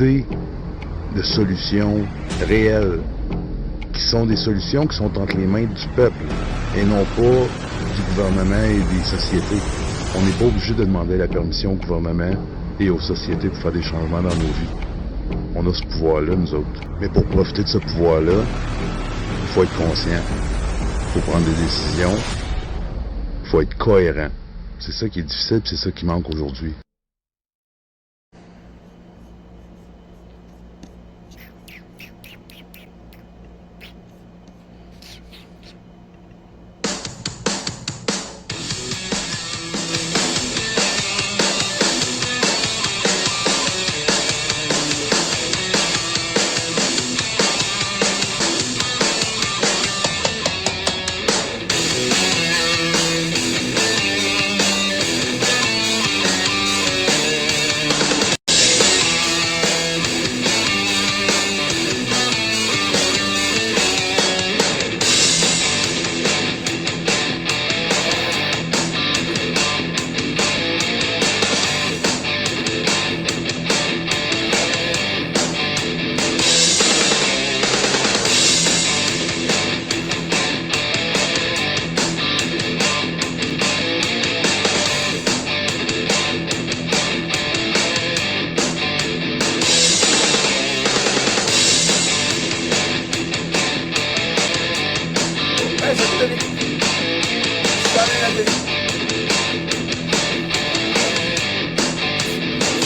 idées de solutions réelles, qui sont des solutions qui sont entre les mains du peuple, et non pas du gouvernement et des sociétés. On n'est pas obligé de demander la permission au gouvernement et aux sociétés pour faire des changements dans nos vies. On a ce pouvoir-là, nous autres. Mais pour profiter de ce pouvoir-là, il faut être conscient, il faut prendre des décisions, il faut être cohérent. C'est ça qui est difficile, c'est ça qui manque aujourd'hui.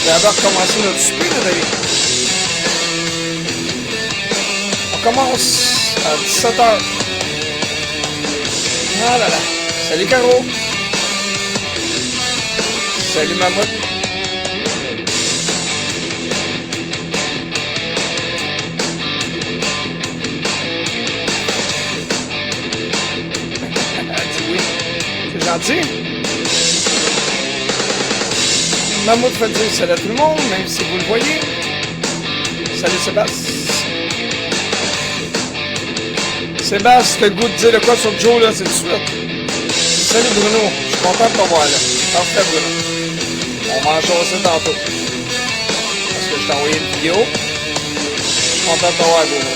On va recommencer notre souper, là, David. On commence à 17h. Ah là là. Salut Caro. Salut Mammouth. Dis oui. C'est gentil. Mammouth fait dire salut à tout le monde, même si vous le voyez. Salut Sébastien. Sébastien, t'as le goût de dire de quoi sur Joe là, c'est tout de suite. Salut Bruno, je suis content de te voir là. Parfait Bruno. On va en jaser tantôt. Parce que je t'ai envoyé une vidéo. Je suis content de te voir Bruno.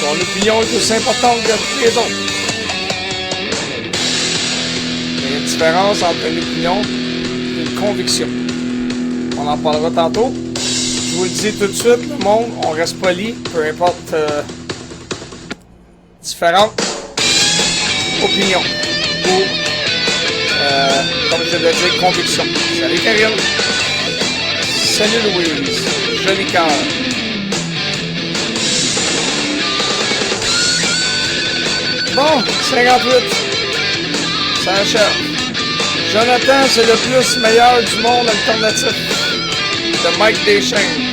Ton opinion est aussi importante que toutes les autres. Il y a une différence entre une opinion et une conviction. On en parlera tantôt. Je vous le dis tout de suite, le monde, on reste poli, peu importe différentes opinions ou, comme je l'ai dit, convictions. Salut Karine. Salut Louise. Joli cœur. Bon, 58. Ça achève. Jonathan, c'est le plus meilleur du monde alternatif. De Mike Deschaines.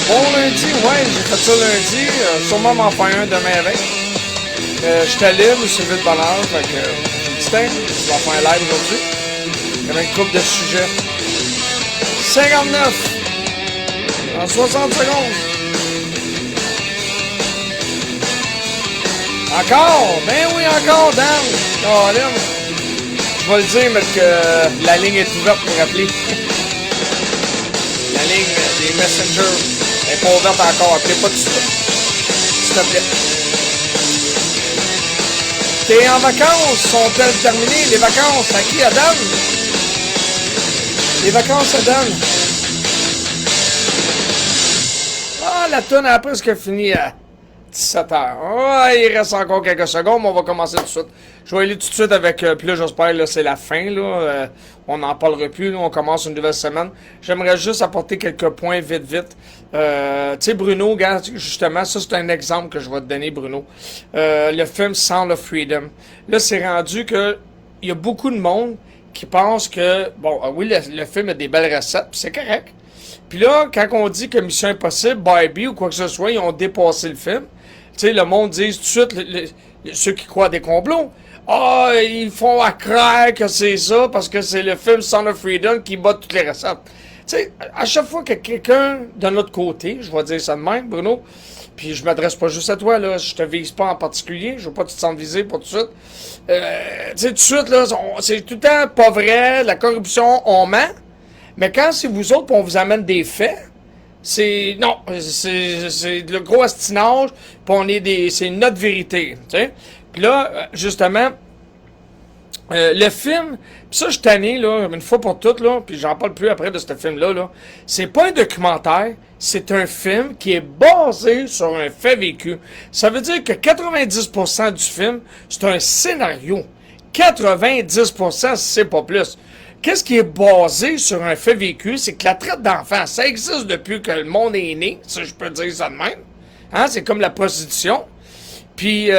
Bon lundi, ouais, j'ai fait ça lundi. Sûrement m'en faire un demain avec. J'étais libre, c'est vite bonheur. Fait que j'ai dit, tiens, je vais faire un live aujourd'hui. Il y avait une couple de sujets. 59. En 60 secondes. Encore? Ben oui, encore, Dan. Colin. Je vais le dire, mais que la ligne est ouverte pour appeler. La ligne des messengers n'est pas ouverte encore. Appelez pas tout de suite. S'il te plaît. T'es en vacances? Sont-elles terminées? Les vacances à qui? À Dan? Les vacances à Dan. Ah, la toune a presque fini à 17h. Oh, il reste encore quelques secondes, mais on va commencer tout de suite. Je vais aller tout de suite avec... puis là, j'espère que c'est la fin. Là, on n'en parlera plus. Là, on commence une nouvelle semaine. J'aimerais juste apporter quelques points vite. Tu sais, Bruno, regarde, justement, ça, c'est un exemple que je vais te donner, Bruno. Le film Sound of Freedom. Là, c'est rendu que il y a beaucoup de monde qui pense que... Bon, oui, le film a des belles recettes, puis c'est correct. Puis là, quand on dit que Mission Impossible, Barbie ou quoi que ce soit, ils ont dépassé le film. Tu sais, le monde dit tout de suite, ceux qui croient à des complots, ah, ils font à croire que c'est ça parce que c'est le film Sound of Freedom qui bat toutes les recettes. Tu sais, à chaque fois que quelqu'un de notre côté, je vais dire ça de même, Bruno, puis je m'adresse pas juste à toi, là, je te vise pas en particulier, je veux pas que tu te sentes visé pour tout de suite. Tu sais, tout de suite, là, c'est tout le temps pas vrai, la corruption, on ment, mais quand c'est vous autres, on vous amène des faits, Non, c'est le gros astinage, puis c'est notre vérité, tu sais. Puis là, justement, le film, pis ça, je suis tanné, là, une fois pour toutes, là, puis j'en parle plus après de ce film-là, là. C'est pas un documentaire, c'est un film qui est basé sur un fait vécu. Ça veut dire que 90% du film, c'est un scénario. 90%, c'est pas plus. Qu'est-ce qui est basé sur un fait vécu? C'est que la traite d'enfants, ça existe depuis que le monde est né, si je peux dire ça de même. Hein? C'est comme la prostitution. Puis,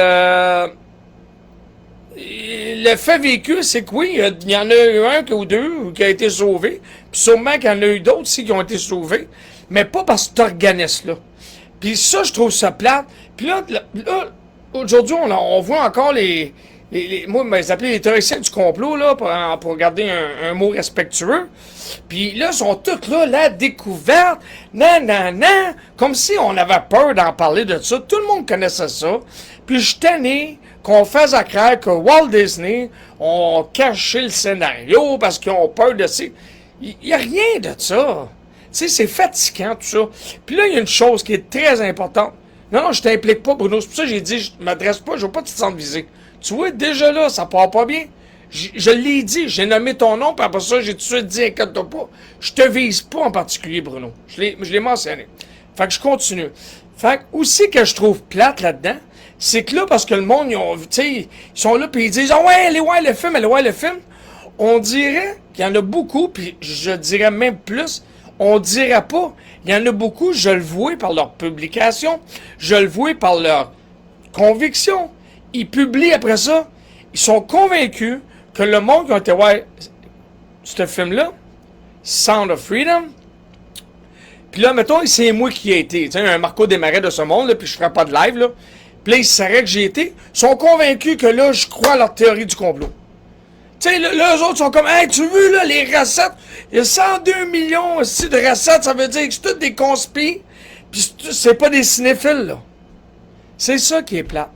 le fait vécu, c'est que oui, il y en a eu un ou deux qui a été sauvé, puis sûrement qu'il y en a eu d'autres aussi qui ont été sauvés, mais pas par cet organisme-là. Puis ça, je trouve ça plate. Puis là aujourd'hui, on voit encore moi, ils appelaient les théoriciens du complot, là, pour garder un mot respectueux. Puis là, ils sont tous là, la découverte, nanana, comme si on avait peur d'en parler de ça. Tout le monde connaissait ça. Puis je tenais qu'on fasse à croire que Walt Disney ont caché le scénario parce qu'ils ont peur de ça. Il n'y a rien de ça. Tu sais, c'est fatigant, tout ça. Puis là, il y a une chose qui est très importante. Non, je t'implique pas, Bruno. C'est pour ça que j'ai dit, je m'adresse pas, je veux pas que tu te sentes visé. Tu vois, déjà là, ça part pas bien. Je l'ai dit, j'ai nommé ton nom, puis après ça, j'ai tout de suite dit, inquiète-toi pas. Je te vise pas en particulier, Bruno. Je l'ai mentionné. Fait que je continue. Fait que aussi que je trouve plate là-dedans, c'est que là, parce que le monde, ils sont là, puis ils disent, ah ouais, le film. On dirait qu'il y en a beaucoup, puis je dirais même plus, on dirait pas. Il y en a beaucoup, je le vois par leur publication, je le vois par leur conviction. Ils publient après ça. Ils sont convaincus que le monde qui a été voir ce film-là, Sound of Freedom, puis là, mettons, c'est moi qui ai été, tu sais, un Marco Desmarais de ce monde, là, puis je ferai pas de live, là. Puis là, ils sauraient que j'ai été. Ils sont convaincus que là, je crois à leur théorie du complot. Tu sais, là, eux autres sont comme, hey, tu veux, là, les recettes, il y a 102 millions aussi de recettes, ça veut dire que c'est toutes des conspires, puis c'est pas des cinéphiles, là. C'est ça qui est plate.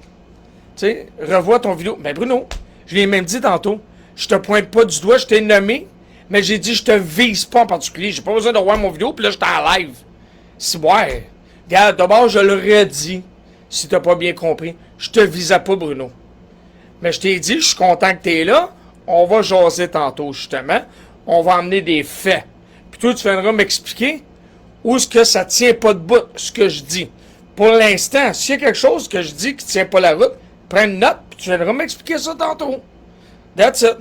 Tu sais, revois ton vidéo. Ben Bruno, je l'ai même dit tantôt, je te pointe pas du doigt, je t'ai nommé, mais j'ai dit je te vise pas en particulier. J'ai pas besoin de voir mon vidéo, puis là j'étais en live. Si ouais. Regarde, d'abord je l'aurais dit, si t'as pas bien compris. Je te visais pas, Bruno. Mais je t'ai dit, je suis content que t'es là. On va jaser tantôt, justement. On va emmener des faits. Puis toi, tu viendras m'expliquer où est-ce que ça tient pas de bout, ce que je dis. Pour l'instant, s'il y a quelque chose que je dis qui tient pas la route, prends une note, puis tu viendras m'expliquer ça tantôt. That's it.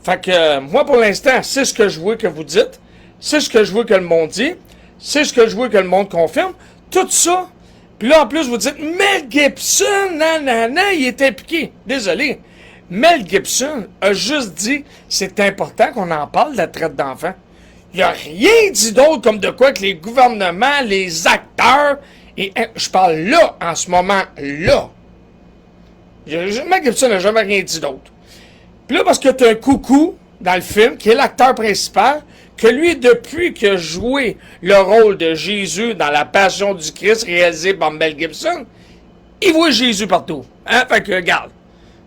Fait que, moi, pour l'instant, c'est ce que je vois que vous dites, c'est ce que je vois que le monde dit, c'est ce que je vois que le monde confirme, tout ça. Puis là, en plus, vous dites, Mel Gibson, nanana, il est impliqué. Désolé. Mel Gibson a juste dit, c'est important qu'on en parle de la traite d'enfants. Il a rien dit d'autre comme de quoi que les gouvernements, les acteurs, et je parle là, en ce moment-là. Mel Gibson n'a jamais rien dit d'autre. Puis là, parce que t'as un coucou dans le film, qui est l'acteur principal, que lui, depuis qu'il a joué le rôle de Jésus dans La Passion du Christ, réalisé par Mel Gibson, il voit Jésus partout. Hein? Fait que, regarde.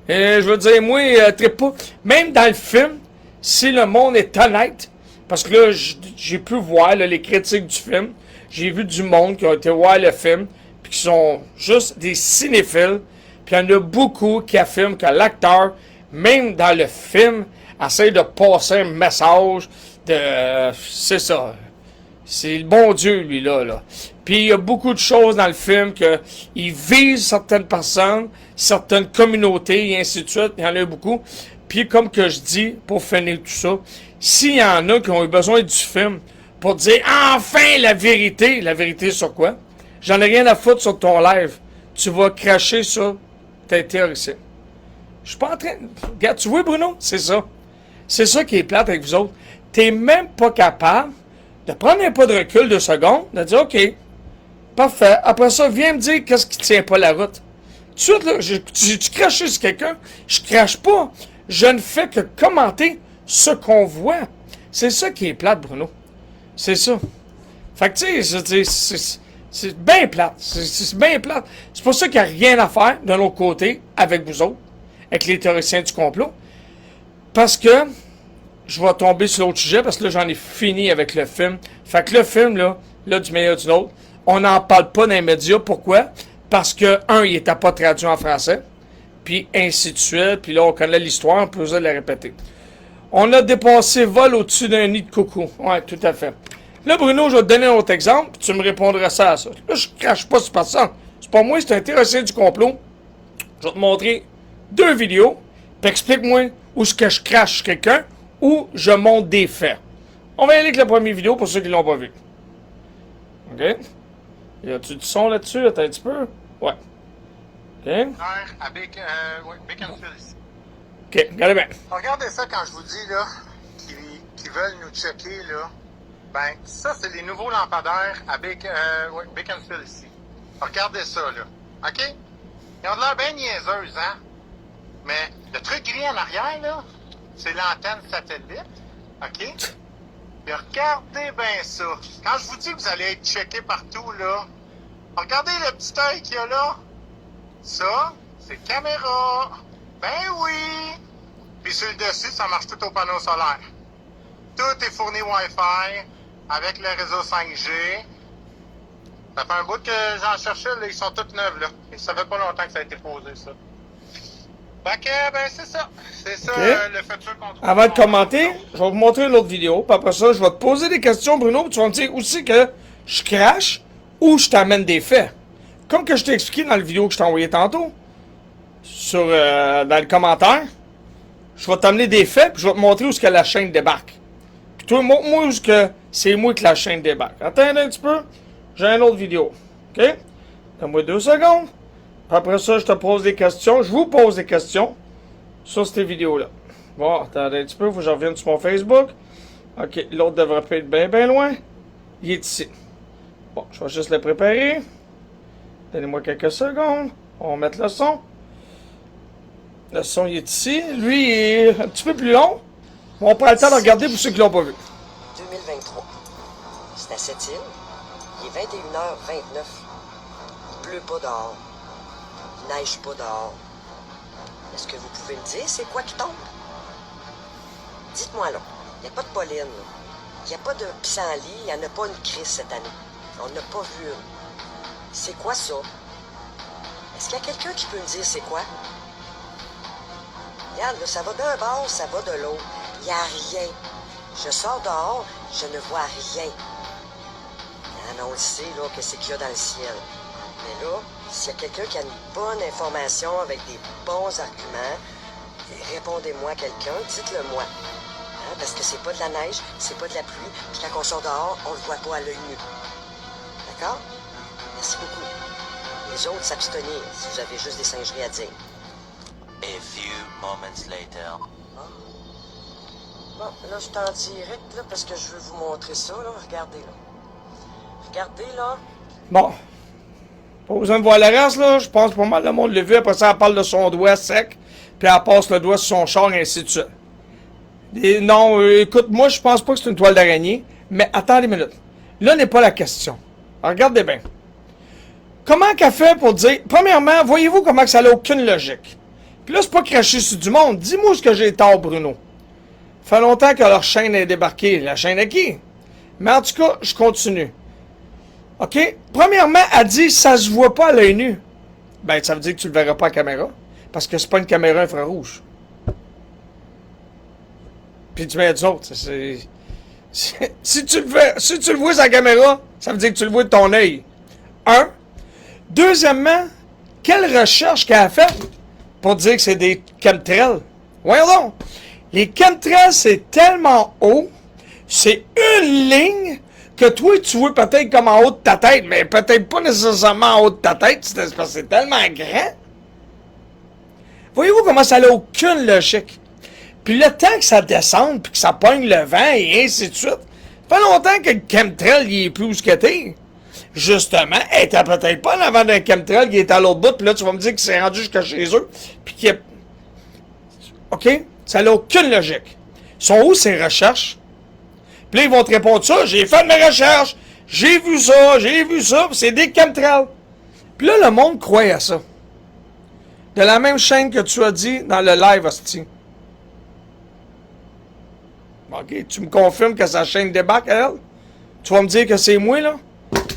Je veux dire, moi, trippe pas. Même dans le film, si le monde est honnête, parce que là, j'ai pu voir là, les critiques du film, j'ai vu du monde qui a été voir le film, puis qui sont juste des cinéphiles, puis il y en a beaucoup qui affirment que l'acteur, même dans le film, essaie de passer un message de... c'est ça. C'est le bon Dieu, lui, là. Puis il y a beaucoup de choses dans le film qu'il vise certaines personnes, certaines communautés, et ainsi de suite. Il y en a beaucoup. Puis comme que je dis, pour finir tout ça, s'il y en a qui ont eu besoin du film pour dire enfin la vérité sur quoi? J'en ai rien à foutre sur ton live. Tu vas cracher sur tes théoriciens. Je suis pas en train... Regarde, tu vois, Bruno? C'est ça. C'est ça qui est plate avec vous autres. T'es même pas capable de prendre un pas de recul 2 secondes, de dire, OK, parfait. Après ça, viens me dire qu'est-ce qui tient pas la route. Tout de suite, là, tu craches sur quelqu'un, je crache pas. Je ne fais que commenter ce qu'on voit. C'est ça qui est plate, Bruno. C'est ça. Fait que, tu sais, c'est bien plate. C'est bien plate. C'est pour ça qu'il n'y a rien à faire de l'autre côté avec vous autres, avec les théoriciens du complot. Parce que je vais tomber sur l'autre sujet, parce que là, j'en ai fini avec le film. Fait que le film, là, là, du meilleur d'une autre. On n'en parle pas dans les médias. Pourquoi? Parce que, il n'était pas traduit en français. Puis ainsi de suite. Puis là, on connaît l'histoire, on peut oser la répéter. On a dépassé vol au-dessus d'un nid de coucou. Ouais, tout à fait. Là, Bruno, je vais te donner un autre exemple, puis tu me répondras ça à ça. Là, je crache pas sur personne. C'est pas moi, c'est un théoricien du complot. Je vais te montrer 2 vidéos, puis explique-moi où est-ce que je crache sur quelqu'un ou je montre des faits. On va y aller avec la première vidéo pour ceux qui l'ont pas vu. OK? Y a-tu du son là-dessus? Attends un petit peu. Ouais. OK? À Beaconsfield ici. OK, regardez bien. Regardez ça quand je vous dis là qu'ils veulent nous checker là. Ben, ça c'est les nouveaux lampadaires à Beaconsfield ici. Regardez ça là. OK? Ils ont de l'air bien niaiseuses, hein? Mais le truc gris en arrière là, c'est l'antenne satellite. OK? Puis regardez bien ça. Quand je vous dis que vous allez être checké partout là, regardez le petit œil qu'il y a là. Ça, c'est caméra. Ben oui! Puis sur le dessus, ça marche tout au panneau solaire. Tout est fourni Wi-Fi avec le réseau 5G. Ça fait un bout que j'en cherchais, là, ils sont tous neufs, là. Et ça fait pas longtemps que ça a été posé, ça. Fait que, ben c'est ça. C'est ça, Okay. Le futur contrôle. Avant de commenter, je vais vous montrer une autre vidéo. Puis après ça, je vais te poser des questions, Bruno. Puis tu vas me dire aussi que je crache ou je t'amène des faits. Comme que je t'ai expliqué dans la vidéo que je t'ai envoyée tantôt, dans le commentaire, je vais t'amener des faits, puis je vais te montrer où est-ce que la chaîne débarque. Puis toi, montre-moi où est-ce que c'est moi que la chaîne débarque. Attendez un petit peu, j'ai une autre vidéo. OK? Donne-moi 2 secondes. Puis après ça, je te pose des questions. Je vous pose des questions sur cette vidéo-là. Bon, attendez un petit peu, il faut que je revienne sur mon Facebook. OK, l'autre devrait pas être bien, bien loin. Il est ici. Bon, je vais juste le préparer. Donnez-moi quelques secondes. On va mettre le son. Le son, il est ici. Lui, il est un petit peu plus long. On prend le temps de regarder pour ceux qui l'ont pas vu. 2023. C'est à cette île. Il est 21h29. Il pleut pas dehors. Il neige pas dehors. Est-ce que vous pouvez me dire c'est quoi qui tombe? Dites-moi là. Il n'y a pas de pollen. Il n'y a pas de pissenlit. Il n'y en a pas une crise cette année. On n'a pas vu une. C'est quoi ça? Est-ce qu'il y a quelqu'un qui peut me dire c'est quoi? Regarde, là, ça va d'un bord, ça va de l'autre. Il n'y a rien. Je sors dehors, je ne vois rien. Ah, mais on le sait, là, que c'est qu'il y a dans le ciel. Mais là, s'il y a quelqu'un qui a une bonne information avec des bons arguments, répondez-moi quelqu'un, dites-le moi. Hein, parce que c'est pas de la neige, c'est pas de la pluie, puis quand on sort dehors, on le voit pas à l'œil nu. D'accord? Merci beaucoup. Les autres s'abstenir si vous avez juste des singeries à dire. A few moments later. Bon, là, je suis en direct, là, parce que je veux vous montrer ça, là. Regardez, là. Regardez, là. Bon. Pas besoin de voir le reste, là. Je pense que pas mal le monde l'a vu. Après ça, elle parle de son doigt sec. Puis elle passe le doigt sur son char, et ainsi de suite. Et non, écoute, moi, je pense pas que c'est une toile d'araignée. Mais attendez une minute. Là n'est pas la question. Alors, regardez bien. Comment qu'elle fait pour dire... Premièrement, voyez-vous comment que ça n'a aucune logique? Puis là, c'est pas cracher sur du monde. Dis-moi ce que j'ai tort, Bruno. Ça fait longtemps que leur chaîne est débarquée. La chaîne à qui? Mais en tout cas, je continue. OK? Premièrement, elle dit ça se voit pas à l'œil nu. Ben, ça veut dire que tu le verras pas à la caméra. Parce que c'est pas une caméra infrarouge. Puis tu mets des autres. Si tu le vois sur la caméra, ça veut dire que tu le vois de ton œil. Un. Deuxièmement, quelle recherche qu'elle a faite pour dire que c'est des chemtrails? Voyons donc. Les chemtrails, c'est tellement haut, c'est une ligne que toi, tu vois peut-être comme en haut de ta tête, mais peut-être pas nécessairement en haut de ta tête, parce que c'est tellement grand. Voyez-vous comment ça n'a aucune logique? Puis le temps que ça descende, puis que ça pogne le vent, et ainsi de suite, ça fait longtemps que le chemtrail, il est plus où ce que t'es. Justement, elle était peut-être pas en avant d'un chemtrail qui est à l'autre bout, puis là, tu vas me dire qu'il s'est rendu jusqu'à chez eux, puis qu'il est... OK? Ça n'a aucune logique. Ils sont où ces recherches? Puis là, ils vont te répondre ça, j'ai fait mes recherches, j'ai vu ça, puis c'est des chemtrails. Puis là, le monde croit à ça. De la même chaîne que tu as dit dans le live, hostie. OK, tu me confirmes que sa chaîne débarque, elle? Tu vas me dire que c'est moi, là?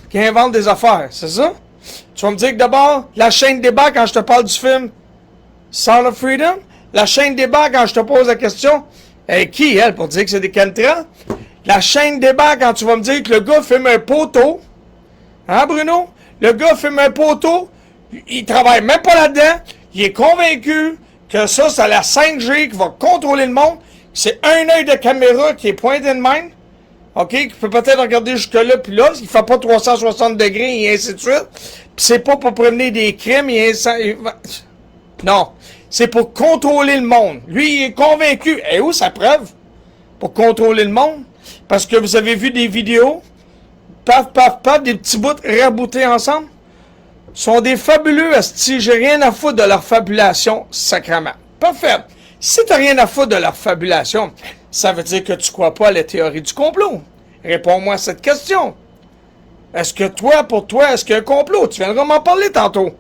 qui invente des affaires, c'est ça? Tu vas me dire que d'abord, la chaîne débat quand je te parle du film Sound of Freedom, la chaîne débat quand je te pose la question, qui, elle, pour dire que c'est des cantrans? La chaîne débat quand tu vas me dire que le gars fume un poteau, hein, Bruno? Le gars fume un poteau, il travaille même pas là-dedans, il est convaincu que ça, c'est la 5G qui va contrôler le monde, c'est un œil de caméra qui est pointé de même, OK, qui peut peut-être regarder jusque-là, puis là, il fait pas 360 degrés, et ainsi de suite, puis c'est pas pour prévenir des crimes, non, c'est pour contrôler le monde. Lui, il est convaincu. Et où sa preuve? Pour contrôler le monde? Parce que vous avez vu des vidéos, paf, paf, paf, des petits bouts raboutés ensemble, sont des fabuleux asti. J'ai rien à foutre de leur fabulation, sacrément. Parfait. Si t'as rien à foutre de leur fabulation, ça veut dire que tu crois pas à la théorie du complot. Réponds-moi à cette question. Est-ce que toi, pour toi, est-ce qu'il y a un complot? Tu viendras m'en parler tantôt.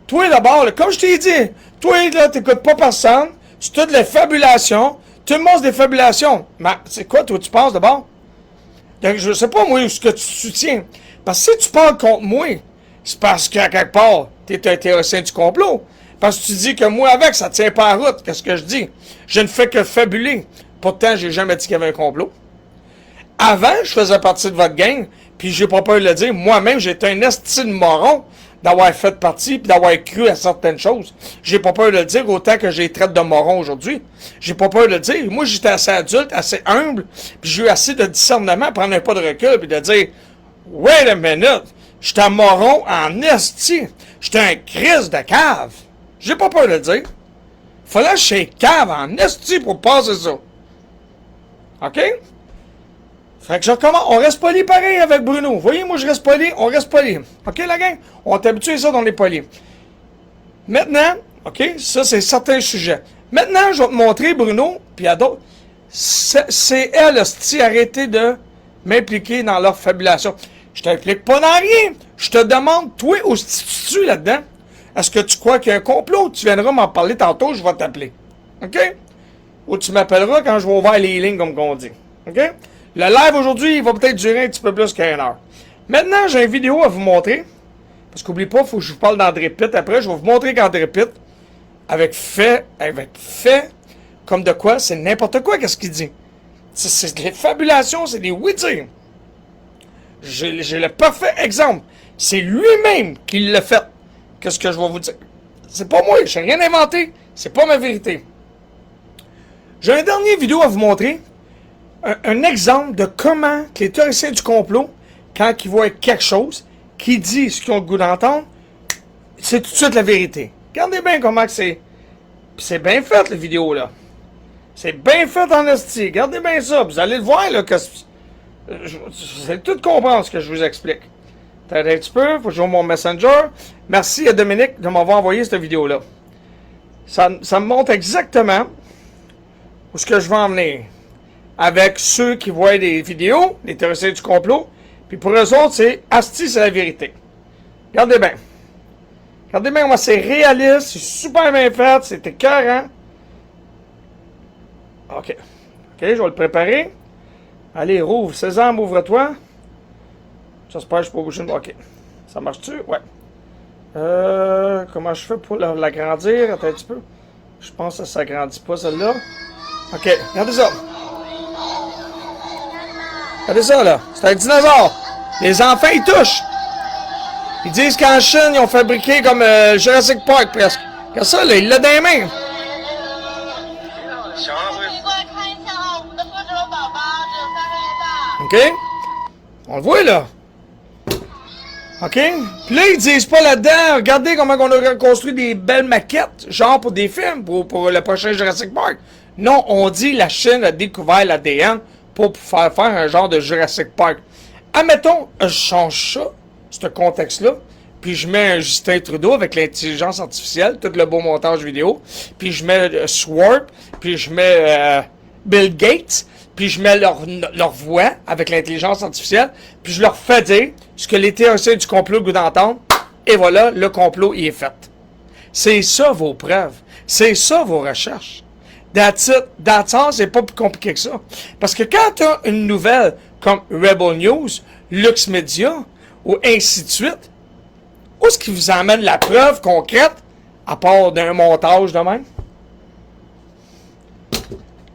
Toi, d'abord, là, comme je t'ai dit, toi, là, t'écoutes pas personne, tu as de la fabulation, tu me montres des fabulations. Mais c'est quoi, toi, tu penses d'abord? Donc, je sais pas, moi, ce que tu soutiens. Parce que si tu parles contre moi, c'est parce qu'à quelque part, t'es un théoricien du complot. Parce que tu dis que moi, avec, ça tient pas en route. Qu'est-ce que je dis? Je ne fais que fabuler. Pourtant, j'ai jamais dit qu'il y avait un complot. Avant, je faisais partie de votre gang, puis j'ai pas peur de le dire. Moi-même, j'étais un esti de moron d'avoir fait partie puis d'avoir cru à certaines choses. J'ai pas peur de le dire, autant que j'ai traite de moron aujourd'hui. J'ai pas peur de le dire. Moi, j'étais assez adulte, assez humble, puis j'ai eu assez de discernement, prendre un pas de recul, puis de dire « Wait a minute! J'étais un moron en esti! J'étais un crise de cave! » J'ai pas peur de le dire. Fallait que je sois cave en esti pour passer ça. OK? Fait que je recommence. On reste poli pareil avec Bruno. Vous voyez, moi je reste poli, on reste poli. OK, la gang? On est habitué à ça dans les polis. Maintenant, OK, ça c'est certains sujets. Maintenant, je vais te montrer, Bruno, puis à d'autres. C'est elle, hostie, arrêtez de m'impliquer dans leur fabulation. Je t'implique pas dans rien. Je te demande, toi, où tu te situes là-dedans? Est-ce que tu crois qu'il y a un complot? Tu viendras m'en parler tantôt, je vais t'appeler. OK? Ou tu m'appelleras quand je vais ouvrir les lignes, comme on dit. OK? Le live aujourd'hui, il va peut-être durer un petit peu plus qu'une heure. Maintenant, j'ai une vidéo à vous montrer. Parce qu'oublie pas, il faut que je vous parle d'André Pitt. Après, je vais vous montrer qu'André Pitt, avec fait, comme de quoi, c'est n'importe quoi, qu'est-ce qu'il dit. C'est des fabulations, c'est des oui-dire. J'ai le parfait exemple. C'est lui-même qui l'a fait. Qu'est-ce que je vais vous dire? C'est pas moi, je n'ai rien inventé. C'est pas ma vérité. J'ai une dernière vidéo à vous montrer. Un exemple de comment les théoriciens du complot, quand ils voient quelque chose, qui dit ce qu'ils ont le goût d'entendre, c'est tout de suite la vérité. Regardez bien comment c'est. Puis c'est bien fait, la vidéo, là. C'est bien fait en esti. Regardez bien ça. Vous allez le voir, là. Vous allez tout comprendre ce que je vous explique. Attendez un petit peu. Faut que j'ouvre mon Messenger. Merci à Dominique de m'avoir envoyé cette vidéo-là. Ça me montre exactement où ce que je veux en venir. Avec ceux qui voient des vidéos, les théoriciens du complot. Puis pour eux autres, c'est asti, c'est la vérité. Regardez bien. Regardez bien comment c'est réaliste, c'est super bien fait, c'est écœurant. OK. OK, je vais le préparer. Allez, rouvre. Sésame, ouvre-toi. J'espère que je peux bouger. OK. Ça marche-tu? Ouais. Comment je fais pour l'agrandir? Attends un petit peu. Je pense que ça ne s'agrandit pas, celle-là. OK, regardez ça. Regardez ça, là. C'est un dinosaure. Les enfants, ils touchent. Ils disent qu'en Chine, ils ont fabriqué comme Jurassic Park, presque. Regarde ça, là. Il l'a dans les mains. OK? On le voit, là. OK? Puis là, ils disent pas là-dedans, regardez comment on a construit des belles maquettes, genre pour des films, pour le prochain Jurassic Park. Non, on dit la Chine a découvert l'ADN pour faire un genre de Jurassic Park. Admettons, je change ça, ce contexte-là, puis je mets un Justin Trudeau avec l'intelligence artificielle, tout le beau montage vidéo, puis je mets Swarp, puis je mets Bill Gates, puis je mets leur voix avec l'intelligence artificielle, puis je leur fais dire ce que les théoriciens du complot goûtent d'entendre, et voilà, le complot y est fait. C'est ça vos preuves. C'est ça vos recherches. That's it. That's all, c'est pas plus compliqué que ça. Parce que quand tu as une nouvelle comme Rebel News, Lux Media, ou ainsi de suite. Où est-ce qu'il vous emmène la preuve concrète, à part d'un montage de même?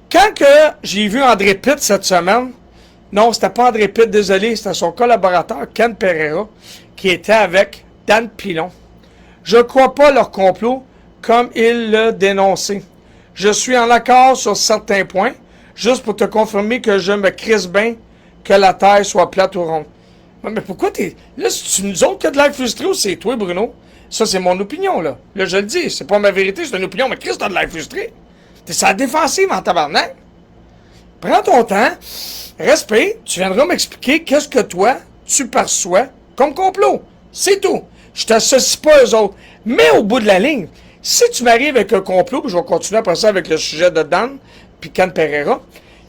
Quand que j'ai vu André Pitt cette semaine, non, c'était pas André Pitt, désolé, c'était son collaborateur, Ken Pereira, qui était avec Dan Pilon. Je crois pas leur complot comme il l'a dénoncé. Je suis en accord sur certains points, juste pour te confirmer que je me crisse bien que la Terre soit plate ou ronde. Mais pourquoi t'es... Là, c'est nous autres qui a de l'air frustré ou c'est toi, Bruno? Ça, c'est mon opinion, là. Là, je le dis, c'est pas ma vérité, c'est une opinion, mais Chris, t'as de l'air frustré. T'es sur la défensive en tabarnak. Prends ton temps, respire, tu viendras m'expliquer qu'est-ce que toi, tu perçois comme complot. C'est tout. Je t'associe pas aux autres. Mais au bout de la ligne, si tu m'arrives avec un complot, puis je vais continuer après ça avec le sujet de Dan, puis Ken Pereira,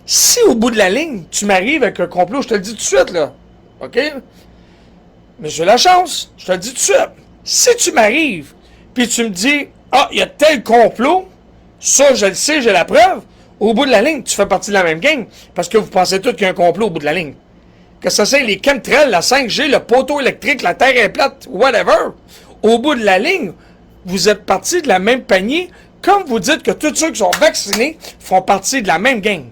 si au bout de la ligne, tu m'arrives avec un complot, je te le dis tout de suite, là. OK? Mais j'ai la chance, je te le dis tout de suite. Si tu m'arrives, puis tu me dis, ah, il y a tel complot, ça, je le sais, j'ai la preuve, au bout de la ligne, tu fais partie de la même gang, parce que vous pensez tous qu'il y a un complot au bout de la ligne. Que ça c'est les chemtrails, la 5G, le poteau électrique, la Terre est plate, whatever. Au bout de la ligne, vous êtes partis de la même panier, comme vous dites que tous ceux qui sont vaccinés font partie de la même gang.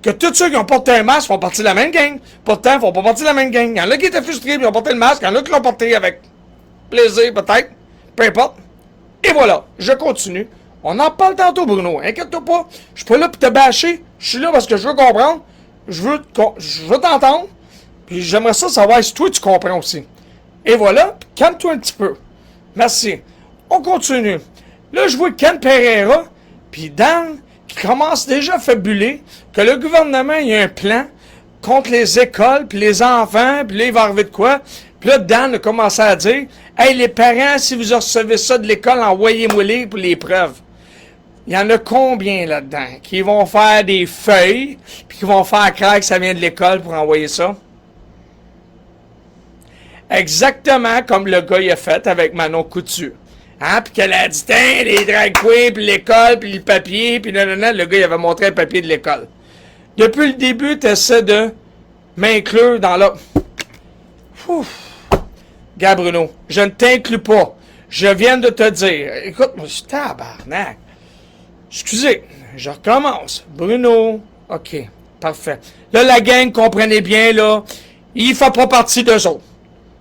Que tous ceux qui ont porté un masque font partie de la même gang. Pourtant, ils font pas partie de la même gang. Il y en a qui étaient frustrés, puis ils ont porté le masque. Il y en a qui l'ont porté avec plaisir, peut-être. Peu importe. Et voilà, je continue. On en parle tantôt, Bruno. Inquiète-toi pas. Je suis pas là pour te bâcher. Je suis là parce que je veux comprendre. Je veux t'entendre. Puis j'aimerais ça savoir si toi, tu comprends aussi. Et voilà. Calme-toi un petit peu. Merci. On continue. Là, je vois Ken Pereira, puis Dan, qui commence déjà à fabuler que le gouvernement, il y a un plan contre les écoles, puis les enfants, puis là, il va arriver de quoi? Puis là, Dan a commencé à dire, « Hey, les parents, si vous recevez ça de l'école, envoyez-moi-les pour les preuves. » Il y en a combien là-dedans qui vont faire des feuilles, puis qui vont faire croire que ça vient de l'école pour envoyer ça? Exactement comme le gars il a fait avec Manon Couture. Hein, puis qu'elle a dit, tiens, les drag queens, puis l'école, puis le papier, puis nanana, le gars, il avait montré le papier de l'école. Depuis le début, tu essaies de m'inclure dans la... Ouf. Gars, Bruno, je ne t'inclus pas. Je viens de te dire... Écoute, moi, je tabarnak. Excusez, je recommence. Bruno, OK, parfait. Là, la gang, comprenez bien, là, il fait pas partie d'eux autres.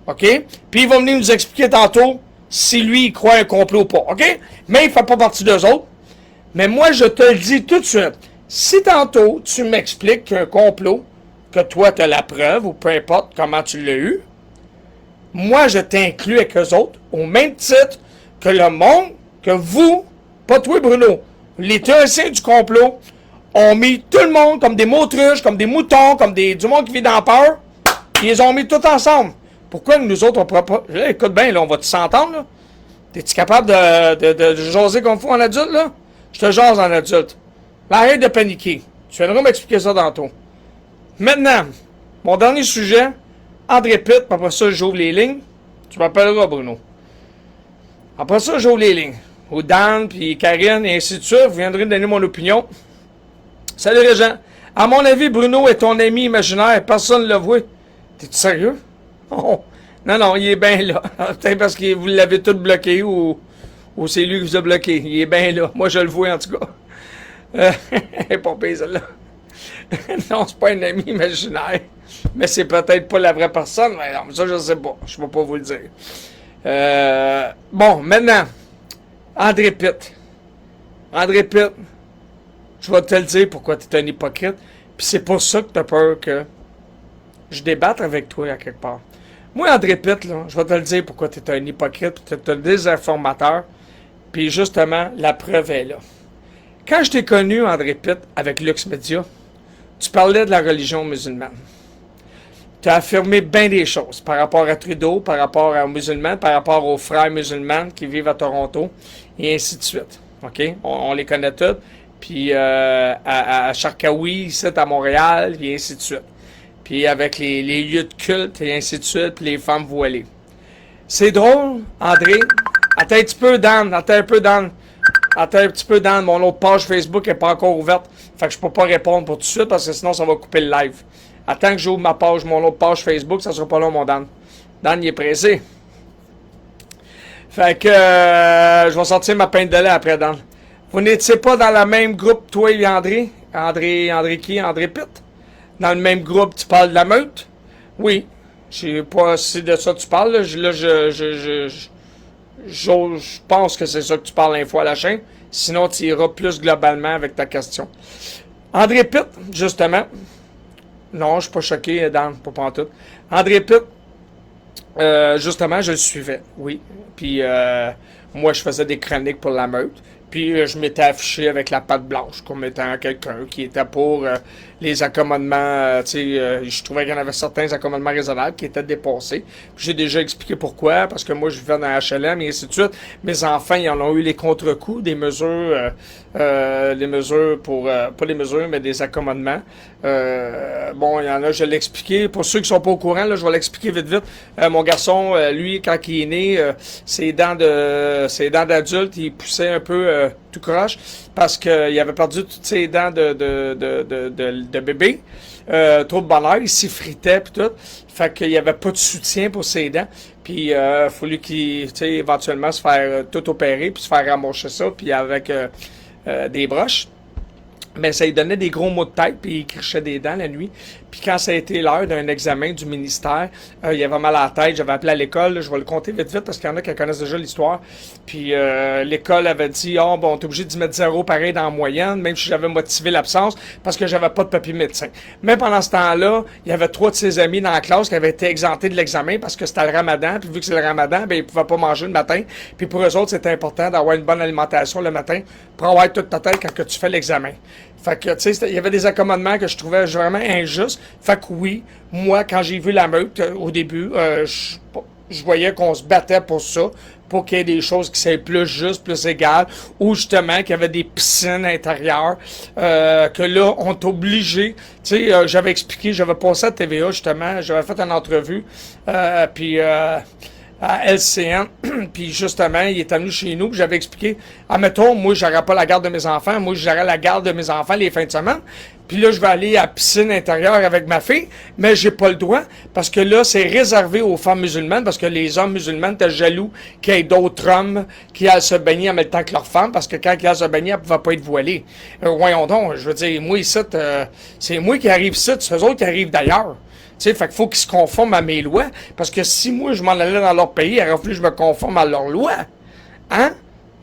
OK? Puis il va venir nous expliquer tantôt si lui, il croit un complot ou pas, OK? Mais il fait pas partie d'eux autres. Mais moi, je te le dis tout de suite. Si tantôt, tu m'expliques qu'un complot, que toi, tu as la preuve, ou peu importe comment tu l'as eu, moi, je t'inclus avec eux autres, au même titre que le monde, que vous, pas toi, Bruno, les théoriciens du complot, ont mis tout le monde comme des moutruches, comme des moutons, comme du monde qui vit dans la peur, ils les ont mis tous ensemble. Pourquoi nous autres, on pourrait pas... Là, écoute bien, là, on va-tu s'entendre, là? T'es-tu capable de jaser comme faut en adulte, là? Je te jase en adulte. Mais arrête de paniquer. Tu viendras m'expliquer ça tantôt. Maintenant, mon dernier sujet, André Pitt, puis après ça, j'ouvre les lignes. Tu m'appelleras, Bruno. Après ça, j'ouvre les lignes. Ou Dan, puis Karine, et ainsi de suite. Vous viendrez me donner mon opinion. Salut, Régent. À mon avis, Bruno est ton ami imaginaire. Personne ne l'a vu. T'es-tu sérieux? Oh, non, il est bien là. Peut-être parce que vous l'avez tout bloqué ou c'est lui qui vous a bloqué. Il est bien là. Moi, je le vois en tout cas. Elle est pas pire, celle-là. Non, c'est pas un ami imaginaire. Mais c'est peut-être pas la vraie personne. Mais non, ça, je sais pas. Je peux pas vous le dire. Bon, maintenant, André Pitt. André Pitt, je vais te le dire pourquoi tu es un hypocrite. Puis c'est pour ça que tu as peur que je débatte avec toi à quelque part. Moi, André Pitt, là, je vais te le dire pourquoi tu es un hypocrite, tu es un désinformateur, puis justement, la preuve est là. Quand je t'ai connu, André Pitt, avec Lux Media, tu parlais de la religion musulmane. Tu as affirmé bien des choses par rapport à Trudeau, par rapport aux musulmans, par rapport aux frères musulmans qui vivent à Toronto, et ainsi de suite. OK? On les connaît tous. Puis à Charkaoui, ici à Montréal, et ainsi de suite. Puis avec les lieux de culte, et ainsi de suite, puis les femmes voilées. C'est drôle, André. Attends un petit peu, Dan. Attends un petit peu, Dan. Mon autre page Facebook n'est pas encore ouverte. Fait que je peux pas répondre pour tout de suite, parce que sinon, ça va couper le live. Attends que j'ouvre ma page, mon autre page Facebook, ça sera pas long, mon Dan. Dan, il est pressé. Fait que je vais sortir ma peinte de lait après, Dan. Vous n'étiez pas dans le même groupe, toi et André? André qui? André Pitt? Dans le même groupe, tu parles de la meute? Oui. Je sais pas si de ça tu parles. Je pense que c'est ça que tu parles l'info à la chaîne. Sinon, tu iras plus globalement avec ta question. André Pitt, justement. Non, je suis pas choqué, Dan, pas pantoute. André Pitt, justement, je le suivais, oui. Puis, moi, je faisais des chroniques pour la meute. Puis, je m'étais affiché avec la patte blanche comme étant quelqu'un qui était pour les accommodements. Je trouvais qu'il y en avait certains accommodements raisonnables qui étaient dépassés. Puis, j'ai déjà expliqué pourquoi. Parce que moi, je vivais dans HLM et ainsi de suite. Mes enfants, ils en ont eu les contre-coups des mesures, les mesures pour, pas les mesures, mais des accommodements. Bon, il y en a, je l'ai expliqué. Pour ceux qui sont pas au courant, là, je vais l'expliquer vite. Mon garçon, lui, quand il est né, ses dents d'adulte, il poussait un peu tout croche parce qu'il avait perdu toutes ses dents de bébé. Trop de bonheur, il s'effritait pis tout. Fait qu'il n'y avait pas de soutien pour ses dents. Puis il a fallu qu'il, éventuellement se faire tout opérer puis se faire ramocher ça puis avec des broches. Mais ça lui donnait des gros maux de tête, puis il crichait des dents la nuit. Puis quand ça a été l'heure d'un examen du ministère, il avait mal à la tête, j'avais appelé à l'école, là, je vais le compter vite, parce qu'il y en a qui connaissent déjà l'histoire. Puis l'école avait dit, bon, t'es obligé d'y mettre 0 pareil dans la moyenne, même si j'avais motivé l'absence, parce que j'avais pas de papier médecin. Mais pendant ce temps-là, il y avait 3 de ses amis dans la classe qui avaient été exemptés de l'examen, parce que c'était le ramadan, puis vu que c'est le ramadan, ben ils pouvaient pas manger le matin. Puis pour eux autres, c'était important d'avoir une bonne alimentation le matin, pour avoir toute ta tête quand que tu fais l'examen. Fait que, tu sais, il y avait des accommodements que je trouvais vraiment injustes. Fait que oui, moi, quand j'ai vu la meute, au début, je voyais qu'on se battait pour ça, pour qu'il y ait des choses qui soient plus justes, plus égales, ou justement qu'il y avait des piscines intérieures, que là, on est obligé. Tu sais, j'avais expliqué, j'avais passé à TVA, justement, j'avais fait une entrevue, puis à LCN, puis justement, il est venu chez nous, puis j'avais expliqué, admettons, moi, j'aurais pas la garde de mes enfants, moi, j'aurais la garde de mes enfants les fins de semaine, puis là, je vais aller à la piscine intérieure avec ma fille, mais j'ai pas le droit, parce que là, c'est réservé aux femmes musulmanes, parce que les hommes musulmans étaient jaloux qu'il y ait d'autres hommes qui aillent se baigner en même temps que leurs femmes, parce que quand ils aillent se baigner, elles ne pouvaient pas être voilées. Voyons donc, je veux dire, moi, ici, c'est moi qui arrive ici, c'est eux autres qui arrivent d'ailleurs. Tu sais, fait qu'il faut qu'ils se conforment à mes lois, parce que si moi, je m'en allais dans leur pays, il aurait fallu que je me conforme à leurs lois. Hein?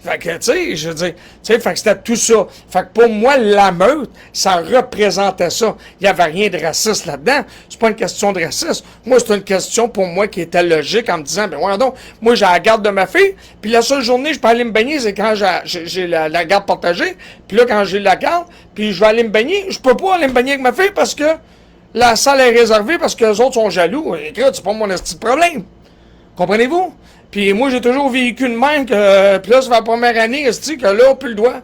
Fait que, tu sais, je veux dire, tu sais, fait que c'était tout ça. Fait que pour moi, la meute, ça représentait ça. Il n'y avait rien de raciste là-dedans. C'est pas une question de racisme. Moi, c'est une question pour moi qui était logique en me disant, ben, voyons donc, moi, j'ai la garde de ma fille, puis la seule journée, je peux aller me baigner, c'est quand j'ai la garde partagée. Puis là, quand j'ai la garde, puis je vais aller me baigner, je peux pas aller me baigner avec ma fille parce que la salle est réservée parce que les autres sont jaloux. Écoute, c'est pas mon esti de problème. Comprenez-vous? Puis moi, j'ai toujours vécu de même que, puis là, ça fait la première année, esti, que là, on plus le doigt.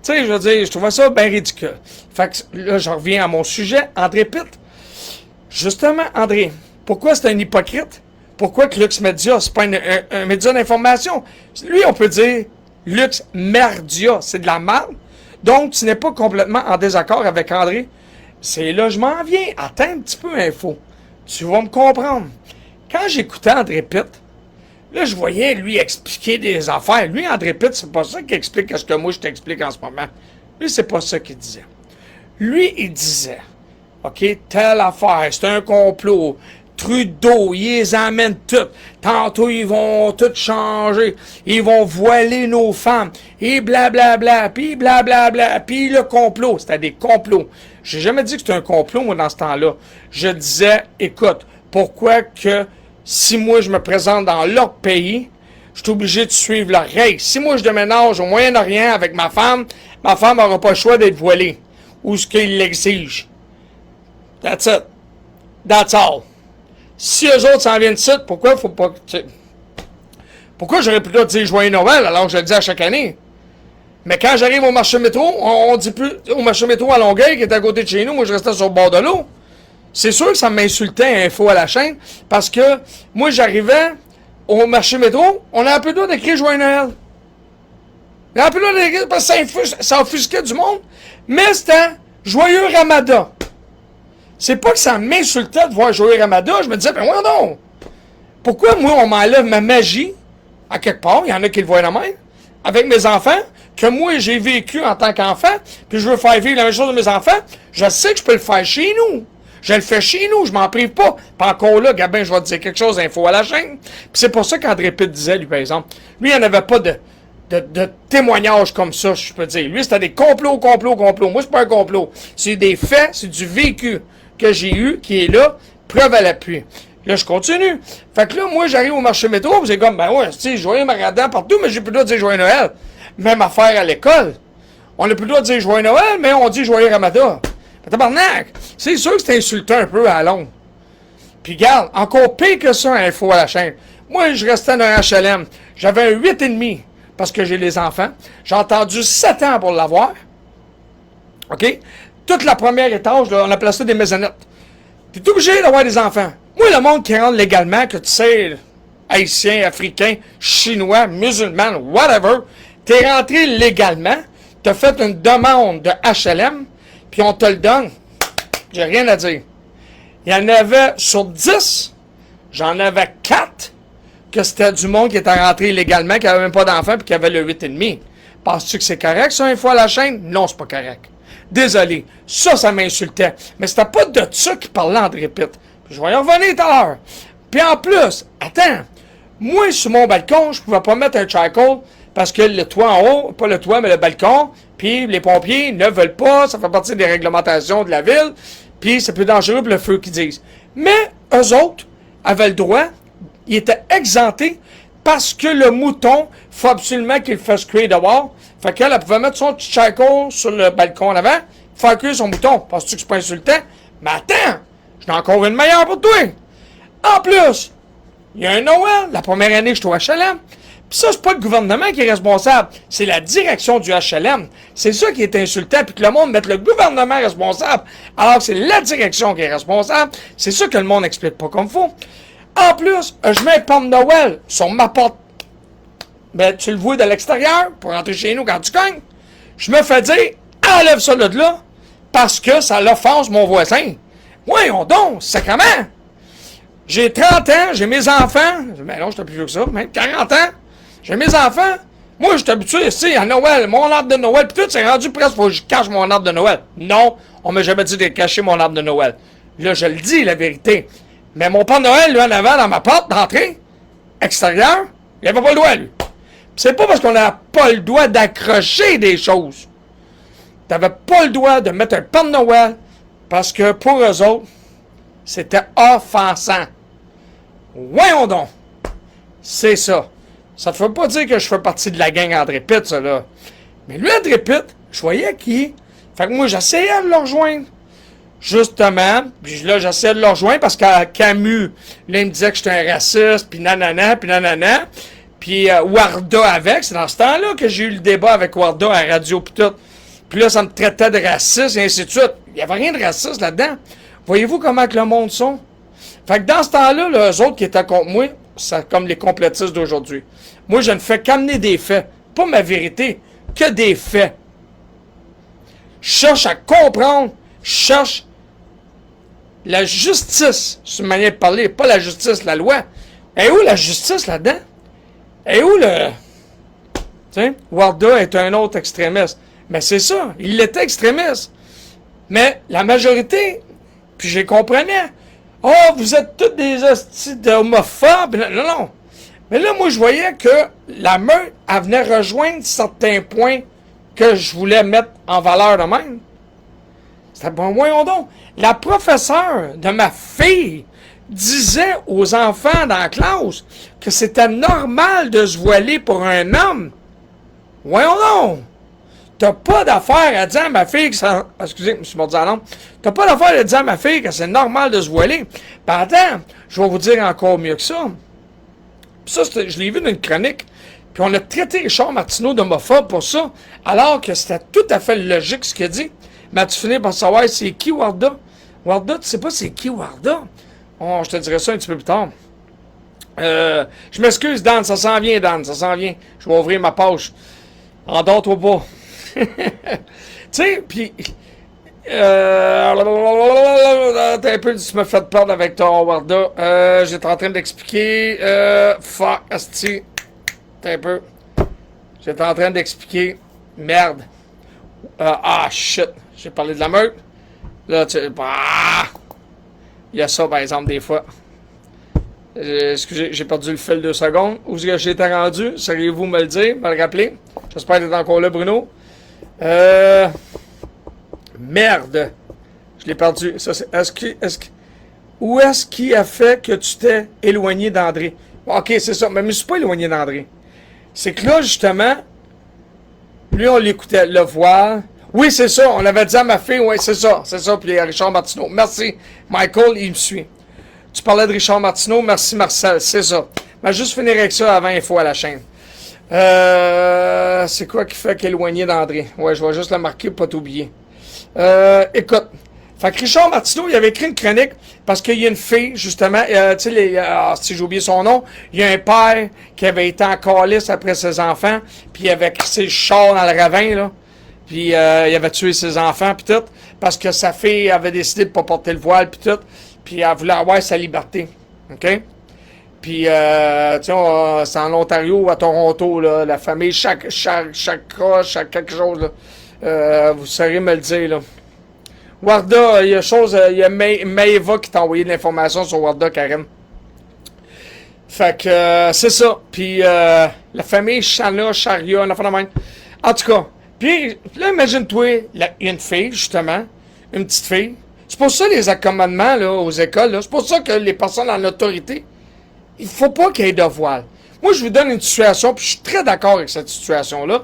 Tu sais, je veux dire, je trouvais ça bien ridicule. Fait que là, je reviens à mon sujet, André Pitt. Justement, André, pourquoi c'est un hypocrite? Pourquoi que Lux Media, c'est pas un média d'information? Lui, on peut dire, Lux Merdia, c'est de la merde. Donc, tu n'es pas complètement en désaccord avec André. C'est là, je m'en viens. Attends un petit peu info. Tu vas me comprendre. Quand j'écoutais André Pitt, là, je voyais lui expliquer des affaires. Lui, André Pitt, c'est pas ça qu'il explique ce que moi je t'explique en ce moment. Lui, c'est pas ça qu'il disait. Lui, il disait, OK, telle affaire, c'est un complot. Trudeau, ils les amènent toutes. Tantôt, ils vont tout changer. Ils vont voiler nos femmes. Et blablabla, puis blablabla, puis le complot. C'était des complots. J'ai jamais dit que c'était un complot, moi, dans ce temps-là. Je disais, écoute, pourquoi que si moi, je me présente dans leur pays, je suis obligé de suivre leurs règles. Si moi, je déménage au Moyen-Orient avec ma femme n'aura pas le choix d'être voilée. Ou ce qu'il l'exige. That's it. That's all. Si eux autres s'en viennent de site, pourquoi faut pas... Pourquoi j'aurais plutôt dire Joyeux Noël alors que je le dis à chaque année? Mais quand j'arrive au marché métro, on dit plus... Au marché métro à Longueuil, qui est à côté de chez nous, moi je restais sur le bord de l'eau. C'est sûr que ça m'insultait info à la chaîne, parce que moi j'arrivais au marché métro, on a un peu le droit d'écrire Joyeux Noël. On a un peu le droit d'écrire parce que ça offusquait du monde, mais c'était Joyeux Ramadan. C'est pas que ça m'insultait de voir Joey Ramada. Je me disais, ben ouais, non. Pourquoi, moi, on m'enlève ma magie, à quelque part, il y en a qui le voient la même, avec mes enfants, que moi, j'ai vécu en tant qu'enfant, puis je veux faire vivre la même chose de mes enfants, je sais que je peux le faire chez nous. Je le fais chez nous, je m'en prive pas. Puis encore là, Gabin, je vais te dire quelque chose, info à la chaîne. Puis c'est pour ça qu'André Pitt disait, lui, par exemple, lui, il n'y en avait pas de témoignages comme ça, je peux dire. Lui, c'était des complots. Moi, c'est pas un complot. C'est des faits, c'est du vécu que j'ai eu, qui est là, preuve à l'appui. Là, je continue. Fait que là, moi, j'arrive au marché métro, pis c'est comme, ben ouais, tu sais, joyeux Maradan partout, mais j'ai plus le droit de dire joyeux Noël. Même affaire à l'école. On n'a plus le droit de dire joyeux Noël, mais on dit joyeux Ramadan. Ben, tabarnak! C'est sûr que c'est insultant un peu à la longue. Puis regarde, encore pire que ça, info à la chaîne. Moi, je restais dans un HLM. J'avais un 8,5 parce que j'ai les enfants. J'ai attendu 7 ans pour l'avoir. OK? Toute la première étage, là, on appelait ça des maisonnettes. T'es obligé d'avoir des enfants. Moi, le monde qui rentre légalement, que tu sais, haïtien, africain, chinois, musulman, whatever, t'es rentré légalement, t'as fait une demande de HLM, puis on te le donne. J'ai rien à dire. Il y en avait sur 10, j'en avais 4 que c'était du monde qui était rentré illégalement, qui n'avait même pas d'enfants, puis qui avait le 8,5. Penses-tu que c'est correct, ça, une fois à la chaîne? Non, c'est pas correct. Désolé. Ça m'insultait. Mais c'était pas de ça qu'il parlait, André Pitt. Je vais y revenir tout à l'heure. Puis en plus, attends, moi, sur mon balcon, je pouvais pas mettre un charcoal parce que le toit en haut, pas le toit, mais le balcon, puis les pompiers ne veulent pas, ça fait partie des réglementations de la ville, puis c'est plus dangereux pour le feu qu'ils disent. Mais eux autres avaient le droit, ils étaient exemptés parce que le mouton, faut absolument qu'il le fasse cuire dehors. Fait qu'elle pouvait mettre son petit charcoal sur le balcon en avant, faire cuire son mouton. Penses-tu que c'est pas insultant? Mais attends, j'en ai encore une meilleure pour toi. En plus, il y a un Noël, la première année que je suis au HLM. Puis ça, c'est pas le gouvernement qui est responsable, c'est la direction du HLM. C'est ça qui est insultant, puis que le monde mette le gouvernement responsable, alors que c'est la direction qui est responsable. C'est ça que le monde n'explique pas comme faut. En plus, je mets un pan de Noël sur ma porte. Ben, tu le vois de l'extérieur, pour rentrer chez nous quand tu cognes. Je me fais dire, enlève ça de là, parce que ça l'offense mon voisin. Voyons donc, sacrément! J'ai 30 ans, j'ai mes enfants. Ben non, j'étais plus vieux que ça, même 40 ans. J'ai mes enfants. Moi, je suis habitué ici à Noël, mon arbre de Noël, puis tout, c'est rendu presque, faut que je cache mon arbre de Noël. Non, on m'a jamais dit de cacher mon arbre de Noël. Là, je le dis, la vérité. Mais mon Père Noël, lui, en avant, dans ma porte d'entrée, extérieure, il avait pas le droit, lui. C'est pas parce qu'on n'a pas le droit d'accrocher des choses. T'avais pas le droit de mettre un Père Noël, parce que pour eux autres, c'était offensant. Voyons donc. C'est ça. Ça te fait pas dire que je fais partie de la gang André Pitt, ça, là. Mais lui, André Pitt, je voyais qui. Fait que moi, j'essayais de le rejoindre. Justement. Puis là, j'essayais de le rejoindre parce qu'à Camus, là, il me disait que j'étais un raciste, puis nanana, puis nanana. Puis Warda avec. C'est dans ce temps-là que j'ai eu le débat avec Warda à la radio, puis tout. Puis là, ça me traitait de raciste, et ainsi de suite. Il n'y avait rien de raciste là-dedans. Voyez-vous comment que le monde sont? Fait que dans ce temps-là, là, eux autres qui étaient contre moi, c'est comme les complotistes d'aujourd'hui. Moi, je ne fais qu'amener des faits. Pas ma vérité, que des faits. Je cherche à comprendre, je cherche la justice, c'est une manière de parler, pas la justice, la loi. Et où la justice là-dedans? Et où le... Tiens, Warda est un autre extrémiste. Mais c'est ça, il était extrémiste. Mais la majorité, puis je les comprenais. Oh, vous êtes tous des hosties d'homophobes. Non, non. Mais là, moi, je voyais que la meute, elle venait rejoindre certains points que je voulais mettre en valeur de même. C'était bon, voyons donc. La professeure de ma fille disait aux enfants dans la classe que c'était normal de se voiler pour un homme. Voyons donc. T'as pas d'affaire à dire à ma fille que ça... Excusez, je me suis mordu à l'ombre. T'as pas d'affaire à dire à ma fille que c'est normal de se voiler. Puis attends, je vais vous dire encore mieux que ça. Puis ça, je l'ai vu dans une chronique. Puis on a traité Richard Martineau d'homophobe pour ça, alors que c'était tout à fait logique ce qu'il a dit. Mais tu finis par savoir c'est qui Warda? Warda, tu sais pas c'est qui Warda? Oh, je te dirai ça un petit peu plus tard. Je m'excuse, Dan, ça s'en vient, Dan, ça s'en vient. Je vais ouvrir ma poche. Endors-toi pas. Tu sais, puis T'as un peu, tu m'as fait perdre avec ton Warda. J'étais en train d'expliquer. Fuck, asti. T'as un peu. J'étais en train d'expliquer. Merde. Shit. J'ai parlé de la meute. Là, tu. Il y a ça, par exemple, des fois. Excusez, j'ai perdu le fil 2 secondes. Où est-ce que j'étais rendu? Sauriez-vous me le dire, me le rappeler? J'espère que t'es encore là, Bruno. Merde. Je l'ai perdu. Ça, c'est, où est-ce qui a fait que tu t'es éloigné d'André? Ok, c'est ça. Mais je me suis pas éloigné d'André. C'est que là, justement, lui, on l'écoutait, le voile. Oui, c'est ça. On avait dit à ma fille, oui, c'est ça. C'est ça. Puis Richard Martineau. Merci. Michael, il me suit. Tu parlais de Richard Martineau. Merci, Marcel. C'est ça. Mais juste finir avec ça avant info à la chaîne. C'est quoi qui fait qu'éloigné d'André? Ouais, je vais juste le marquer pour pas t'oublier. Écoute. Fait que Richard Martineau, il avait écrit une chronique parce qu'il y a une fille, justement, tu sais, si j'ai oublié son nom, il y a un père qui avait été en calice après ses enfants, puis il avait crissé le char dans le ravin, là, puis il avait tué ses enfants, puis tout, parce que sa fille avait décidé de pas porter le voile, puis tout, puis elle voulait avoir sa liberté, OK? Puis, tu sais, c'est en Ontario, à Toronto, là, la famille, chaque croche, chaque quelque chose, là, vous saurez me le dire, là. Warda, il y a Maeva qui t'a envoyé de l'information sur Warda, Karen. Fait que, c'est ça. Puis, la famille Chana, Charia, un enfant de même. En tout cas, puis là, imagine-toi, il y a une fille, justement, une petite fille. C'est pour ça les accommodements, là, aux écoles, là. C'est pour ça que les personnes en autorité, il faut pas qu'il y ait de voile. Moi, je vous donne une situation, puis je suis très d'accord avec cette situation-là.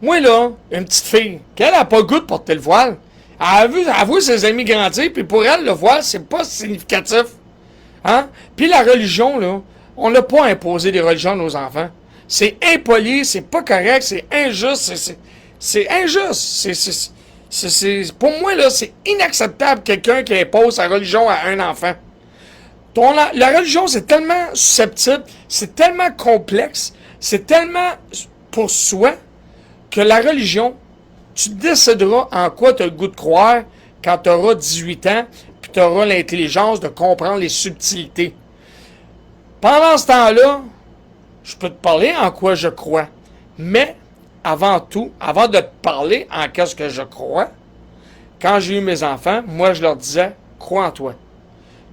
Moi, là, une petite fille, qu'elle n'a pas le goût de porter le voile, elle a vu ses amis grandir, puis pour elle, le voile, c'est pas significatif. Hein? Puis la religion, là, on n'a pas imposé des religions à nos enfants. C'est impoli, c'est pas correct, c'est injuste, c'est injuste. Pour moi, là, c'est inacceptable quelqu'un qui impose sa religion à un enfant. La religion, c'est tellement susceptible, c'est tellement complexe, c'est tellement pour soi, que la religion, tu décideras en quoi tu as le goût de croire quand tu auras 18 ans, puis tu auras l'intelligence de comprendre les subtilités. Pendant ce temps-là, je peux te parler en quoi je crois. Mais, avant tout, avant de te parler en qu'est-ce que je crois, quand j'ai eu mes enfants, moi, je leur disais, crois en toi.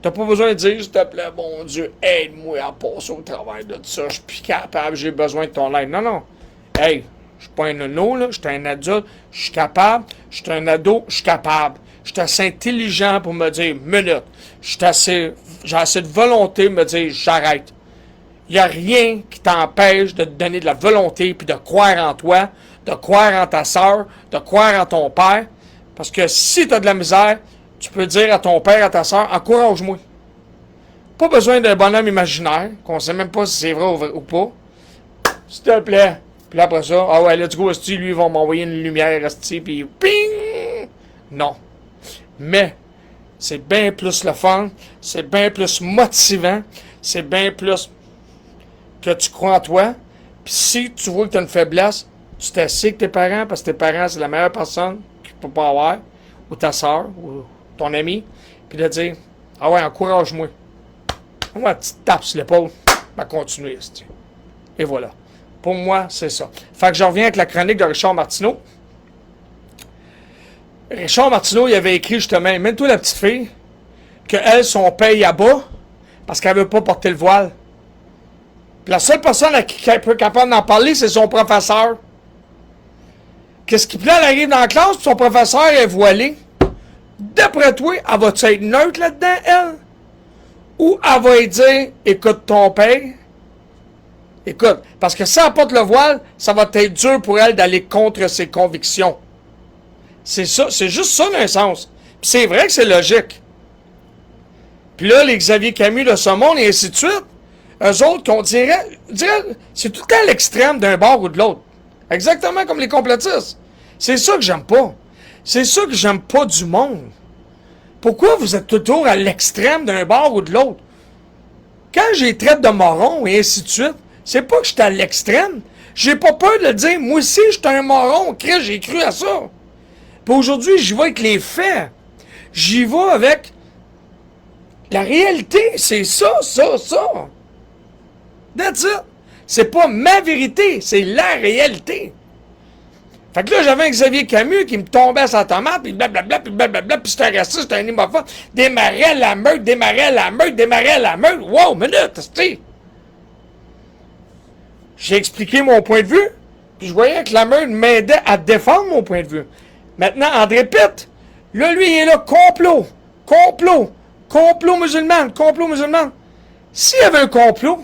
T'as pas besoin de dire, s'il te plaît, bon Dieu, aide-moi à passer au travail de ça, je suis plus capable, j'ai besoin de ton aide. Non, non. Hey, je suis pas un nono, là, je suis un adulte, je suis capable, je suis un ado, je suis capable. Je suis assez intelligent pour me dire, minute, j'ai assez de volonté de me dire, j'arrête. Il n'y a rien qui t'empêche de te donner de la volonté, puis de croire en toi, de croire en ta soeur, de croire en ton père. Parce que si tu as de la misère, tu peux dire à ton père, à ta soeur, encourage-moi. Pas besoin d'un bonhomme imaginaire, qu'on ne sait même pas si c'est vrai ou pas. S'il te plaît. Puis après ça, ah ouais, let's go, esti, lui, ils vont m'envoyer une lumière, esti, puis ping! Non. Mais, c'est bien plus le fun, c'est bien plus motivant, c'est bien plus que tu crois en toi. Puis si tu vois que tu as une faiblesse, tu t'assieds avec tes parents, parce que tes parents, c'est la meilleure personne que tu peux pas avoir, ou ta soeur, ou ton ami, puis de dire, ah ouais, encourage-moi. Moi, tu te tapes sur l'épaule, ben continue, esti. Et voilà. Pour moi, c'est ça. Fait que je reviens avec la chronique de Richard Martineau. Richard Martineau, il avait écrit justement, mets-toi la petite fille, qu'elle, son paye à bas, parce qu'elle veut pas porter le voile. Puis la seule personne à qui elle peut être capable d'en parler, c'est son professeur. Qu'est-ce qui plaît, elle arrive dans la classe, puis son professeur est voilé. D'après toi, elle va-tu être neutre là-dedans, elle? Ou elle va lui dire, écoute ton père. Écoute, parce que si elle porte le voile, ça va être dur pour elle d'aller contre ses convictions. C'est ça, c'est juste ça d'un sens. Puis c'est vrai que c'est logique. Puis là, les Xavier Camus de ce monde et ainsi de suite, eux autres, qu'on dirait c'est tout le temps l'extrême d'un bord ou de l'autre. Exactement comme les complotistes. C'est ça que j'aime pas. C'est ça que j'aime pas du monde. Pourquoi vous êtes toujours à l'extrême d'un bord ou de l'autre? Quand j'ai traite de moron et ainsi de suite, c'est pas que j'étais à l'extrême. J'ai pas peur de le dire. Moi aussi, j'étais un moron. J'ai cru à ça. Puis aujourd'hui, j'y vais avec les faits. J'y vais avec la réalité. C'est ça. That's it. C'est pas ma vérité, c'est la réalité. Fait que là, j'avais un Xavier Camus qui me tombait sur la tomate, puis blablabla, puis c'était un raciste, c'était un hémophobe. Démarrait la meute. Wow, minute, tu. J'ai expliqué mon point de vue, puis je voyais que la meute m'aidait à défendre mon point de vue. Maintenant, André Pitt, là, lui, il est là, complot musulman. S'il y avait un complot,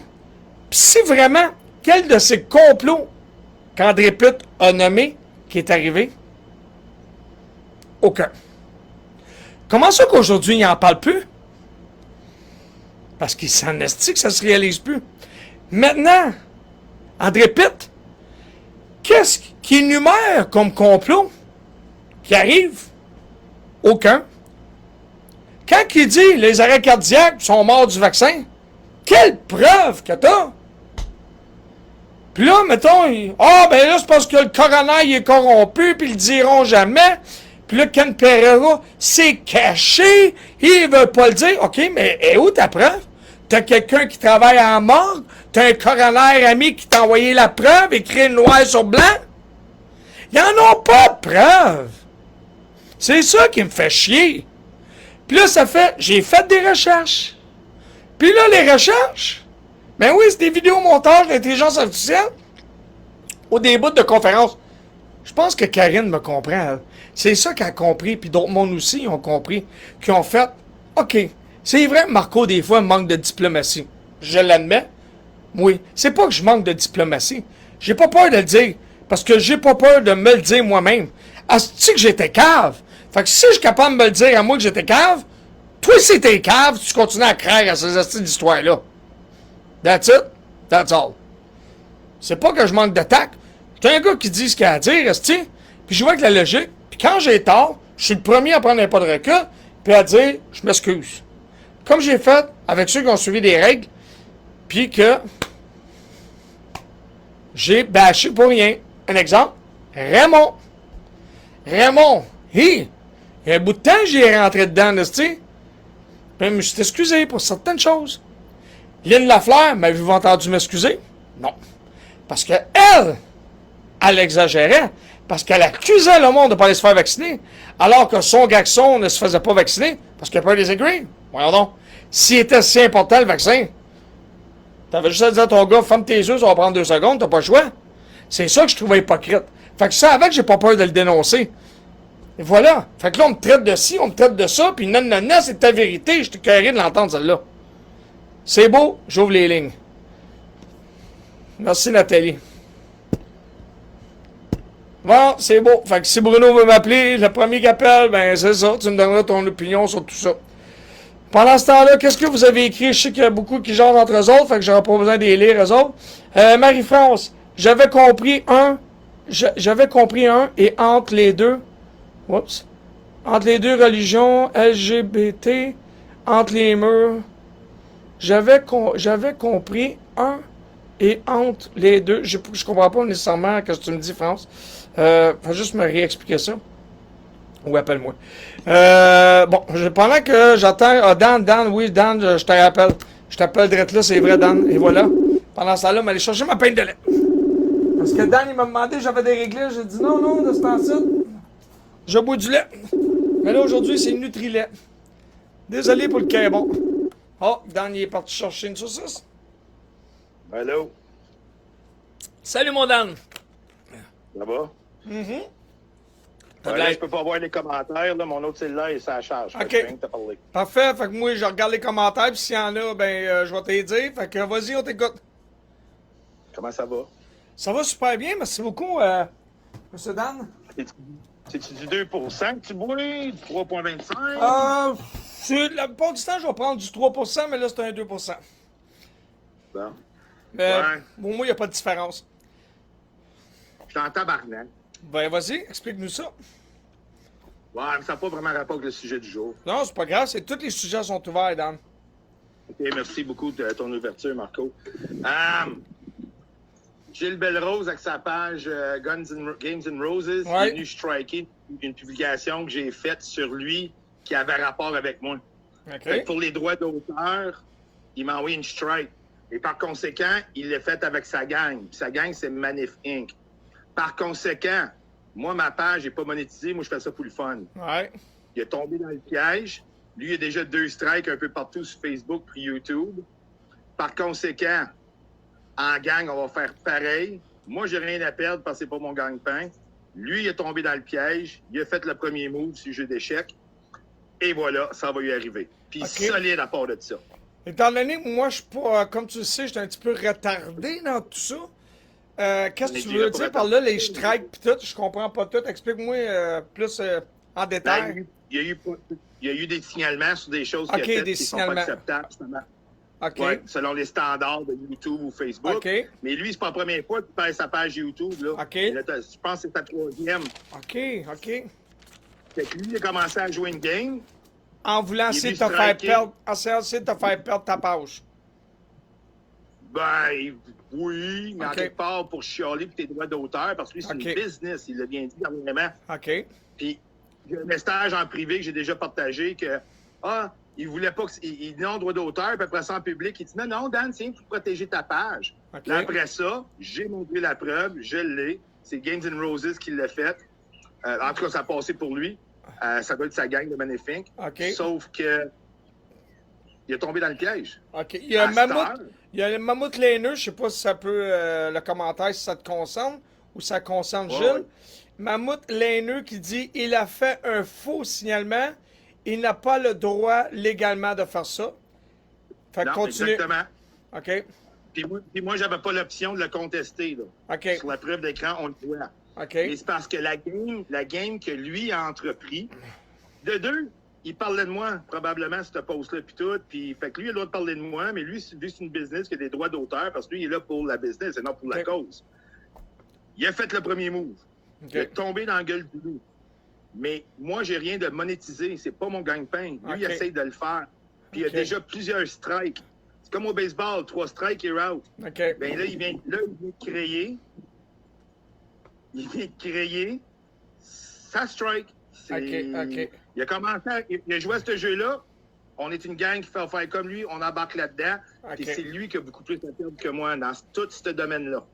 puis si vraiment, quel de ces complots qu'André Pitt a nommé qui est arrivé? Aucun. Comment ça qu'aujourd'hui, il n'en parle plus? Parce qu'il s'en estime que ça ne se réalise plus. Maintenant, André Pitt, qu'est-ce qu'il énumère comme complot qui arrive? Aucun. Quand il dit les arrêts cardiaques sont morts du vaccin, quelle preuve que t'as? Puis là, mettons, ben là, c'est parce que le coroner, il est corrompu, puis ils le diront jamais. Puis là, Ken Pereira, c'est caché, il veut pas le dire. OK, mais où ta preuve? T'as quelqu'un qui travaille en morgue? T'as un coroner ami qui t'a envoyé la preuve, écrit noir sur blanc? Ils en ont pas de preuve. C'est ça qui me fait chier. Puis là, j'ai fait des recherches. Puis là, les recherches, ben oui, c'est des vidéomontages d'intelligence artificielle ou des bouts de conférences. Je pense que Karine me comprend, elle. C'est ça qu'elle a compris, puis d'autres mondes aussi ont compris, qui ont fait, OK, c'est vrai, Marco, des fois, manque de diplomatie. Je l'admets. Oui, c'est pas que je manque de diplomatie. J'ai pas peur de le dire, parce que j'ai pas peur de me le dire moi-même. Asti que j'étais cave. Fait que si je suis capable de me le dire à moi que j'étais cave, toi, si t'es cave, tu continues à craindre à ces astuces d'histoire-là. That's it. That's all. C'est pas que je manque d'attaque. T'es un gars qui dit ce qu'il a à dire, esti, puis je vois avec la logique, puis quand j'ai tort, je suis le premier à prendre un pas de recul, puis à dire, je m'excuse. Comme j'ai fait avec ceux qui ont suivi des règles, puis que j'ai bâché pour rien. Un exemple, Raymond, il y a un bout de temps, j'y ai rentré dedans, esti. Puis je me suis excusé pour certaines choses. Lynn Lafleur m'avez-vous entendu m'excuser? Non. Parce que elle exagérait. Parce qu'elle accusait le monde de ne pas aller se faire vacciner. Alors que son garçon ne se faisait pas vacciner. Parce qu'il a peur des aigris. Voyons donc. S'il était si important le vaccin, t'avais juste à dire à ton gars, ferme tes yeux, ça va prendre 2 secondes, t'as pas le choix. C'est ça que je trouvais hypocrite. Fait que ça, avec, j'ai pas peur de le dénoncer. Et voilà. Fait que là, on me traite de ci, on me traite de ça, puis non, c'est ta vérité. Je t'ai carré de l'entendre, celle-là. C'est beau, j'ouvre les lignes. Merci, Nathalie. Bon, c'est beau. Fait que si Bruno veut m'appeler, le premier qui appelle, ben c'est ça, tu me donneras ton opinion sur tout ça. Pendant ce temps-là, qu'est-ce que vous avez écrit? Je sais qu'il y a beaucoup qui jasent entre eux autres, fait que j'aurai pas besoin de les lire, eux autres. Marie-France, j'avais compris un, et entre les deux, entre les deux religions, LGBT, entre les murs, j'avais compris un et entre les deux. Je comprends pas nécessairement ce que tu me dis, France. Faut juste me réexpliquer ça. Ou appelle-moi. Bon, pendant que j'attends... Dan, oui, Dan, je te rappelle. Je t'appelle direct là, c'est vrai, Dan. Et voilà. Pendant ce temps-là, m'aller chercher ma pinte de lait. Parce que Dan, il m'a demandé, j'avais des réglages. J'ai dit non, de ce temps-ci, je bois du lait. Mais là, aujourd'hui, c'est Nutrilait. Désolé pour le caibon. Oh, Dan, il est parti chercher une saucisse. Hello. Salut, mon Dan. Ça va? Mm-hmm. Ouais, là, je peux pas voir les commentaires, là, mon autre cellulaire est à charge. OK. Je viens de te parler. Parfait. Fait que moi, je regarde les commentaires, puis s'il y en a, ben, je vais te les dire. Fait que vas-y, on t'écoute. Comment ça va? Ça va super bien, merci beaucoup, Monsieur Dan. C'est-tu du 2% que tu bois, du 3,25? La plupart du temps, je vais prendre du 3%, mais là, c'est un 2%. Bon. Mais Ouais. pour moi, il n'y a pas de différence. Je suis en tabarnak. Ben, vas-y, explique-nous ça. Ouais, mais ça n'a pas vraiment rapport avec le sujet du jour. Non, c'est pas grave, tous les sujets sont ouverts, Dan. OK, merci beaucoup de ton ouverture, Marco. Gilles Belrose, avec sa page Games and Roses, Ouais. est venu striker une publication que j'ai faite sur lui qui avait rapport avec moi. Fait que OK. pour les droits d'auteur, il m'a envoyé une strike. Et par conséquent, il l'a fait avec sa gang. Puis sa gang, c'est Manif Inc. Par conséquent, moi, ma page n'est pas monétisée. Moi, je fais ça pour le fun. Ouais. Il est tombé dans le piège. Lui, il a déjà 2 strikes un peu partout sur Facebook et YouTube. Par conséquent, en gang, on va faire pareil. Moi, j'ai rien à perdre parce que c'est pas mon gagne-pain. Lui, il est tombé dans le piège. Il a fait le premier move sur le jeu d'échecs. Et voilà, ça va lui arriver. Puis OK. solide à part de ça. Étant donné que moi, je suis pas, comme tu le sais, je suis un petit peu retardé dans tout ça. Qu'est-ce que Mais tu dis-le veux pour dire par là, les strikes pis tout? Je comprends pas tout. Explique-moi plus en détail. Ben, il y a eu des signalements sur des choses OK, qu'il a faites des qui sont pas signalements. acceptables, justement. OK. Ouais, selon les standards de YouTube ou Facebook. OK. Mais lui, c'est pas la première fois qu'il perd sa page YouTube. Là. OK. Je pense que c'est sa 3e. OK, OK. Fait que lui, il a commencé à jouer une game. En voulant Il est essayer de venu te faire striker. perdre, essayer de te faire perdre ta page. Ben, oui, mais en OK. quelque part pour chialer pour tes droits d'auteur, parce que lui, c'est OK. une business, il l'a bien dit dernièrement. OK. Puis, il y a un message en privé que j'ai déjà partagé que, il voulait pas que. Il non droit d'auteur, puis après ça en public, il dit non, Dan, c'est pour protéger ta page. OK. Là, après ça, j'ai montré la preuve, je l'ai. C'est Games and Roses qui l'a fait. En tout cas, ça a passé pour lui. Ça doit être sa gang de Magnifique. OK. Sauf que. Il est tombé dans le piège. OK. Il y a À cette Mammouth. heure. Il y a le Mammouth laineux, je sais pas si ça peut le commentaire si ça te concerne ou ça concerne Ouais, Gilles. ouais. Mammouth laineux qui dit il a fait un faux signalement, il n'a pas le droit légalement de faire ça. Fait que Non, continue. exactement. OK. Puis moi, j'avais pas l'option de le contester. Là. OK. Sur la preuve d'écran, on le voit. OK. Mais c'est parce que la game que lui a entrepris, de deux, il parlait de moi, probablement, ce post-là, puis tout. Puis, fait que lui, il a le droit de parler de moi, mais lui, c'est une business qui a des droits d'auteur, parce que lui, il est là pour la business et non pour la OK. cause. Il a fait le premier move. Il est OK. tombé dans la gueule du loup. Mais moi, j'ai rien de monétisé. C'est pas mon gagne-pain. Lui, il OK. essaye de le faire. Puis, il OK. a déjà plusieurs strikes. C'est comme au baseball, 3 strikes, you're out. OK. Ben là, il vient de créer. Il vient de créer. Ça strike. C'est- OK, OK. Il a commencé il a joué à ce jeu-là. On est une gang qui fait faire comme lui. On embarque là-dedans. OK. Et c'est lui qui a beaucoup plus à perdre que moi dans tout ce domaine-là.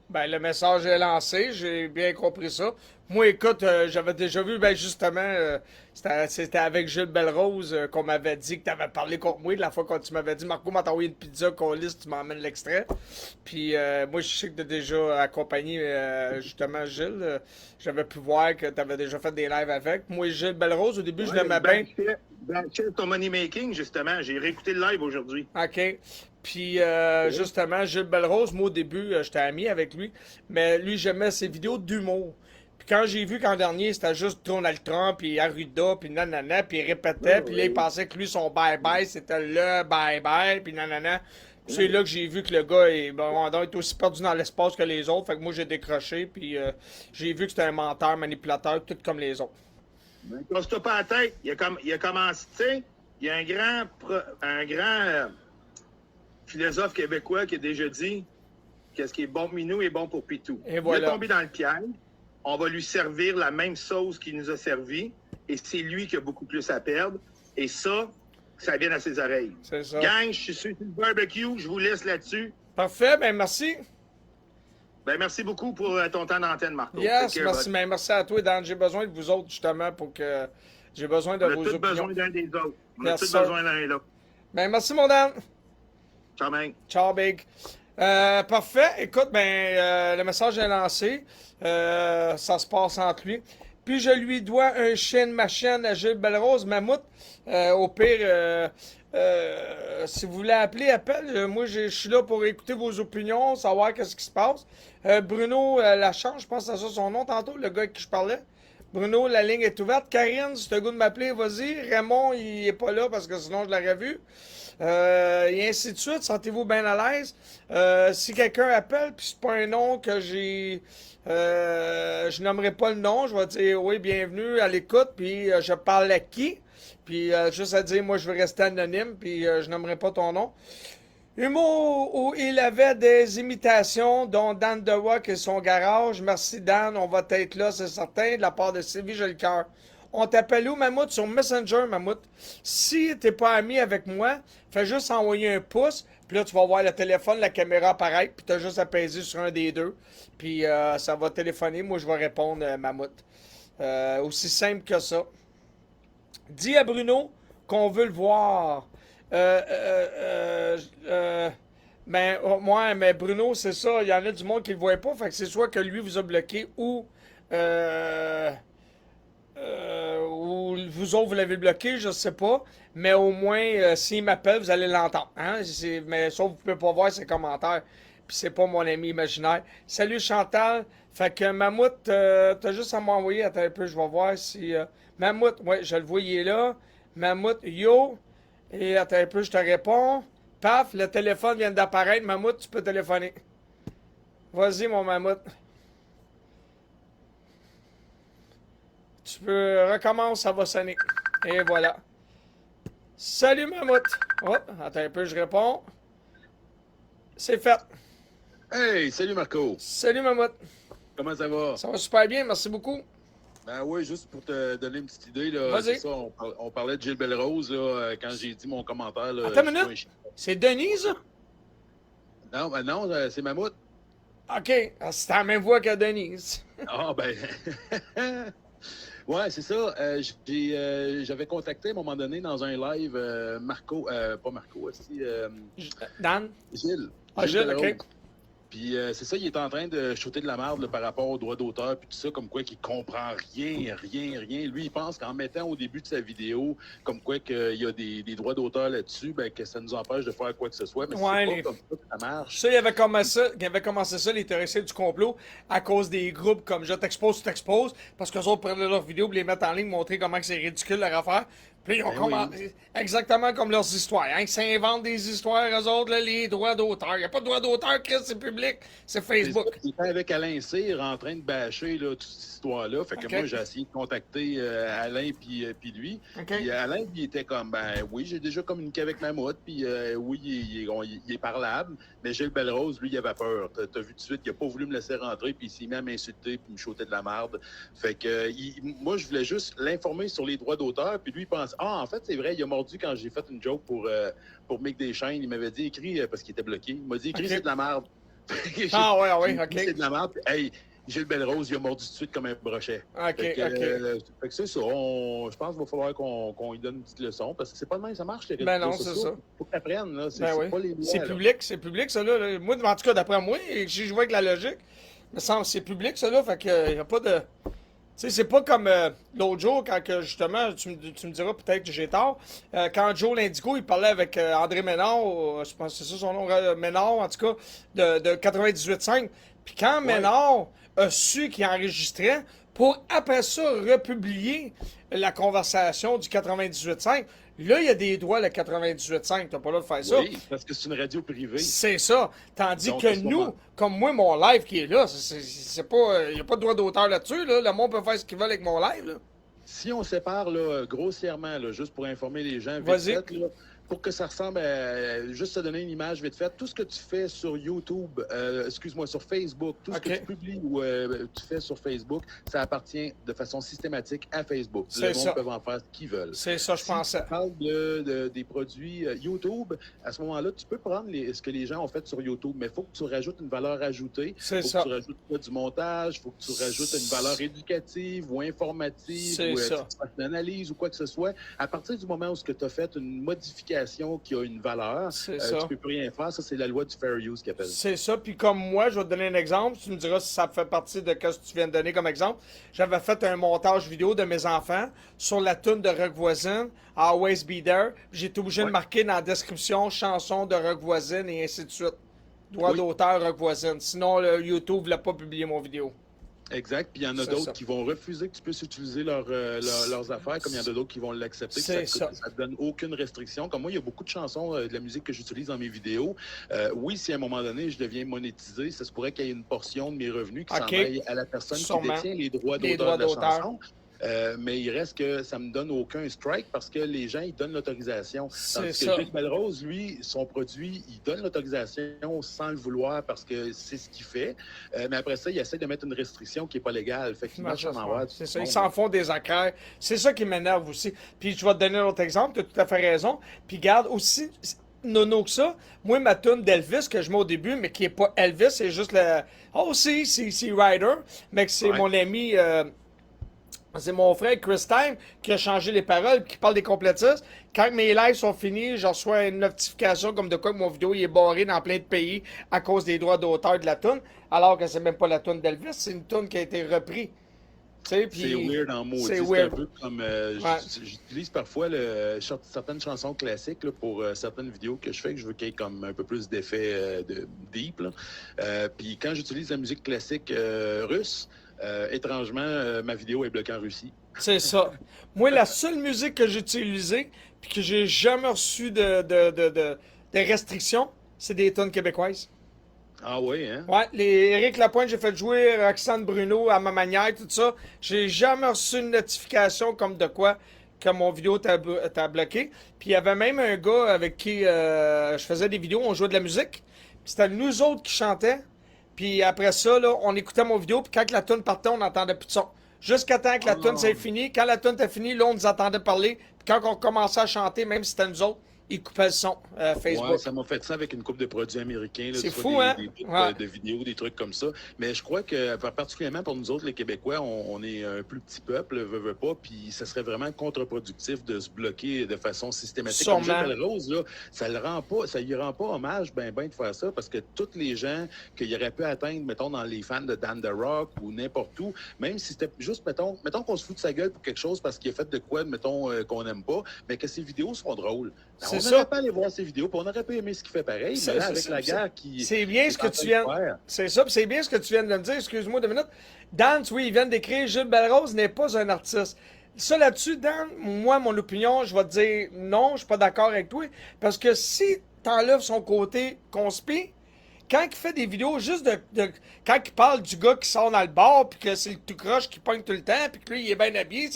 Ben, le message est lancé, j'ai bien compris ça. Moi, écoute, j'avais déjà vu, ben justement, c'était avec Gilles Belrose qu'on m'avait dit que tu avais parlé contre moi de la fois quand tu m'avais dit Marco m'a envoyé une pizza qu'on liste, tu m'emmènes l'extrait. Puis moi, je sais que tu as déjà accompagné justement Gilles. J'avais pu voir que tu avais déjà fait des lives avec. Moi, Gilles Belrose, au début, je l'aimais bien. Check ton money making, justement. J'ai réécouté le live aujourd'hui. OK. Puis, justement, Gilles Belrose, moi, au début, j'étais ami avec lui, mais lui, j'aimais ses vidéos d'humour. Puis quand j'ai vu qu'en dernier, c'était juste Donald Trump, puis Arruda, puis nanana, puis il répétait, puis là, il pensait que lui, son bye-bye, c'était le bye-bye, puis nanana. Puis c'est là que j'ai vu que le gars est aussi perdu dans l'espace que les autres, fait que moi, j'ai décroché, puis j'ai vu que c'était un menteur, manipulateur, tout comme les autres. Ben, casse-toi pas la tête. Il a commencé, tu sais, il y a un grand philosophe québécois qui a déjà dit qu'est-ce qui est bon pour Minou est bon pour Pitou. Et Il voilà. est tombé dans le piège. On va lui servir la même sauce qu'il nous a servi. Et c'est lui qui a beaucoup plus à perdre. Et ça vient à ses oreilles. C'est ça. Gang, je suis sur le barbecue. Je vous laisse là-dessus. Parfait, ben merci. Ben, merci beaucoup pour ton temps d'antenne, Marco. Yes, Take care, merci, bud. ben, merci à toi, Dan. J'ai besoin de vous autres, justement, pour que... J'ai besoin de On a vos tous opinions. besoin d'un des autres. On a Yes, tous sir. besoin l'un et l'autre. Ben, merci, mon Dan. Ciao, man. Ciao, Big. Parfait. Écoute, ben, le message est lancé. Ça se passe entre lui. Puis je lui dois un chien de ma chaîne à Gilles Belrose, Mammouth. Au pire, si vous voulez appeler, appelle. Moi, je suis là pour écouter vos opinions, savoir qu'est-ce qui se passe. Bruno Lachance, je pense que c'est ça son nom tantôt, le gars avec qui je parlais. Bruno, la ligne est ouverte. Karine, si tu as le goût de m'appeler, vas-y. Raymond, il est pas là parce que sinon je l'aurais vu. Et ainsi de suite. Sentez-vous bien à l'aise. Si quelqu'un appelle, puis c'est pas un nom que j'ai... je nommerai pas le nom. Je vais dire, oui, bienvenue à l'écoute, puis je parle à qui? Puis juste à dire, moi, je veux rester anonyme, puis je nommerai pas ton nom. Humour où il avait des imitations, dont Dan The Rock et son garage. Merci Dan, on va être là, c'est certain, de la part de Sylvie J'ai le cœur. On t'appelle où, Mammouth? Sur Messenger, Mammouth. Si t'es pas ami avec moi, fais juste envoyer un pouce, puis là, tu vas voir le téléphone, la caméra apparaître, puis t'as juste à peser sur un des deux, puis ça va téléphoner, moi je vais répondre, Mammouth. Aussi simple que ça. Dis à Bruno qu'on veut le voir. Moi, mais Bruno, c'est ça. Il y en a du monde qui le voit pas. Fait que c'est soit que lui vous a bloqué ou vous autres vous l'avez bloqué, je sais pas. Mais au moins, s'il m'appelle, vous allez l'entendre. Hein? Mais sauf que vous pouvez pas voir ses commentaires. Puis c'est pas mon ami imaginaire. Salut Chantal. Fait que Mammouth, t'as juste à m'envoyer. Attends un peu, je vais voir si. Mammouth, ouais, je le voyais là. Mammouth, yo. Et attends un peu, je te réponds. Paf, le téléphone vient d'apparaître. Mammouth, tu peux téléphoner. Vas-y, mon Mammouth. Tu peux... Recommence, ça va sonner. Et voilà. Salut, Mammouth. Oh, attends un peu, je réponds. C'est fait. Hey, salut Marco. Salut, Mammouth. Comment ça va? Ça va super bien, merci beaucoup. Ben oui, juste pour te donner une petite idée, là, Vas-y. c'est ça, on parlait de Gilles Belrose, là, quand j'ai dit mon commentaire. Là, Attends une minute. C'est Denise? Non, ben non, c'est Mammouth. OK. C'est la même voix que Denise. Ah, ben. Ouais, c'est ça. J'avais contacté à un moment donné dans un live Marco, pas Marco aussi, Dan? Gilles. Ah, Gilles, Belrose. OK. Puis c'est ça, il est en train de shooter de la merde là, par rapport aux droits d'auteur, puis tout ça, comme quoi qu'il comprend rien. Lui, il pense qu'en mettant au début de sa vidéo, comme quoi qu'il y a des droits d'auteur là-dessus, ben que ça nous empêche de faire quoi que ce soit. Mais Ouais, c'est pas comme ça que ça marche. Ça, il avait commencé ça, les terroristes du complot, à cause des groupes comme Je t'expose, tu t'exposes, parce qu'eux autres prenaient leurs vidéos pour les mettre en ligne, montrer comment que c'est ridicule leur affaire. Puis ils ont commencé, exactement comme leurs histoires. Hein, ils s'inventent des histoires, eux autres, là, les droits d'auteur. Il n'y a pas de droits d'auteur, Chris, c'est public, c'est Facebook. Il était avec Alain Cyr en train de bâcher là, toute cette histoire-là. Fait que OK. moi, j'ai essayé de contacter Alain puis lui. OK. Puis Alain, il était comme, ben oui, j'ai déjà communiqué avec Mammouth, puis oui, il est parlable. Mais Gilles Belrose, lui, il avait peur. T'as vu tout de suite, il a pas voulu me laisser rentrer, puis il s'est mis à m'insulter, puis me shooter de la merde. Fait que moi, je voulais juste l'informer sur les droits d'auteur, puis lui, il pense, en fait, c'est vrai, il a mordu quand j'ai fait une joke pour Mick Deschaines. Il m'avait dit, écrit, parce qu'il était bloqué, il m'a dit, écrit, OK. c'est de la merde. Ah ouais, J'ai dit, OK. c'est de la merde. Puis, hey, Gilles Belrose, il a mordu tout de suite comme un brochet. OK, Fait que, OK. fait que c'est ça. Je pense qu'il va falloir qu'on lui donne une petite leçon parce que c'est pas de même que ça marche, les réseaux Ben non, sociaux. c'est ça. Faut que t'apprennes, là. C'est Ben oui. pas les lois, C'est là. public, ça, là. Moi, en tout cas, d'après moi, et si je vois avec la logique, il me semble que c'est public, ça, là. Fait que, il n'y a pas de. Tu sais, c'est pas comme l'autre jour, quand que, justement, tu me diras peut-être que j'ai tort, quand Joe Lindigo, il parlait avec André Ménard, je pense que c'est ça son nom, Ménard, en tout cas, de 98.5. Puis quand Ménard a su qu'il enregistrait, pour après ça republier la conversation du 98.5, là, il y a des droits, le 98.5, t'as pas le droit de faire ça. Oui, parce que c'est une radio privée. C'est ça. Tandis Donc, que à ce nous, moment- comme moi, mon live qui est là, c'est pas. Il n'y a pas de droit d'auteur là-dessus, là. Le monde peut faire ce qu'il veut avec mon live, là. Si on sépare là, grossièrement, là, juste pour informer les gens, vite Vas-y. fait, là, pour que ça ressemble à juste te donner une image vite fait, tout ce que tu fais sur YouTube, sur Facebook, tout ce que OK. tu publies ou tu fais sur Facebook, ça appartient de façon systématique à Facebook. C'est Les ça. gens peuvent en faire ce qu'ils veulent. C'est ça, je Si pensais. tu parles des produits YouTube, à ce moment-là, tu peux prendre ce que les gens ont fait sur YouTube, mais il faut que tu rajoutes une valeur ajoutée. C'est Il faut ça. que tu rajoutes pas du montage, il faut que tu rajoutes une valeur éducative ou informative C'est ou ça. tu fasses une analyse ou quoi que ce soit. À partir du moment où tu as fait une modification qui a une valeur, C'est ça. tu peux plus rien faire. Ça, c'est la loi du fair use qu'ils appellent. C'est ça. Puis comme moi, je vais te donner un exemple. Tu me diras si ça fait partie de ce que tu viens de donner comme exemple. J'avais fait un montage vidéo de mes enfants sur la tune de Rock Voisine, Always Be There. J'ai été obligé de marquer dans la description chanson de Rock Voisine et ainsi de suite. Droit Oui. d'auteur Rock Voisine. Sinon, le YouTube ne voulait pas publier mon vidéo. Exact. Puis il y en a C'est d'autres ça. qui vont refuser que tu puisses utiliser leurs affaires, comme il y en a d'autres qui vont l'accepter. C'est Ça ça. ne donne aucune restriction. Comme moi, il y a beaucoup de chansons de la musique que j'utilise dans mes vidéos. Oui, si à un moment donné, je deviens monétisé, ça se pourrait qu'il y ait une portion de mes revenus qui OK. s'en aille à la personne Sûrement. qui détient les droits Les d'auteur de droits la d'auteur. chanson. mais il reste que ça me donne aucun strike parce que les gens, ils donnent l'autorisation. C'est Tandis ça. que Gilles Belrose, lui, son produit, il donne l'autorisation sans le vouloir parce que c'est ce qu'il fait. Mais après ça, il essaie de mettre une restriction qui n'est pas légale. Fait qu'il marche en envers. C'est ça, ils s'en font des accaires. C'est ça qui m'énerve aussi. Puis je vais te donner un autre exemple, tu as tout à fait raison. Puis garde aussi, nono que ça, moi, ma tune d'Elvis que je mets au début, mais qui est pas Elvis, c'est juste le... Oh, c'est Rider, mais que c'est Ouais. mon ami... c'est mon frère Chris Time qui a changé les paroles qui parle des complétistes. Quand mes lives sont finis, je reçois une notification comme de quoi que mon vidéo il est barré dans plein de pays à cause des droits d'auteur de la tune, alors que c'est même pas la tune d'Elvis, c'est une tune qui a été reprise. C'est weird en mots. C'est C'est weird. un peu comme... J'utilise parfois certaines chansons classiques là, pour certaines vidéos que je fais, que je veux qu'il y ait comme un peu plus d'effet de deep. Là. Puis quand j'utilise la musique classique russe, étrangement, ma vidéo est bloquée en Russie. C'est ça. Moi, la seule musique que j'ai utilisée puis que j'ai jamais reçu de restrictions, c'est des tunes québécoises. Ah oui, hein? Ouais, Éric Lapointe, j'ai fait jouer Roxane Bruno à ma manière, tout ça. J'ai jamais reçu une notification comme de quoi que mon vidéo t'a bloqué. Puis il y avait même un gars avec qui je faisais des vidéos, on jouait de la musique. Puis c'était nous autres qui chantaient. Puis après ça, là, on écoutait mon vidéo, puis quand la tune partait, on n'entendait plus de son. Jusqu'à temps que la tune c'est fini. Quand la tune était finie, là, on nous entendait parler. Puis quand on commençait à chanter, même si c'était nous autres, ils coupaient le son Facebook. Ouais, ça m'a fait ça avec une couple de produits américains. Là, C'est tu fou, vois, hein? des bits Ouais. de vidéos, des trucs comme ça. Mais je crois que, particulièrement pour nous autres, les Québécois, on est un plus petit peuple, veut pas, puis ça serait vraiment contre-productif de se bloquer de façon systématique. Comme Sûrement. Gilles Rose, là, ça lui rend pas hommage ben de faire ça, parce que tous les gens qu'il aurait pu atteindre, mettons, dans les fans de Dan The Rock ou n'importe où, même si c'était juste, mettons qu'on se fout de sa gueule pour quelque chose parce qu'il a fait de quoi, mettons, qu'on n'aime pas, mais que ses vidéos sont drôles. Ben, C'est on ça. n'aurait pas aller voir ses vidéos, puis on aurait pas aimé ce qu'il fait pareil, C'est- mais là, c'est- avec c'est- la c'est- guerre qui... C'est bien ce que tu viens. C'est ça, puis c'est bien ce que tu viens de me dire. Excuse-moi 2 minutes. Dan, oui, il vient d'écrire Gilles Belrose n'est pas un artiste. Ça là-dessus, Dan, moi, mon opinion, je vais te dire non, je suis pas d'accord avec toi. Parce que si t'enlèves son côté conspi, quand il fait des vidéos juste quand il parle du gars qui sort dans le bar, puis que c'est le tout croche qui pogne tout le temps, puis que lui, il est bien habillé.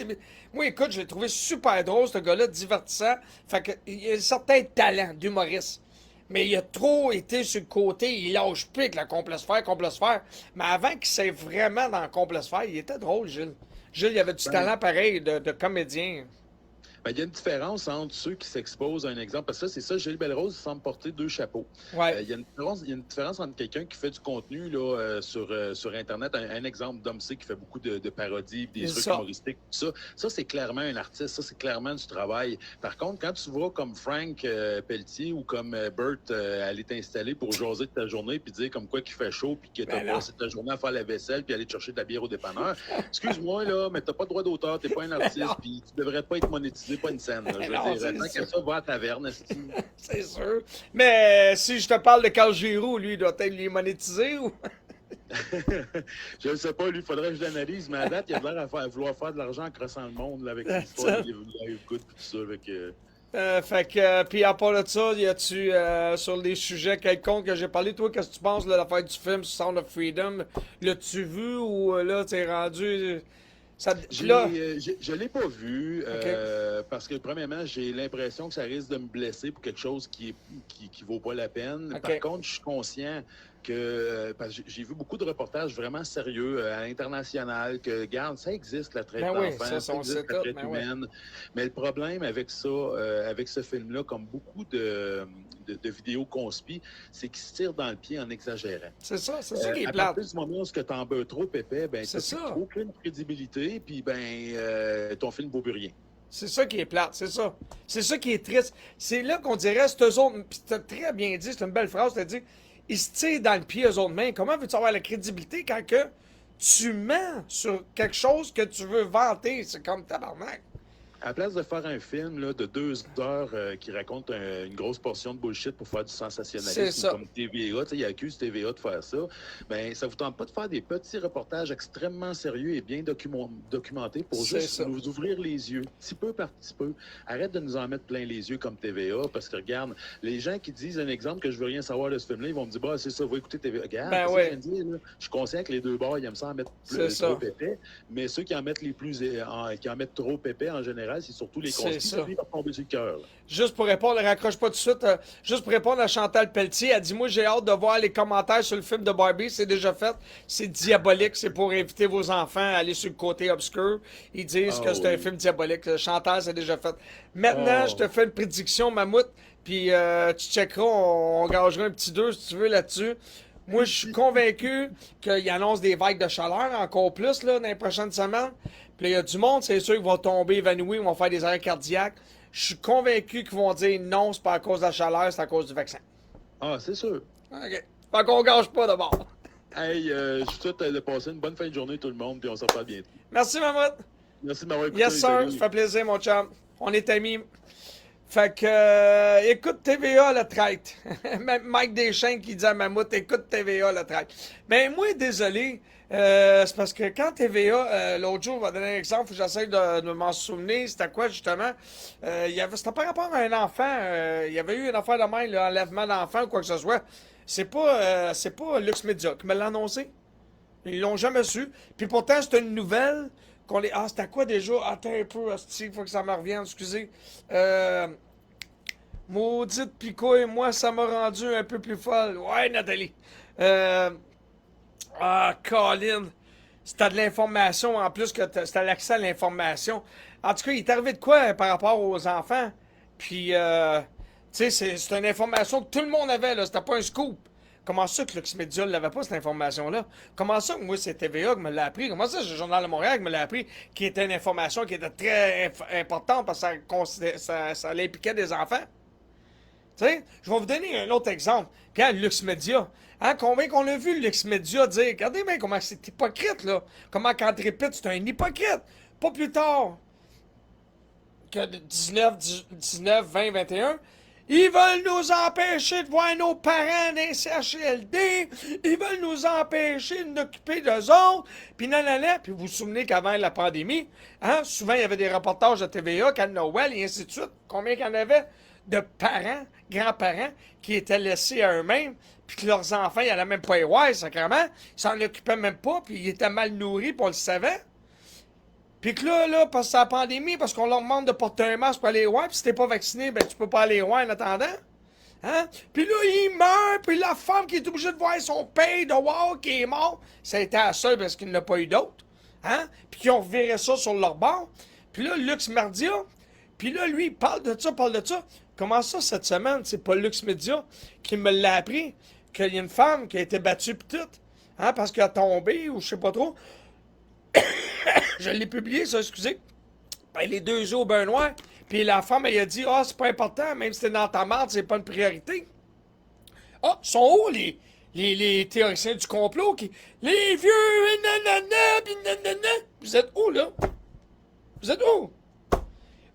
Moi, écoute, je l'ai trouvé super drôle, ce gars-là, divertissant. Fait que, il a un certain talent d'humoriste. Mais il a trop été sur le côté, il lâche plus avec la complosphère. Mais avant qu'il s'aille vraiment dans la complosphère, il était drôle, Gilles. Gilles, il avait du talent pareil de comédien. Ben, il y a une différence entre ceux qui s'exposent à un exemple, parce que ça, c'est ça, Gilles Belrose, il semble porter 2 chapeaux. Ouais. Il y a une différence entre quelqu'un qui fait du contenu là, sur Internet, un exemple d'homme C qui fait beaucoup de parodies, des C'est trucs ça. humoristiques, tout ça. Ça, c'est clairement un artiste, ça, c'est clairement du travail. Par contre, quand tu vois comme Frank Pelletier ou comme Bert aller t'installer pour jaser de ta journée puis dire comme quoi qu'il fait chaud puis que t'as Ben non. passé ta journée à faire la vaisselle puis aller te chercher de la bière au dépanneur, excuse-moi, là, mais t'as pas de droit d'auteur, t'es pas un artiste puis tu devrais pas être monétisé, pas une scène. Là. Je veux Non, dire, c'est tant ça. qu'à ça, va à la taverne. esti. C'est sûr. Mais si je te parle de Carl Giroux, lui, il doit être les monétisé ou. Je ne sais pas, lui, il faudrait que je l'analyse, mais à date, il a l'air à vouloir faire de l'argent en crossant le monde là, avec l'histoire de Live Good et tout ça. Fait que, puis à part de ça, y a-tu sur les sujets quelconques que j'ai parlé, toi, qu'est-ce que tu penses de l'affaire du film Sound of Freedom? L'as-tu vu ou là, t'es rendu. Là, Je ne l'ai pas vu parce que, premièrement, j'ai l'impression que ça risque de me blesser pour quelque chose qui vaut pas la peine. Ok. Par contre, je suis conscient que parce que j'ai vu beaucoup de reportages vraiment sérieux à l'international que, regarde, ça existe la traite Ben oui, d'enfants, ça, on le existe sait la tout, traite ben ouais. humaine. Mais le problème avec ça, avec ce film-là, comme beaucoup de vidéos conspi, c'est qu'il se tire dans le pied en exagérant. c'est ça qui est À plate. partir du moment où t'en beurres trop épais, ben C'est t'as ça. plus aucune crédibilité, puis ton film vaut plus rien. C'est ça qui est plate, c'est ça. C'est ça qui est triste. C'est là qu'on dirait, c'est eux autres, pis t'as très bien dit, c'est une belle phrase, t'as dit, ils se tirent dans le pied eux autres mains. Comment veux-tu avoir la crédibilité quand que tu mens sur quelque chose que tu veux vanter? C'est comme tabarnak. À la place de faire un film là, de 2 heures qui raconte une grosse portion de bullshit pour faire du C'est sensationnalisme ça. comme TVA, tu sais, il accuse TVA de faire ça, ben ça vous tente pas de faire des petits reportages extrêmement sérieux et bien documentés pour C'est juste ça. nous ouvrir les yeux, petit peu par petit peu. Arrête de nous en mettre plein les yeux comme TVA, parce que regarde, les gens qui disent un exemple que je veux rien savoir de ce film-là, ils vont me dire, bah c'est ça, va écouter TVA. Regarde, Ben c'est ça ouais. que je viens de dire, là. Je suis conscient que les deux bords, ils aiment ça en mettre C'est ça. trop épais, mais ceux qui en mettent qui en mettent trop épais en général, c'est surtout les C'est conspires ça. qui vont tomber sur le cœur. Là. Juste pour répondre, raccroche pas tout de suite. Juste pour répondre à Chantal Pelletier, elle dit moi j'ai hâte de voir les commentaires sur le film de Barbie, c'est déjà fait. C'est diabolique, c'est pour inviter vos enfants à aller sur le côté obscur. Ils disent que c'est un film diabolique. Chantal, c'est déjà fait. Maintenant, je te fais une prédiction, Mammouth, puis tu checkeras, on gagera un petit 2 si tu veux là-dessus. Moi, je suis convaincu qu'il annonce des vagues de chaleur encore plus là, dans les prochaines semaines. Puis il y a du monde, c'est sûr, qui vont tomber évanouis, ils vont faire des arrêts cardiaques. Je suis convaincu qu'ils vont dire non, c'est pas à cause de la chaleur, c'est à cause du vaccin. Ah, c'est sûr. OK. Fait qu'on gâche pas d'abord. Hey, je vous souhaite de passer une bonne fin de journée tout le monde, puis on se reparle bientôt. Merci, Mammouth. Merci de m'avoir écouté. Yes, sir. salut. Ça fait plaisir, mon chum. On est amis. Fait que, écoute TVA, la traite. Même Mike Deschênes qui dit à Mammouth, écoute TVA, la traite. Mais moi, désolé, c'est parce que quand TVA, l'autre jour, on va donner un exemple, j'essaie de m'en souvenir, c'était quoi justement? C'était par rapport à un enfant, il y avait eu une affaire de même, l'enlèvement d'enfant ou quoi que ce soit. C'est pas Lux Media qui me l'a annoncé. Ils l'ont jamais su. Puis pourtant, c'est une nouvelle qu'on les... Ah, c'était quoi déjà? Attends un peu, il faut que ça me revienne, excusez. Maudite picouille, moi, ça m'a rendu un peu plus folle. Ouais, Nathalie. Colin. C'était de l'information, en plus que c'était l'accès à l'information. En tout cas, il est arrivé de quoi par rapport aux enfants? Puis, tu sais, c'est une information que tout le monde avait, là. C'était pas un scoop. Comment ça que l'Oxmedia ne l'avait pas, cette information-là? Comment ça que moi, c'est TVA qui me l'a appris? Comment ça, c'est le Journal de Montréal qui me l'a appris, qui était une information qui était très importante parce que ça l'impliquait des enfants? Tu sais, je vais vous donner un autre exemple. Regarde, Luxmedia. Hein, combien qu'on a vu Luxmedia dire, regardez bien comment c'est hypocrite, là. Comment quand il répète, c'est un hypocrite. Pas plus tard que 19, 20, 21. Ils veulent nous empêcher de voir nos parents dans les CHLD. Ils veulent nous empêcher de nous occuper d'eux autres. Puis nanana. Puis vous vous souvenez qu'avant la pandémie, hein, souvent il y avait des reportages de TVA, quand Noël et ainsi de suite. Combien qu'il y en avait de parents, grands-parents, qui étaient laissés à eux-mêmes, puis que leurs enfants, ils n'allaient même pas y voir, sacrément. Ils s'en occupaient même pas, puis ils étaient mal nourris, puis on le savait. Puis que là, parce que c'est la pandémie, parce qu'on leur demande de porter un masque pour aller voir, puis si t'es pas vacciné, ben tu peux pas aller voir en attendant. Hein? Puis là, il meurt, puis la femme qui est obligée de voir son père de wow qui est mort, ça a été la seule parce qu'il n'a pas eu d'autre. Hein? Puis qu'ils ont reviré ça sur leur bord. Puis là, Lux Mardia, puis là, lui, il parle de ça, Comment ça, cette semaine, c'est pas Lux Media qui me l'a appris, qu'il y a une femme qui a été battue pis tout, hein, parce qu'elle a tombé, ou je sais pas trop. Je l'ai publié, ça, excusez. Ben, les 2 jours au bain noir. Puis la femme, elle a dit, ah, c'est pas important, même si t'es dans ta marde, c'est pas une priorité. Ah, sont où les théoriciens du complot qui... Les vieux, nanana, pis nanana. Vous êtes où, là? Vous êtes où?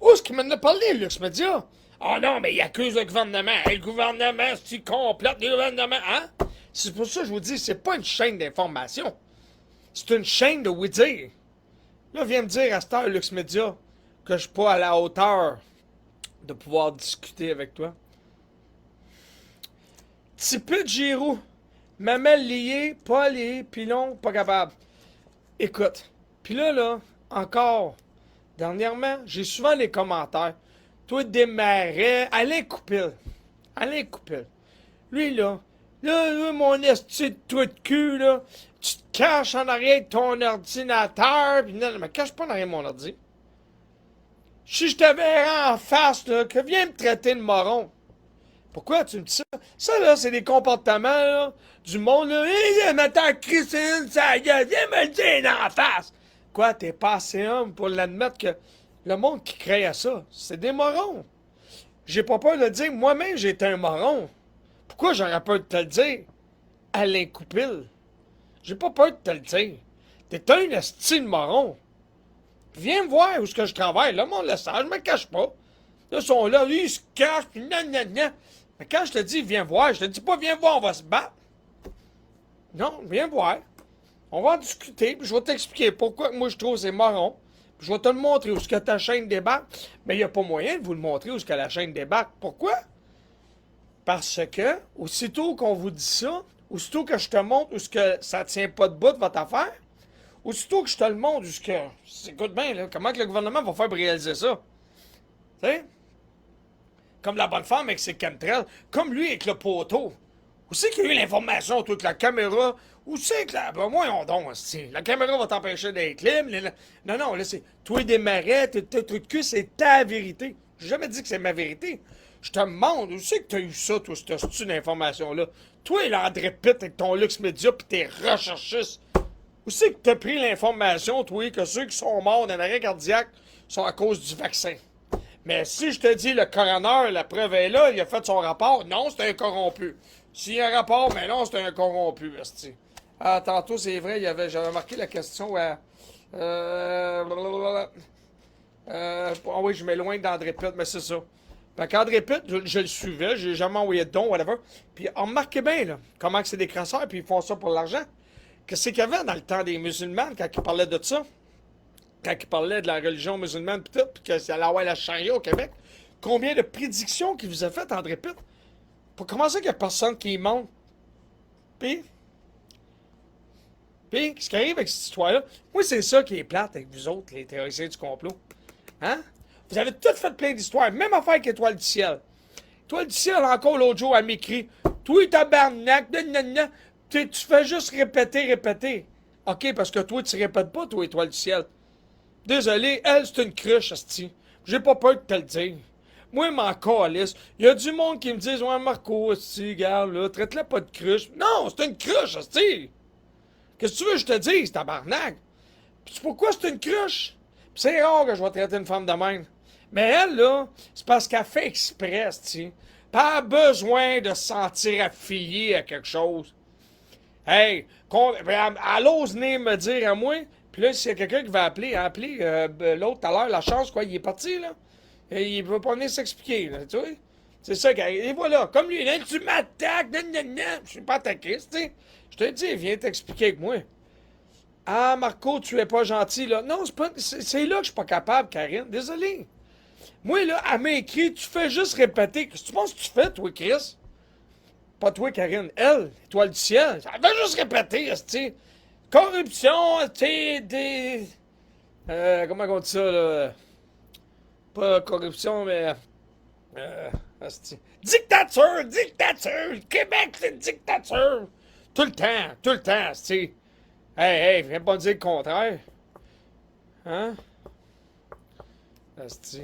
Où est-ce qu'il m'en a parlé, Lux Media? Ah non, mais il accuse le gouvernement. Hey, le gouvernement, c'est complète, le gouvernement, hein? C'est pour ça que je vous dis, c'est pas une chaîne d'information. C'est une chaîne de oui-dire. Là, viens me dire à cette heure, Lux Media, que je suis pas à la hauteur de pouvoir discuter avec toi. Petit peu de Giroux. Mamelle liée, pas liée, pilon, pas capable. Écoute, pis là, encore, dernièrement, j'ai souvent les commentaires. Toi, Desmarais, Alain Coupil. Lui, là, mon esti de toi de cul, là, tu te caches en arrière de ton ordinateur, pis non, mais cache pas en arrière de mon ordi. Si je te verrais en face, là, que viens me traiter de moron. Pourquoi tu me dis ça? Ça, là, c'est des comportements, là, du monde, là. Hé, ma tante Christine, ça gueule, viens me le dire en face. Quoi, t'es pas assez homme pour l'admettre que le monde qui crée à ça, c'est des morons. J'ai pas peur de le dire, moi-même, j'ai été un moron. Pourquoi j'aurais peur de te le dire? Alain Coupil. J'ai pas peur de te le dire. T'es un esti de moron. Viens me voir où est-ce que je travaille. Là, mon le sait, je me cache pas. Là, ils sont là, lui, ils se cachent, puis nan. Mais quand je te dis viens voir, je te dis pas viens voir, on va se battre. Non, viens voir. On va en discuter, puis je vais t'expliquer pourquoi moi je trouve que c'est marron. Puis je vais te le montrer où est-ce que ta chaîne débarque. Mais il n'y a pas moyen de vous le montrer où est-ce que la chaîne débarque. Pourquoi? Parce que, aussitôt qu'on vous dit ça, aussitôt que je te montre où est-ce que ça tient pas de bout de votre affaire, aussitôt que je te le montre où est-ce que... Écoute bien, là, comment que le gouvernement va faire pour réaliser ça? Tu sais? Comme la bonne femme avec ses chemtrails, comme lui avec le poteau. Où c'est qu'il y a eu l'information, toi, que la caméra... Où c'est que la... Ben, moi, on donne, la caméra va t'empêcher d'être libre. Non, là, c'est... Toi, des marais, tes trucs de cul, c'est ta vérité. J'ai jamais dit que c'est ma vérité. Je te demande, où c'est que t'as eu ça, toi, cette astuce d'information-là? Toi, André Pitt, avec ton Lux Media pis tes recherchistes. Où c'est que t'as pris l'information, toi, que ceux qui sont morts d'un arrêt cardiaque sont à cause du vaccin? Mais si je te dis le coroner, la preuve est là, il a fait son rapport, non, c'est un corrompu. S'il y a un rapport, mais non, c'est un corrompu, esti. Ah, tantôt, c'est vrai, j'avais marqué la question à... oui, je m'éloigne d'André Pitt, mais c'est ça. Fait qu'André Pitt, je le suivais, j'ai jamais envoyé de don, whatever. Puis remarquez bien, là, comment que c'est des crasseurs, puis ils font ça pour l'argent. Qu'est-ce qu'il y avait dans le temps des musulmans, quand ils parlaient de ça? Quand ils parlaient de la religion musulmane, puis tout, puis que ça allait avoir la charia au Québec. Combien de prédictions qu'il vous a faites, André Pitt? Pour commencer, qu'il n'y a personne qui y monte. Puis, ce qui arrive avec cette histoire-là, moi, c'est ça qui est plate avec vous autres, les théoriciens du complot. Hein? Vous avez tout fait plein d'histoires. Même affaire qu'Étoile du ciel. Étoile du ciel, encore l'autre jour, elle m'écrit « Toi, tabarnak, nanana, tu fais juste répéter. » OK, parce que toi, tu répètes pas, toi, Étoile du ciel. Désolé, elle, c'est une cruche, asti. J'ai pas peur de te le dire. Moi, m'en calisse. Il y a du monde qui me dit « Ouais, Marco, asti, regarde, là, traite-la pas de cruche. » Non, c'est une cruche, asti. Qu'est-ce que tu veux que je te dise, tabarnak? Puis pourquoi c'est une cruche? Puis c'est rare que je vais traiter une femme de même. Mais elle, là, c'est parce qu'elle fait exprès, tu pas besoin de se sentir affiliée à quelque chose. Hey, elle ose venir me dire à moi, puis là, s'il y a quelqu'un qui va appeler l'autre tout à l'heure, la chance, quoi, il est parti, là. Et il veut pas venir s'expliquer, là, tu vois. C'est ça qui arrive. Et voilà, comme lui, là, tu m'attaques, je suis pas attaqué, tu sais. Je te dis, viens t'expliquer avec moi. Ah, Marco, tu es pas gentil, là. Non, c'est là que je suis pas capable, Karine. Désolé. Moi, là, elle m'a écrit, tu fais juste répéter. Qu'est-ce que tu penses que tu fais, toi, Chris? Pas toi, Karine. Elle, étoile du ciel. Elle fait juste répéter, tu corruption, tu sais, des... comment on dit ça, là? Pas corruption, mais... dictature! Québec, c'est une dictature! Tout le temps, tu Hey, viens pas me dire le contraire. Hein? Asti.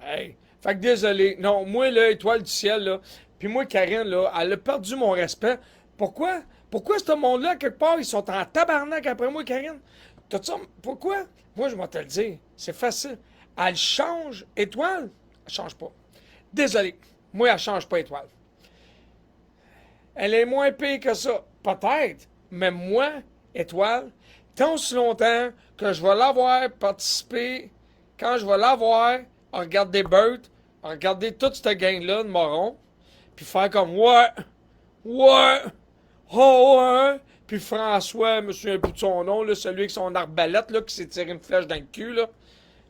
Hey. Fait que désolé. Non, moi, là, étoile du ciel, là. Puis moi, Karine, là, elle a perdu mon respect. Pourquoi? Pourquoi ce monde-là, quelque part, ils sont en tabarnak après moi, Karine? T'as ça? Pourquoi? Moi, je vais te le dire. C'est facile. Elle change étoile? Elle change pas. Désolé. Moi, elle change pas étoile. Elle est moins pire que ça. Peut-être. Mais moi, étoile, tant aussi longtemps que je vais l'avoir participé, quand je vais l'avoir, à regarder Bert, à regarder toute cette gang-là de morons, puis faire comme ouais, oh ouais, puis François, je me souviens plus de son nom, là, celui avec son arbalète, là, qui s'est tiré une flèche dans le cul, là,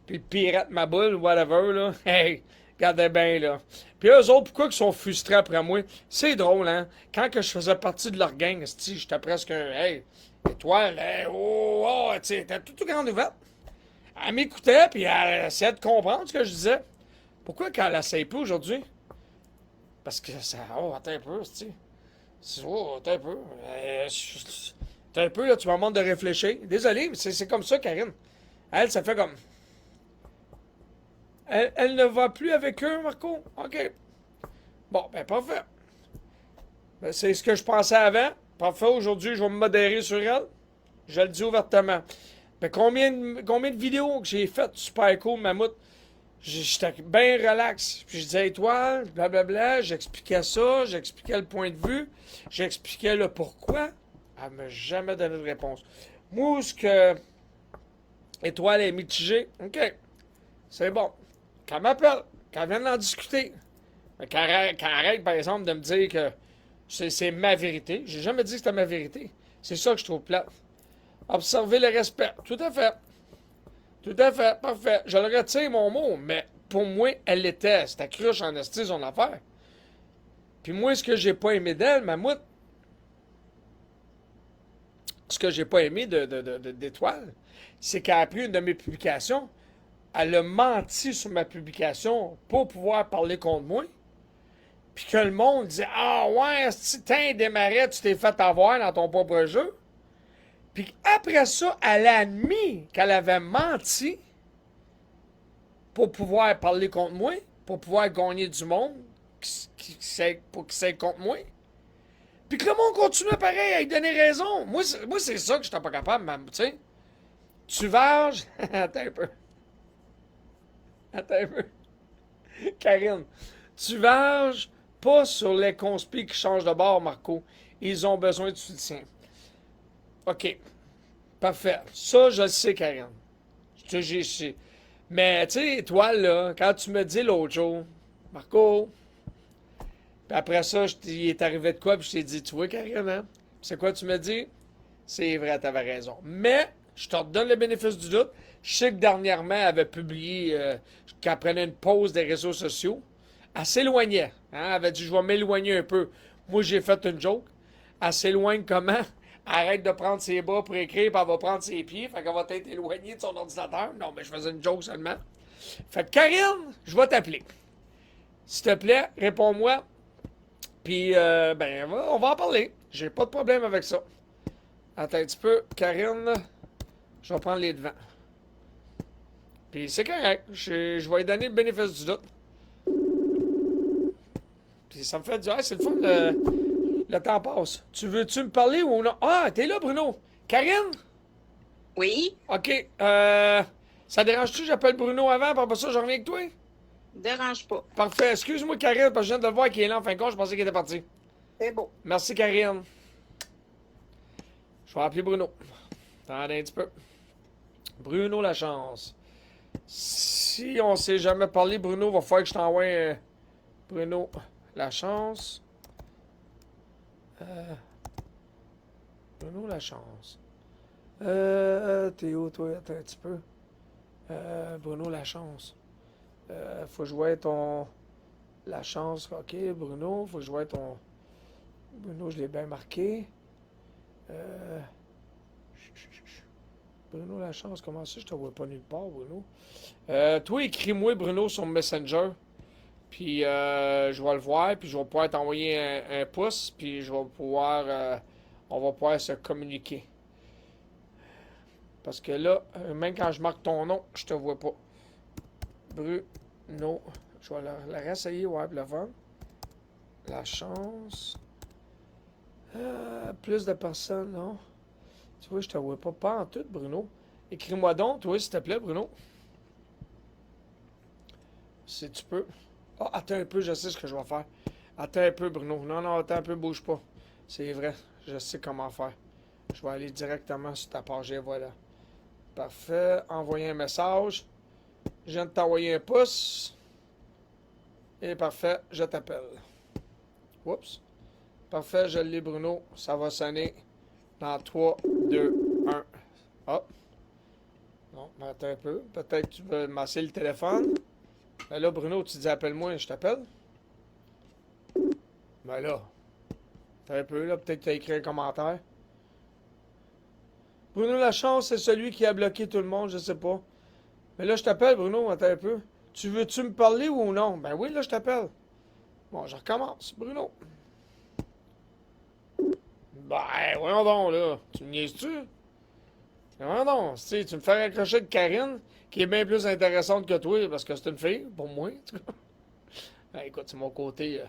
puis le pirate ma boule, whatever, là, hey, regardez bien, là. Puis eux autres, pourquoi ils sont frustrés après moi? C'est drôle, hein? Quand que je faisais partie de leur gang, j'étais presque un... Hey, étoile, hey, tu sais, t'es tout grande ouverte. Elle m'écoutait, puis elle essayait de comprendre ce que je disais. Pourquoi qu'elle essaye pas aujourd'hui? Parce que ça... Oh, attends un peu, tu sais. Oh, attends un peu. Attends un peu, là, tu m'en demandes de réfléchir. Désolé, mais c'est comme ça, Karine. Elle, ça fait comme... Elle ne va plus avec eux, Marco? OK. Bon, ben parfait. Ben, c'est ce que je pensais avant. Parfait, aujourd'hui, je vais me modérer sur elle. Je le dis ouvertement. Ben, combien de vidéos que j'ai faites super cool, Mammouth? J'étais bien relax. Puis je disais étoile, blablabla. J'expliquais ça, j'expliquais le point de vue, j'expliquais le pourquoi. Elle m'a jamais donné de réponse. Moi, ce que Étoile est mitigée. OK. C'est bon. Qu'elle m'appelle. Qu'elle vienne en discuter. Qu'elle arrête, par exemple, de me dire que c'est ma vérité. J'ai jamais dit que c'était ma vérité. C'est ça que je trouve plate. Observer le respect. Tout à fait. Tout à fait. Parfait. Je le retire, mon mot, mais pour moi, elle l'était. C'était cruche en esti, son affaire. Puis moi, ce que j'ai pas aimé d'elle, Mammouth, ce que j'ai pas aimé d'Étoile, c'est qu'elle a pris une de mes publications, elle a menti sur ma publication pour pouvoir parler contre moi, puis que le monde dit « Ah ouais, si t'es démarré, tu t'es fait avoir dans ton propre jeu. » Puis après ça, elle a admis qu'elle avait menti pour pouvoir parler contre moi, pour pouvoir gagner du monde pour qu'il s'aille contre moi. Puis que le monde continue pareil à lui donner raison. Moi, c'est ça que je n'étais pas capable, même, tu sais. Tu verges... Attends un peu. Attends un peu. Karine, tu verges pas sur les conspis qui changent de bord, Marco. Ils ont besoin de soutien. OK. Parfait. Ça, je le sais, Karine. Je sais. Mais, tu sais, toi, là, quand tu me dis l'autre jour, Marco, puis après ça, il est arrivé de quoi, puis je t'ai dit, tu vois, Karine, hein? C'est quoi tu me dis? C'est vrai, t'avais raison. Mais, je te redonne le bénéfice du doute. Je sais que dernièrement, elle avait publié qu'elle prenait une pause des réseaux sociaux. Elle s'éloignait. Hein? Elle avait dit, je vais m'éloigner un peu. Moi, j'ai fait une joke. Elle s'éloigne comment? Arrête de prendre ses bras pour écrire, puis elle va prendre ses pieds. Fait qu'elle va être éloignée de son ordinateur. Non, mais je faisais une joke seulement. Fait que Karine, je vais t'appeler. S'il te plaît, réponds-moi. Puis, on va en parler. J'ai pas de problème avec ça. Attends un petit peu. Karine, je vais prendre les devants. Puis c'est correct. Je vais lui donner le bénéfice du doute. Puis ça me fait dire, c'est le fun, le temps passe. Tu veux-tu me parler ou non? Ah, t'es là, Bruno. Karine? Oui, OK. Ça dérange-tu? J'appelle Bruno avant, puis après ça, je reviens avec toi? dérange pas. Parfait. Excuse-moi, Karine, parce que je viens de le voir qu'il est là en fin de compte. Je pensais qu'il était parti. C'est beau. Merci, Karine. Je vais appeler Bruno. Attendez un petit peu. Bruno Lachance. Si on s'est jamais parlé, Bruno, va falloir que je t'envoie Bruno Lachance. Bruno Lachance. T'es où, toi? Attends un petit peu. Bruno Lachance. Faut que je voie ton... Lachance. OK, Bruno. Faut que je voie ton... Bruno, je l'ai bien marqué. Bruno Lachance, comment ça? Je te vois pas nulle part, Bruno. Toi, écris-moi, Bruno, sur Messenger. Puis, je vais le voir. Puis, je vais pouvoir t'envoyer un pouce. Puis, je vais pouvoir... on va pouvoir se communiquer. Parce que là, même quand je marque ton nom, je te vois pas. Bruno. Je vais le réessayer, ouais, le vendre. La chance. Plus de personnes, non? Tu vois, je te vois pas en tout, Bruno. Écris-moi donc, toi, s'il te plaît, Bruno. Si tu peux. Oh, attends un peu, je sais ce que je vais faire. Attends un peu, Bruno. Non, attends un peu, bouge pas. C'est vrai, je sais comment faire. Je vais aller directement sur ta page, et voilà. Parfait. Envoyer un message. Je viens de t'envoyer un pouce. Et parfait, je t'appelle. Oups. Parfait, je l'ai, Bruno. Ça va sonner dans 3, 2, 1. Hop. Non, mais attends un peu. Peut-être que tu veux masser le téléphone. Ben là, Bruno, tu dis appelle-moi, je t'appelle. Ben là. Attends un peu, là. Peut-être que tu as écrit un commentaire. Bruno Lachance, c'est celui qui a bloqué tout le monde, je sais pas. Mais là, je t'appelle, Bruno, attends un peu. Tu veux-tu me parler ou non? Ben oui, là, je t'appelle. Bon, je recommence. Bruno. Ben, voyons donc, là. Tu me niaises-tu? Voyons donc. Tu me fais raccrocher de Karine, qui est bien plus intéressante que toi, parce que c'est une fille, pour moi, en tout cas. Ben, écoute, c'est mon côté...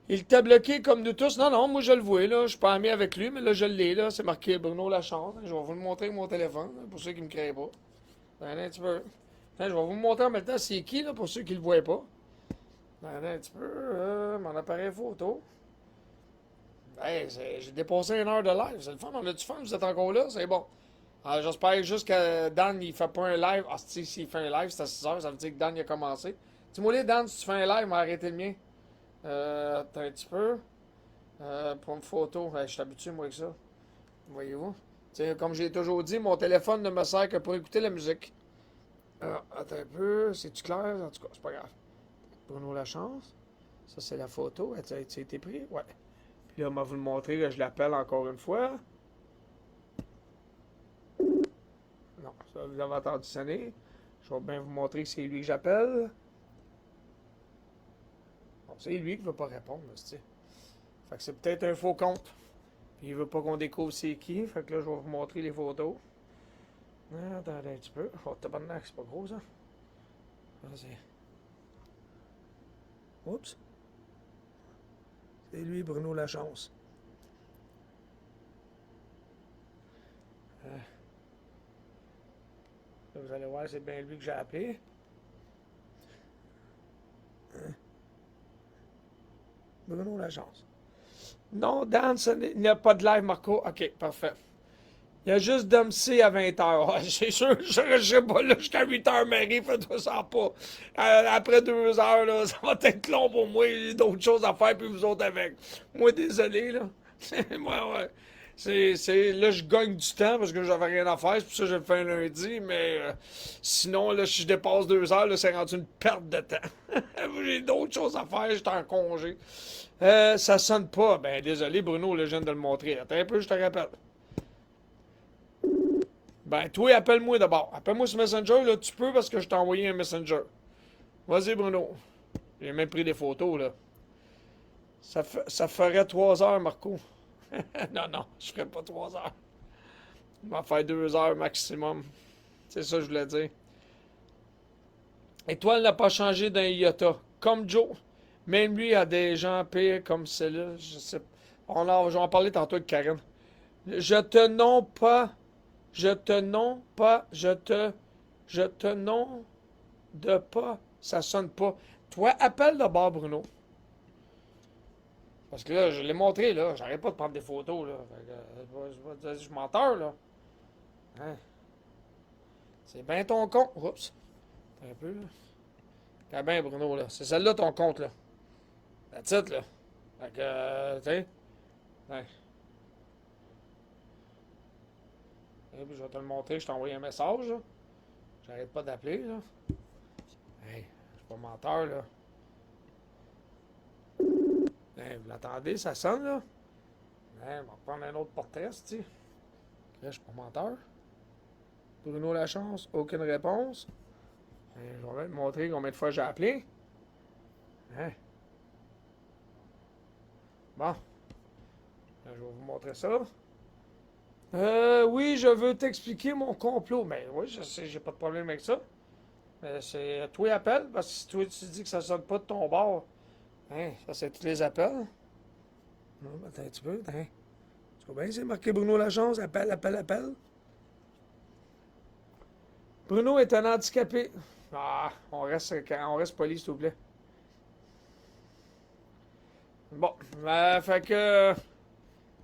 Il t'a bloqué comme nous tous. Non, moi je le vois, là. Je suis pas ami avec lui, mais là je l'ai, là. C'est marqué Bruno Lachance. Je vais vous le montrer avec mon téléphone, là, pour ceux qui me créent pas. Un petit peu. Je vais vous montrer en même temps c'est qui, là, pour ceux qui le voient pas. Un petit peu. Mon appareil photo. Hey, j'ai dépassé 1 heure de live. C'est le fun, on a du fun, vous êtes encore là, c'est bon. Alors, j'espère juste que Dan, il fait pas un live. Ah, s'il fait un live, c'est à 6h, ça veut dire que Dan, il a commencé. Dis-moi, Dan, si tu fais un live, m'a arrêté le mien. T'as un petit peu. Pour une photo, je suis habitué, moi, avec ça. Voyez-vous? T'sais, comme j'ai toujours dit, mon téléphone ne me sert que pour écouter la musique. Attends un peu, c'est-tu clair? En tout cas, c'est pas grave. Bruno Lachance. Ça, c'est la photo. Ça a été pris? Ouais. Puis là, on va vous le montrer, là, je l'appelle encore une fois. Non, ça, vous avez entendu sonner. Je vais bien vous montrer que c'est lui que j'appelle. Bon, c'est lui qui ne veut pas répondre, c'est. Fait que c'est peut-être un faux compte. Puis il veut pas qu'on découvre c'est qui. Fait que là, je vais vous montrer les photos. Attendez un petit peu. Oh, tabarnak, c'est pas gros, ça. Vas-y. Oups. C'est lui, Bruno Lachance. Là, vous allez voir, c'est bien lui que j'ai appelé. Bruno Lachance. Non, Dan, il n'y a pas de live, Marco. OK, parfait. Il y a juste Dom C à 20h. C'est sûr, je sais pas, là, jusqu'à 8h, Marie, fais-toi ça pas. Après 2 heures, là, ça va être long pour moi. J'ai d'autres choses à faire, puis vous autres avec. Moi, désolé, là. Moi, ouais. Là, je gagne du temps parce que j'avais rien à faire. C'est pour ça que je le fais un lundi. Mais sinon, là, si je dépasse 2 heures, là, c'est rendu une perte de temps. J'ai d'autres choses à faire. J'étais en congé. Ça sonne pas. Ben, désolé, Bruno, là, je viens de le montrer. Attends un peu, je te rappelle. Ben, toi, appelle-moi d'abord. Appelle-moi sur Messenger, là, tu peux parce que je t'ai envoyé un Messenger. Vas-y, Bruno. J'ai même pris des photos, là. Ça ferait 3 heures, Marco. Non, je ferais pas 3 heures. On va faire 2 heures maximum. C'est ça que je voulais dire. Étoile n'a pas changé d'un iota. Comme Joe. Même lui a des gens pires comme celle-là. Je sais pas. Je vais en parler tantôt avec Karen. Je te nom pas. Je te nom pas. Je te nom de pas. Ça sonne pas. Toi, appelle d'abord, Bruno. Parce que là, je l'ai montré, là. J'arrête pas de prendre des photos, là. Fait que, je menteur, là. Hein? C'est bien ton compte. Oups. Un peu, là. T'as bien, Bruno, là. C'est celle-là, ton compte, là. La titre, là. Fait que, tu sais. Ouais. Et puis, je vais te le montrer. Je t'ai envoyé un message, là. J'arrête pas d'appeler, là. Hey, je suis pas menteur, là. Hey, vous l'entendez, ça sonne, là? Hey, on va prendre un autre portrait, tu sais. Là, je suis pas menteur. Bruno Lachance, aucune réponse. Hey, je vais te montrer combien de fois j'ai appelé. Hein? Bon. Là, je vais vous montrer ça. Oui, je veux t'expliquer mon complot. Mais oui, je sais, j'ai pas de problème avec ça. Mais c'est toi appelle, parce que si toi tu dis que ça sonne pas de ton bord, hein, ça c'est tous les appels. Non, attends un petit peu, hein. Tu vois bien, c'est marqué Bruno Lachance, appelle. Bruno est un handicapé. Ah, on reste poli, s'il vous plaît. Bon, fait que...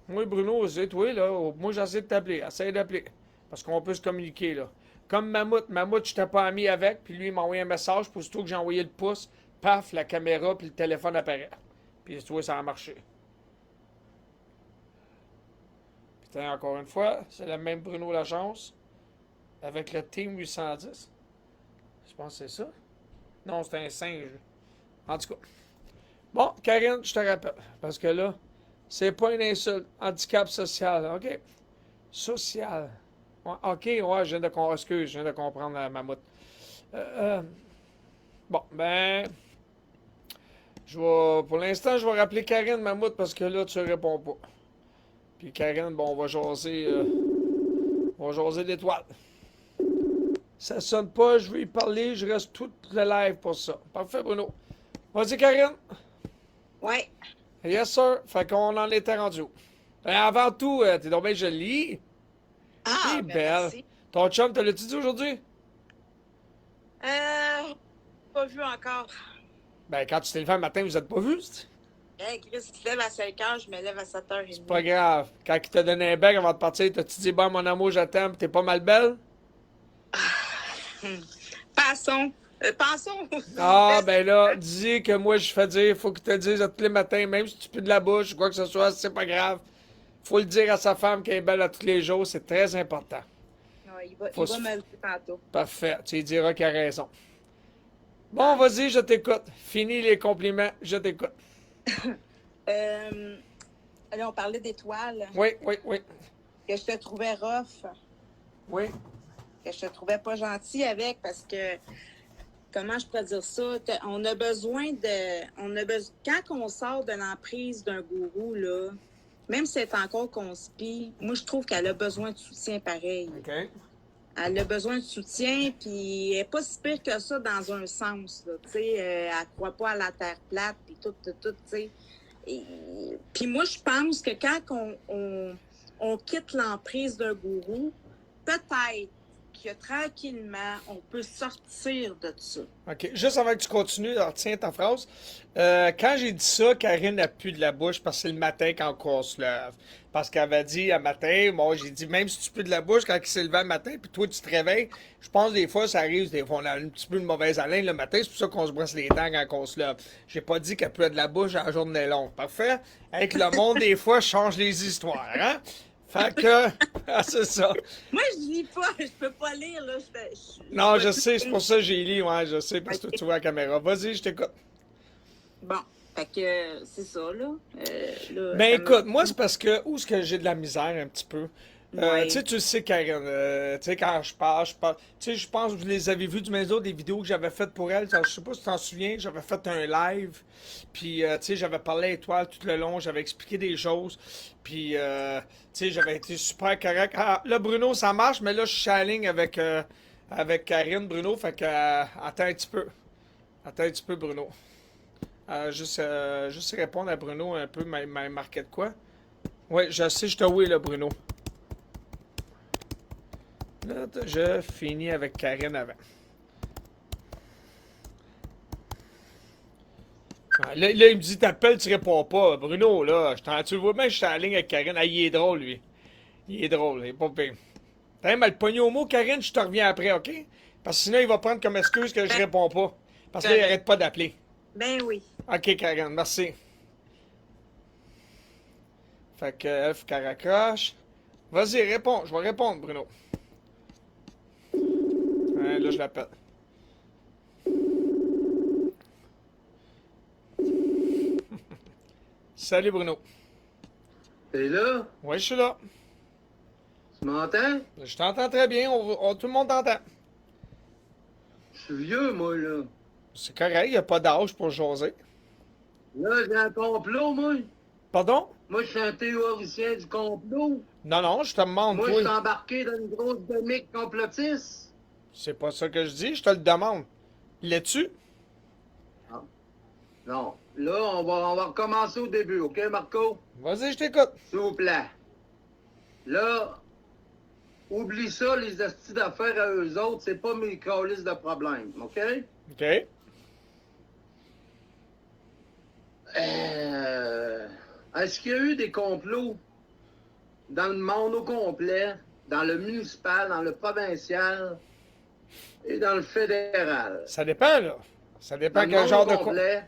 moi, Bruno, c'est toi, là. Moi, j'essaie de t'appeler. Essaye d'appeler. Parce qu'on peut se communiquer, là. Comme Mammouth. Mammouth, je t'ai pas ami avec, puis lui, il m'a envoyé un message. Puis surtout que j'ai envoyé le pouce, paf, la caméra, puis le téléphone apparaît. Puis tu vois, ça a marché. Putain, encore une fois, c'est le même Bruno Lachance. Avec le Team 810. Je pense que c'est ça. Non, c'est un singe. En tout cas. Bon, Karine, je te rappelle. Parce que là, c'est pas une insulte. Handicap social. OK. Social. Ouais, OK, ouais, je viens de comprendre la mammouth. Bon, ben... pour l'instant, je vais rappeler Karine Mammouth parce que là, tu réponds pas. Puis Karine, bon, on va jaser d'étoiles. Ça sonne pas, je vais y parler, je reste toute le live pour ça. Parfait, Bruno. Vas-y, Karine. Ouais. Yes, sir. Fait qu'on en était rendu. Avant tout, t'es donc bien jolie. Ah, T'es ben belle. merci. Ton chum, te l'as-tu dit aujourd'hui? Pas vu encore. Ben, quand tu t'es levé le matin, vous êtes pas vus? Hey, Chris, tu te lèves à 5 heures, je me lève à 7h30. C'est pas grave. Quand il t'a donné un bec avant de partir, t'as-tu dit, bon, mon amour, je t'aime, t'es pas mal belle? Passons. Passons. Ah, ben là, dis que moi, je fais dire, faut qu'il te le dise à tous les matins, même si tu pues de la bouche ou quoi que ce soit, c'est pas grave. Faut le dire à sa femme qu'elle est belle à tous les jours, c'est très important. Ouais, il va Faut me le dire tantôt. Parfait, tu lui diras qu'il a raison. Bon, vas-y, je t'écoute. Fini les compliments, je t'écoute. Là, on parlait d'étoiles, Oui, oui, oui. que je te trouvais rough, Oui. que je te trouvais pas gentil avec, parce que, comment je pourrais dire ça? On a besoin quand on sort de l'emprise d'un gourou, là, même si c'est encore conspi, moi, je trouve qu'elle a besoin de soutien pareil. OK. Elle a besoin de soutien, puis elle n'est pas si pire que ça dans un sens, là, tu sais, elle croit pas à la terre plate, puis tout, tu sais. Puis moi, je pense que quand on quitte l'emprise d'un gourou, peut-être que tranquillement, on peut sortir de ça. OK. Juste avant que tu continues, alors tiens ta phrase. Quand j'ai dit ça, Karine a pu de la bouche parce que c'est le matin quand on se lève. Parce qu'elle avait dit à matin, moi j'ai dit même si tu pues de la bouche quand il s'est levé le matin, puis toi tu te réveilles, je pense des fois ça arrive, des fois on a un petit peu de mauvaise haleine le matin, c'est pour ça qu'on se brosse les dents quand on se lève. J'ai pas dit qu'elle puait de la bouche à la journée longue. Parfait? Avec le monde, des fois, change les histoires, hein? Fait que, ah, c'est ça. Moi, je lis pas, je peux pas lire, là. Non, je sais, c'est pour ça que j'ai lu, ouais, je sais, parce que tu vois la caméra. Vas-y, je t'écoute. Bon, fait que c'est ça, là. Ben ça écoute, moi c'est parce que, où est-ce que j'ai de la misère un petit peu? Ouais. Tu sais, tu le sais, Karen, tu sais, quand je parle, tu sais, je pense que vous les avez vus du maison, des vidéos que j'avais faites pour elle, je sais pas si tu t'en souviens, j'avais fait un live, puis, tu sais, j'avais parlé à Étoile tout le long, j'avais expliqué des choses, puis, tu sais, j'avais été super correct. Ah, là, Bruno, ça marche, mais là, je suis à la ligne avec Karine, Bruno, fait que, attends un petit peu. Attends un petit peu, Bruno. Juste répondre à Bruno un peu, m'a marqué de quoi? Oui, je sais, je te oui, là, Bruno. Là, je finis avec Karine avant. Ah, là, il me dit, t'appelles, tu réponds pas. Bruno, là, tu le vois bien, je suis en ligne avec Karine. Ah, il est drôle, lui. Il est drôle, il est pas pire. T'as même le pognon au mot, Karine, je te reviens après, OK? Parce que sinon, il va prendre comme excuse que je réponds pas. Parce que là, il arrête pas d'appeler. Ben oui. OK, Karine, merci. Fait que F Caracoche. Vas-y, réponds. Je vais répondre, Bruno. Ouais, là, je l'appelle. Salut, Bruno. T'es là? Ouais, je suis là. Tu m'entends? Je t'entends très bien. Tout le monde t'entend. Je suis vieux, moi, là. C'est correct, il n'y a pas d'âge pour jaser. Là, j'ai un complot, moi. Pardon? Moi, je suis un théoricien du complot. Non, non, je te demande, Moi, je suis toi. embarqué dans une grosse dynamique complotiste. C'est pas ça que je dis, je te le demande. L'es-tu? Non. Là, on va recommencer au début, OK, Marco? Vas-y, je t'écoute. S'il vous plaît. Là, oublie ça, les astis d'affaires à eux autres, c'est pas mes calices de problème, OK? OK. Est-ce qu'il y a eu des complots dans le monde au complet, dans le municipal, dans le provincial et dans le fédéral? Ça dépend, là. Ça dépend Dans le quel monde genre au de... complet,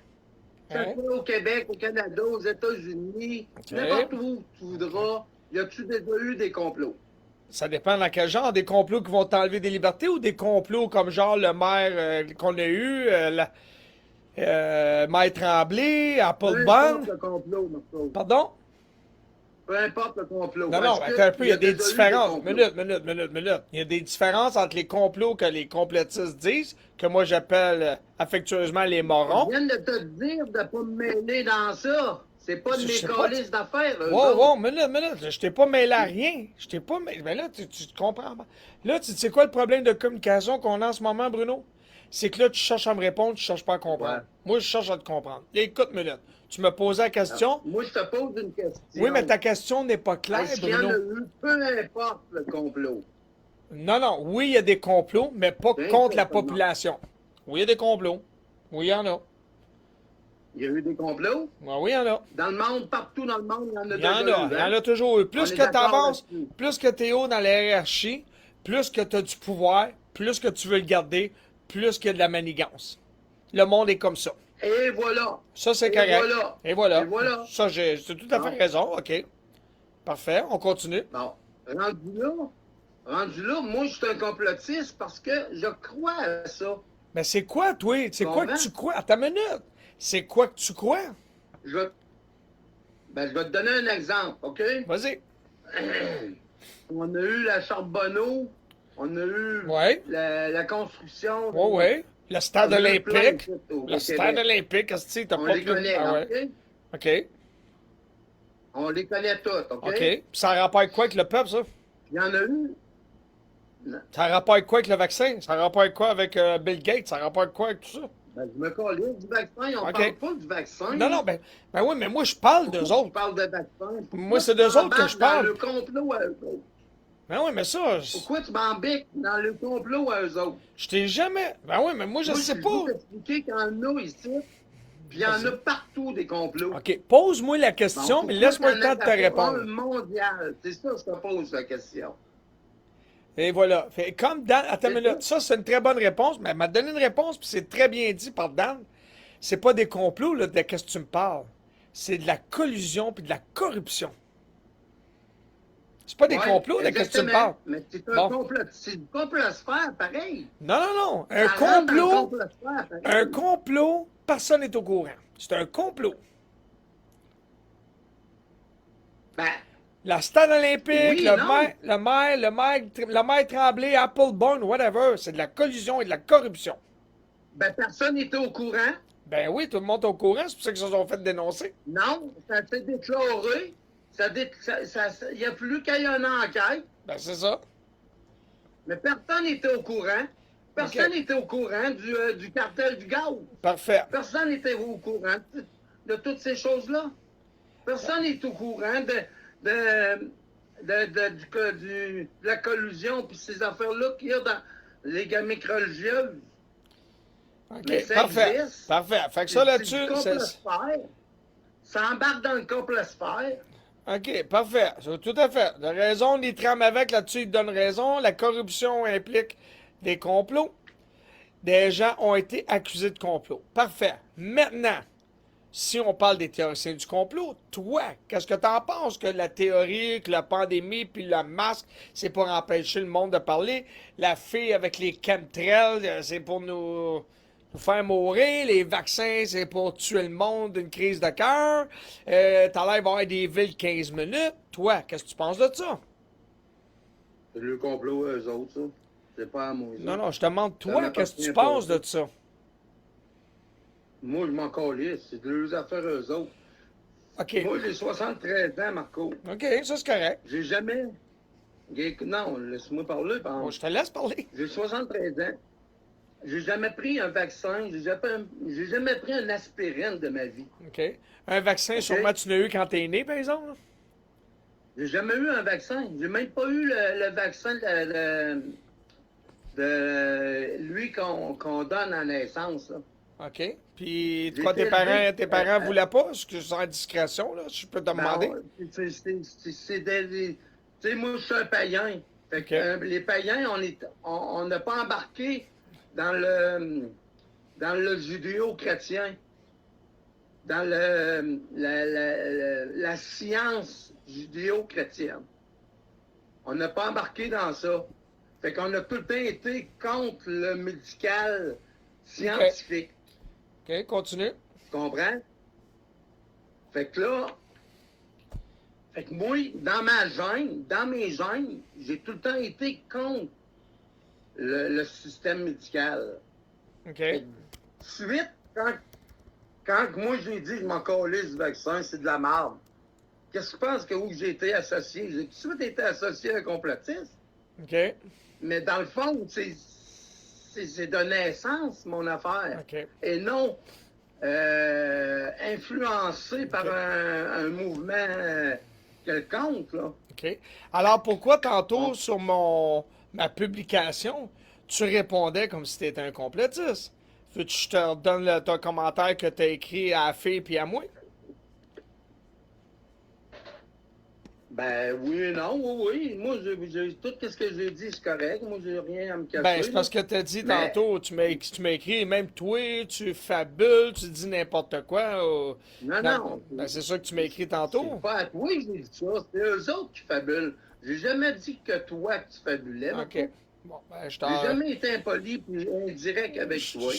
que Hein? ce soit au Québec, au Canada, aux États-Unis, OK. n'importe où tu voudras, y a-tu déjà eu des complots? Ça dépend dans quel genre. Des complots qui vont t'enlever des libertés ou des complots comme genre le maire qu'on a eu, Maître Tremblay, Peu Apple importe Bunn. le complot, Marco. Pardon? Peu importe le complot. Non, non, Est-ce attends un peu, il y a des déjà eu différences. complots? Minute. Il y a des différences entre les complots que les complotistes disent, que moi j'appelle affectueusement les morons. Je viens de te dire de pas me mêler dans ça. C'est pas de Je mes sais pas. calices d'affaires. eux Wow, autres. wow, minute. Je t'ai pas mêlé à rien. Je t'ai pas mêlé. Mais là, tu te comprends pas. Là, tu sais quoi le problème de communication qu'on a en ce moment, Bruno? C'est que là, tu cherches à me répondre, tu cherches pas à comprendre. Ouais. Moi, je cherche à te comprendre. Écoute, minute. Tu me posais la question. Moi, je te pose une question. Oui, mais ta question n'est pas claire, Est-ce qu'il y en a Bruno. eu, peu importe le complot? Non. Oui, il y a des complots, mais pas Bien contre la certainement. population. Oui, il y a des complots. Oui, il y en a. Il y a eu des complots. Ah oui, il y en a. Dans le monde, partout dans le monde, il y en a Il y en déjà a. eu, Il y hein? en a toujours eu. On Plus est que d'accord t'avances, là-dessus. plus que t'es haut dans la hiérarchie, plus que t'as du pouvoir, plus que tu veux le garder, plus qu'il y a de la manigance. Le monde est comme ça. Et voilà. Ça, c'est Et correct. voilà. Et voilà. Et voilà. Ça, j'ai tout à fait Bon. raison. OK. Parfait. On continue. Bon, rendu là, moi, je suis un complotiste parce que je crois à ça. Mais c'est quoi, toi? C'est quoi que Comprends? tu crois? Attends une minute. C'est quoi que tu crois? Je vais, je vais te donner un exemple, OK? Vas-y. On a eu la Charbonneau, on a eu Ouais. la construction. Ouais, ouais. Le stade On a eu plein de olympique. sites au Le stade Québec. olympique, est-ce que t'as On pas les plus... connaît, Ah ouais. OK? OK. On les connaît toutes, OK? OK. Puis ça a rapport avec quoi avec le peuple, ça? Il y en a eu. Ça a rapport avec quoi avec le vaccin? Ça a rapport avec quoi avec Bill Gates? Ça a rapport avec quoi avec tout ça? Ben, je me calais du vaccin, on OK. parle pas du vaccin. Non, non, ben oui, mais moi, je parle d'eux On autres. parle de vaccin. Moi, c'est d'eux autres que je parle. Dans le complot à eux autres. Ben oui, mais ça, Pourquoi tu m'embiques dans le complot à eux autres? je t'ai jamais... Ben oui, mais moi, je sais Je pas. vais t'expliquer qu'il y en a ici, puis il y en a partout des complots. OK, pose-moi la question, Bon, mais pourquoi laisse-moi le t'en temps as de te pas répondre. un mondial? C'est ça que je te pose la question. Et voilà. Fait, comme Dan... Attends une C'est minute. Ça, c'est une très bonne réponse, mais elle m'a donné une réponse, puis c'est très bien dit par Dan. C'est pas des complots, là, de qu'est-ce que tu me parles. C'est de la collusion puis de la corruption. C'est pas des Ouais, complots, de qu'est-ce que tu me exactement. parles. Mais c'est un Bon. complot. C'est du complosphère, pareil. Non, non, non. Un Ça rentre dans le complot... complosphère, pareil. Un complot, personne n'est au courant. C'est un complot. Ben, La stade olympique, Oui, le non. maire Tremblay, Appleborn, whatever, c'est de la collusion et de la corruption. ben, personne n'était au courant. Ben oui, tout le monde est au courant, c'est pour ça qu'ils se sont fait dénoncer. Non, ça s'est déclaré. Il n'y a plus qu'à y une enquête. Ben c'est ça. Mais personne n'était au courant. Personne Ok. n'était au courant du cartel du gaz. Parfait. Personne n'était au courant de toutes ces choses-là. Personne n'est au courant de la collusion puis ces affaires-là qu'il y a dans les gamiques religieuses. Mais OK, ça parfait. existe. Parfait. Fait que ça là-dessus, du c'est... complosphère. Ça embarque dans le complosphère. OK, parfait. C'est tout à fait. De raison, les trames avec là-dessus, ils donnent raison. La corruption implique des complots. Des gens ont été accusés de complot. Parfait. Maintenant, si on parle des théoriciens du complot, toi, qu'est-ce que t'en penses que la théorie, que la pandémie puis le masque, c'est pour empêcher le monde de parler? La fille avec les chemtrails, c'est pour nous faire mourir. Les vaccins, c'est pour tuer le monde d'une crise de cœur. T'as l'air d'avoir des villes 15 minutes. Toi, qu'est-ce que tu penses de ça? C'est le complot, eux autres, ça. C'est pas à moi. ça. Non, non, je te demande, Ça toi, qu'est-ce que tu m'appartient pas, penses ça. de ça? Moi, je m'en calisse. C'est de leurs affaires, eux autres. OK. Moi, j'ai 73 ans, Marco. OK, ça c'est correct. J'ai jamais... Non, laisse-moi parler. par Bon, exemple. je te laisse parler. J'ai 73 ans. J'ai jamais pris un vaccin. J'ai jamais pris un aspirine de ma vie. OK. Un vaccin, sûrement, tu l'as eu quand t'es né, par exemple? là? J'ai jamais eu un vaccin. J'ai même pas eu le vaccin de lui qu'on donne à naissance. Là. OK. Puis, J'ai quoi, été tes parents élevé, voulaient pas? Est-ce que c'est en discrétion, là, si je peux te demander? Non, c'est des... Tu sais, moi, je suis un païen. Fait que, OK. les païens, on n'a pas embarqué dans le judéo-chrétien, dans la science judéo-chrétienne. On n'a pas embarqué dans ça. Fait qu'on a tout le temps été contre le médical scientifique. OK, continue. Tu comprends? Fait que là, moi, dans mes gènes, j'ai tout le temps été contre le système médical. OK. Suite, quand moi j'ai dit je m'en calais du vaccin, c'est de la merde. Qu'est-ce que tu penses que où j'ai été associé? J'ai tout de suite été associé à un complotiste. OK. Mais dans le fond, c'est de naissance, mon affaire. OK. Et non influencé par un mouvement quelconque, là. OK. Alors, pourquoi tantôt, sur ma publication, tu répondais comme si tu étais un complotiste? Veux-tu que je te redonne ton commentaire que t'as écrit à la fille puis à moi? Ben oui, non, oui. Moi, tout ce que j'ai dit, c'est correct. Moi, j'ai rien à me cacher. Ben, c'est parce que t'as dit Mais- tantôt, tu m'as écrit, même toi, tu fabules, tu dis n'importe quoi. Non. Ben, c'est ça que tu m'as écrit tantôt. C'est pas à toi que j'ai dit ça, c'est eux autres qui fabulent. J'ai jamais dit que toi tu fabulais. OK. Bon, ben, je J'ai t'en... jamais été impoli puis indirect avec toi.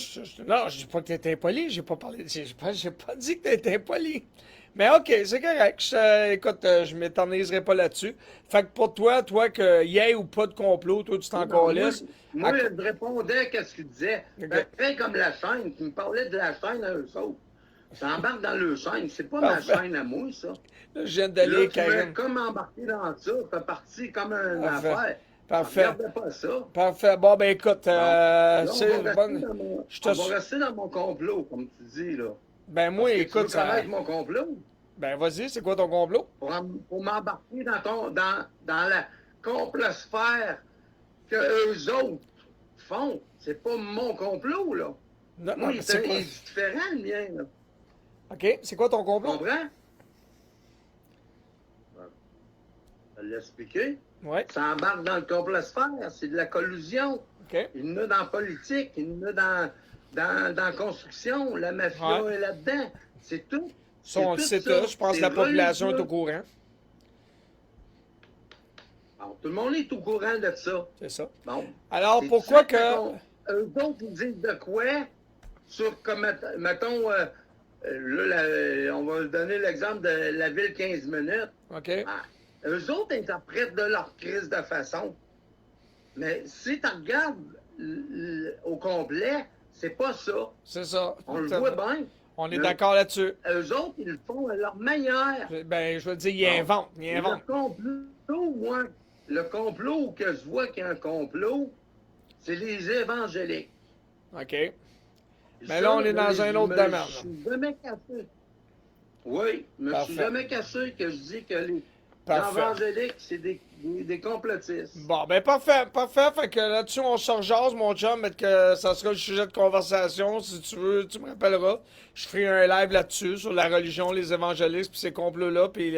Non, je dis pas que t'es impoli, j'ai pas parlé, j'ai pas dit que t'es impoli. Mais ok, c'est correct. Écoute, je m'éterniserai pas là-dessus. Fait que pour toi, que y ait ou pas de complot, toi tu t'en Non, calisses. Moi, je répondais à ce qu'il disait. Ok. Fait comme la chaîne, tu me parlais de la chaîne à eux autres. Ça embarque dans le chaîne. C'est pas Parfait. ma chaîne à moi, ça. Là, je viens Là, d'aller, tu m'as Karine. comme embarqué dans ça. T'as parti comme une Parfait. affaire. Parfait. Regardez pas ça. Parfait. Bon, ben écoute, Là, c'est on va bonne. rester dans mon- Je te on suis- va rester dans mon complot, comme tu dis, là. Ben moi, Est-ce que écoute, tu veux ça. connaître mon complot? Ben vas-y, c'est quoi ton complot? Pour m'embarquer dans la complosphère que eux autres font. C'est pas mon complot, là. Non, Moi, non, il c'est est quoi? différent, le mien, là. Ok, c'est quoi ton Tu complot? comprends? Je vais l'expliquer. Ouais, Ça embarque dans le complosphère, c'est de la collusion. ok. Il y en a dans la politique, il y en a dans la construction, la mafia Ouais. est là-dedans. C'est tout. Ça, on le sait tous. Je pense que la population est au courant. Bon, tout le monde est au courant de ça. C'est ça. Bon. Alors, C'est pourquoi ça que... Eux autres, ils disent de quoi sur, comme, mettons, on va donner l'exemple de la ville 15 minutes. OK. Ah, eux autres interprètent de leur crise de façon. Mais si tu regardes au complet, c'est pas ça. C'est ça. On le voit bien. On est Le- d'accord là-dessus. Eux autres, ils le font à leur manière. Ben, je veux dire, ils Bon. inventent. Ils Et inventent. le complot, moi, le complot que je vois qu'il y a un complot, c'est les évangéliques. OK. Et Mais ça, là, on est dans un autre domaine, là. Je suis jamais cassé. Oui, mais je suis Parfait. jamais cassé que je dis que les Parfait. évangéliques, c'est des complotistes. Bon, ben parfait, parfait. Fait que là-dessus, on se rejase, mon chum, mais que ça sera le sujet de conversation. Si tu veux, tu me rappelleras. Je ferai un live là-dessus, sur la religion, les évangélistes, puis ces complots-là, puis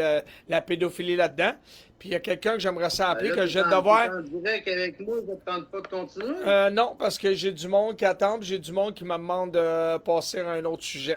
la pédophilie là-dedans. Puis il y a quelqu'un que j'aimerais ça appeler, Ben là, que tu j'ai de t'en- voir. tu t'en dirais qu'avec moi, je ne tente pas de continuer. Non, parce que j'ai du monde qui attend, puis j'ai du monde qui me demande de passer à un autre sujet.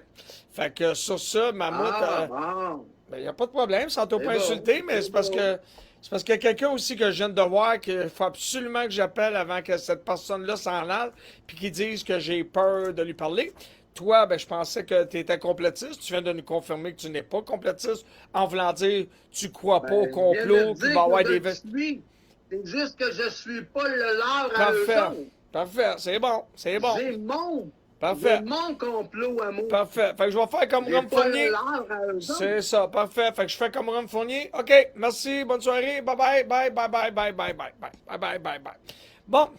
Fait que sur ça, Mammouth, Bon. ben, y a pas de problème, sans t'au C'est pas bon, insulter, mais c'est c'est parce bon. que c'est parce qu'il y a quelqu'un aussi que je viens de voir qu'il faut absolument que j'appelle avant que cette personne-là s'en aille, puis qu'il dise que j'ai peur de lui parler. Toi, ben, je pensais que tu étais complotiste. Tu viens de nous confirmer que tu n'es pas complotiste en voulant dire tu crois pas au Ben, complot, je viens de qu'il dire va y avoir que des... je suis. C'est juste que je suis pas le leur à eux Parfait. autres. Parfait, c'est bon, c'est bon. Parfait. J'ai mon complot à moi. Parfait. Fait que je vais faire comme J'ai Rome pas Fournier. le leur à eux autres. C'est ça, parfait. Fait que je fais comme Rome Fournier. OK, merci, bonne soirée. Bye bye, bye bye, bye bye, bye bye, bye bye, bye bye, bye. Bon,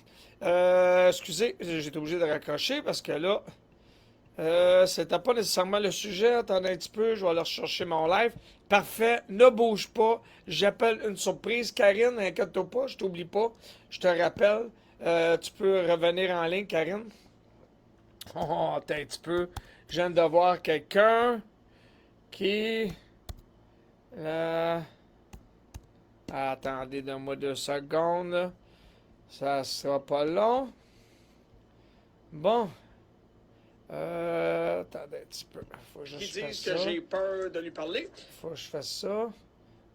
excusez, j'étais obligé de raccrocher parce que là, c'était pas nécessairement le sujet. Attendez un petit peu, je vais aller rechercher mon live. Parfait, ne bouge pas. J'appelle une surprise. Karine, inquiète-toi pas, je t'oublie pas. Je te rappelle. Tu peux revenir en ligne, Karine. Oh, attends un petit peu. Je viens de voir quelqu'un qui... Attendez, donne-moi 2 secondes. Là. Ça sera pas long. Bon. Attendez un petit peu. Faut que je fasse ça. peur de lui parler. Faut que je fasse ça.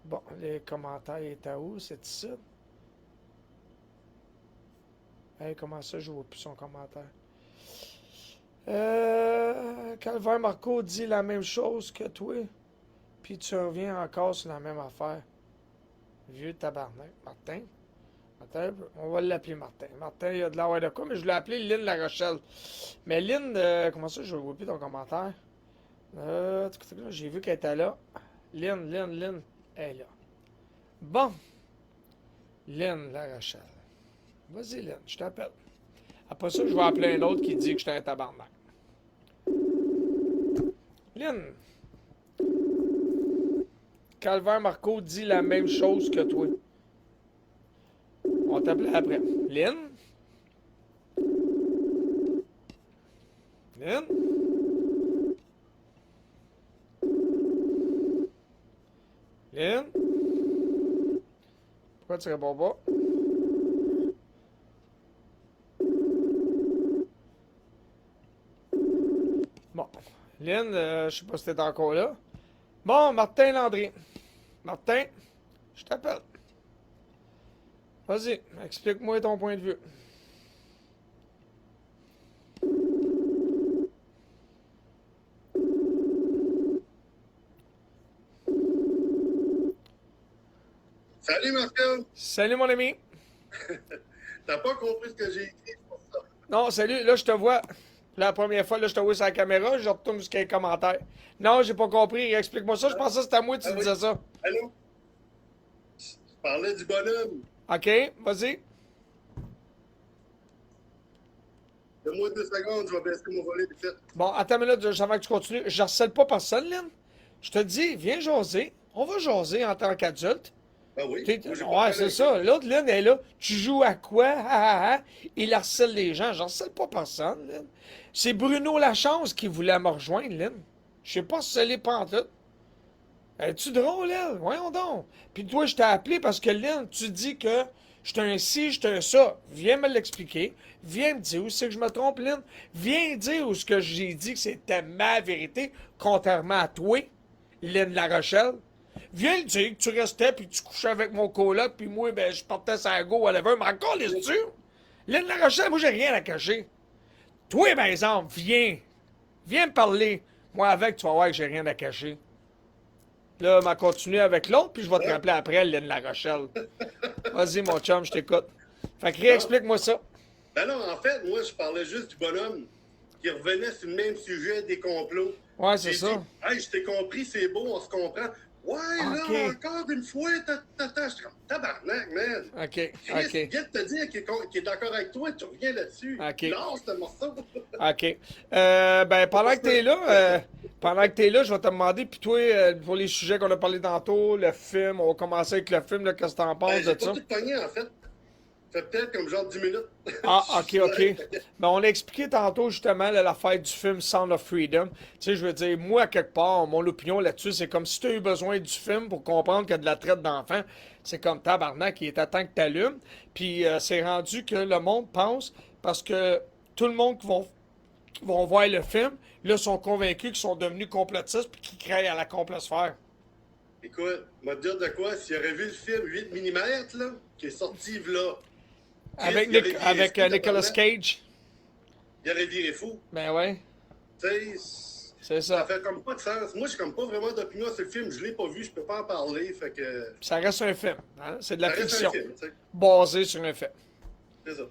Bon, les commentaires étaient à où? C'est ici. Hey, comment ça, je vois plus son commentaire? Calvaire Marco dit la même chose que toi. Puis tu reviens encore sur la même affaire. Vieux tabarnak. Martin? Martin, on va l'appeler Martin. Martin, il a de l'air de quoi, mais je l'ai appelé Lynn La Rochelle. Mais Lynn, comment ça, je ne vois plus ton commentaire? J'ai vu qu'elle était là. Lynn, elle est là. Bon. Lynn La Rochelle. Vas-y, Lynn, je t'appelle. Après ça, je vais appeler un autre qui dit que j'étais un tabarnak. Lynn. Calvaire Marco dit la même chose que toi. On t'appelle après. Lynn? Lynn? Lynn? Pourquoi tu réponds pas? Bon. Lynn, je sais pas si t'es encore là. Bon, Martin Landry. Martin, je t'appelle. Vas-y, explique-moi ton point de vue. Salut, Marco! Salut, mon ami. T'as pas compris ce que j'ai écrit pour ça? Non, salut, là, je te vois. La première fois, là, je te vois sur la caméra, je retourne jusqu'à les commentaires. Non, j'ai pas compris. Explique-moi ça. Je pensais que c'était à moi que tu disais ça. Allô? Je parlais du bonhomme. OK, vas-y. Donne-moi 2 secondes, je vais baisser mon volet vite fait. Bon, attends une minute, avant que tu continues. Je harcèle pas personne, Lynn. Je te dis, viens jaser. On va jaser en tant qu'adulte. Ah oui? Ouais, c'est ça. L'autre, Lynn, est là. Tu joues à quoi? Ah, ah, ah. Il harcèle les gens. J'harcèle pas personne, Lynn. C'est Bruno Lachance qui voulait me rejoindre, Lynn. Je sais pas si c'est les pantoutes. Es-tu drôle, Lynn? Voyons donc. Puis toi, je t'ai appelé parce que, Lynn, tu dis que je suis un ci, je suis un ça. Viens me l'expliquer. Viens me dire où c'est que je me trompe, Lynn. Viens dire où ce que j'ai dit que c'était ma vérité, contrairement à toi, Lynn La Rochelle. Viens le dire que tu restais puis que tu couchais avec mon coloc puis moi, ben, je partais sur la go, whatever. Mais encore, laisse-tu? Lynn La Rochelle, moi, j'ai rien à cacher. Toi, par exemple, viens. Viens me parler. Moi, avec, tu vas voir que j'ai rien à cacher. Là, on va continuer avec l'autre, puis je vais te rappeler après, Lynn La Rochelle. Vas-y, mon chum, je t'écoute. Fait que réexplique-moi ça. Ben non, en fait, moi, je parlais juste du bonhomme qui revenait sur le même sujet des complots. Ouais, c'est J'ai ça. dit, hey, je t'ai compris, c'est beau, on se comprend. Ouais, Ok. là, encore une fois, je suis comme tabarnak, man. OK, Chris, OK, vient de te dire qu'il est d'accord avec toi, tu reviens là-dessus. Ok. Non, c'est un morceau. OK. Ben, pendant que t'es là, je vais te demander, puis toi, pour les sujets qu'on a parlé tantôt, le film, on va commencer avec le film, là, qu'est-ce que t'en penses J'ai de ça? pas tout pogné, en fait. Ça fait peut-être comme genre 10 minutes. Ah, OK. Ben, on a expliqué tantôt, justement, là, l'affaire du film Sound of Freedom. Tu sais, je veux dire, moi, à quelque part, mon opinion là-dessus, c'est comme si tu as eu besoin du film pour comprendre qu'il y a de la traite d'enfants. C'est comme tabarnak, il est à temps que t'allumes. Puis, c'est rendu que le monde pense, parce que tout le monde qui vont voir le film, là, sont convaincus qu'ils sont devenus complotistes puis qu'ils créent à la complosphère. Écoute, moi te dire de quoi, s'il aurait vu le film 8 mm, là, qui est sorti là, Avec, il aurait viré avec fou, Nicolas tabarnak. Cage. Il aurait viré fou. Ben ouais, Tu sais, c'est ça ça. fait comme pas de sens. Moi, j'ai comme pas vraiment d'opinion sur le film. Je l'ai pas vu, je peux pas en parler. Fait que. Ça reste un film. Hein? C'est de la Ça reste fiction. un film, tu sais. Basée sur un fait. C'est ça.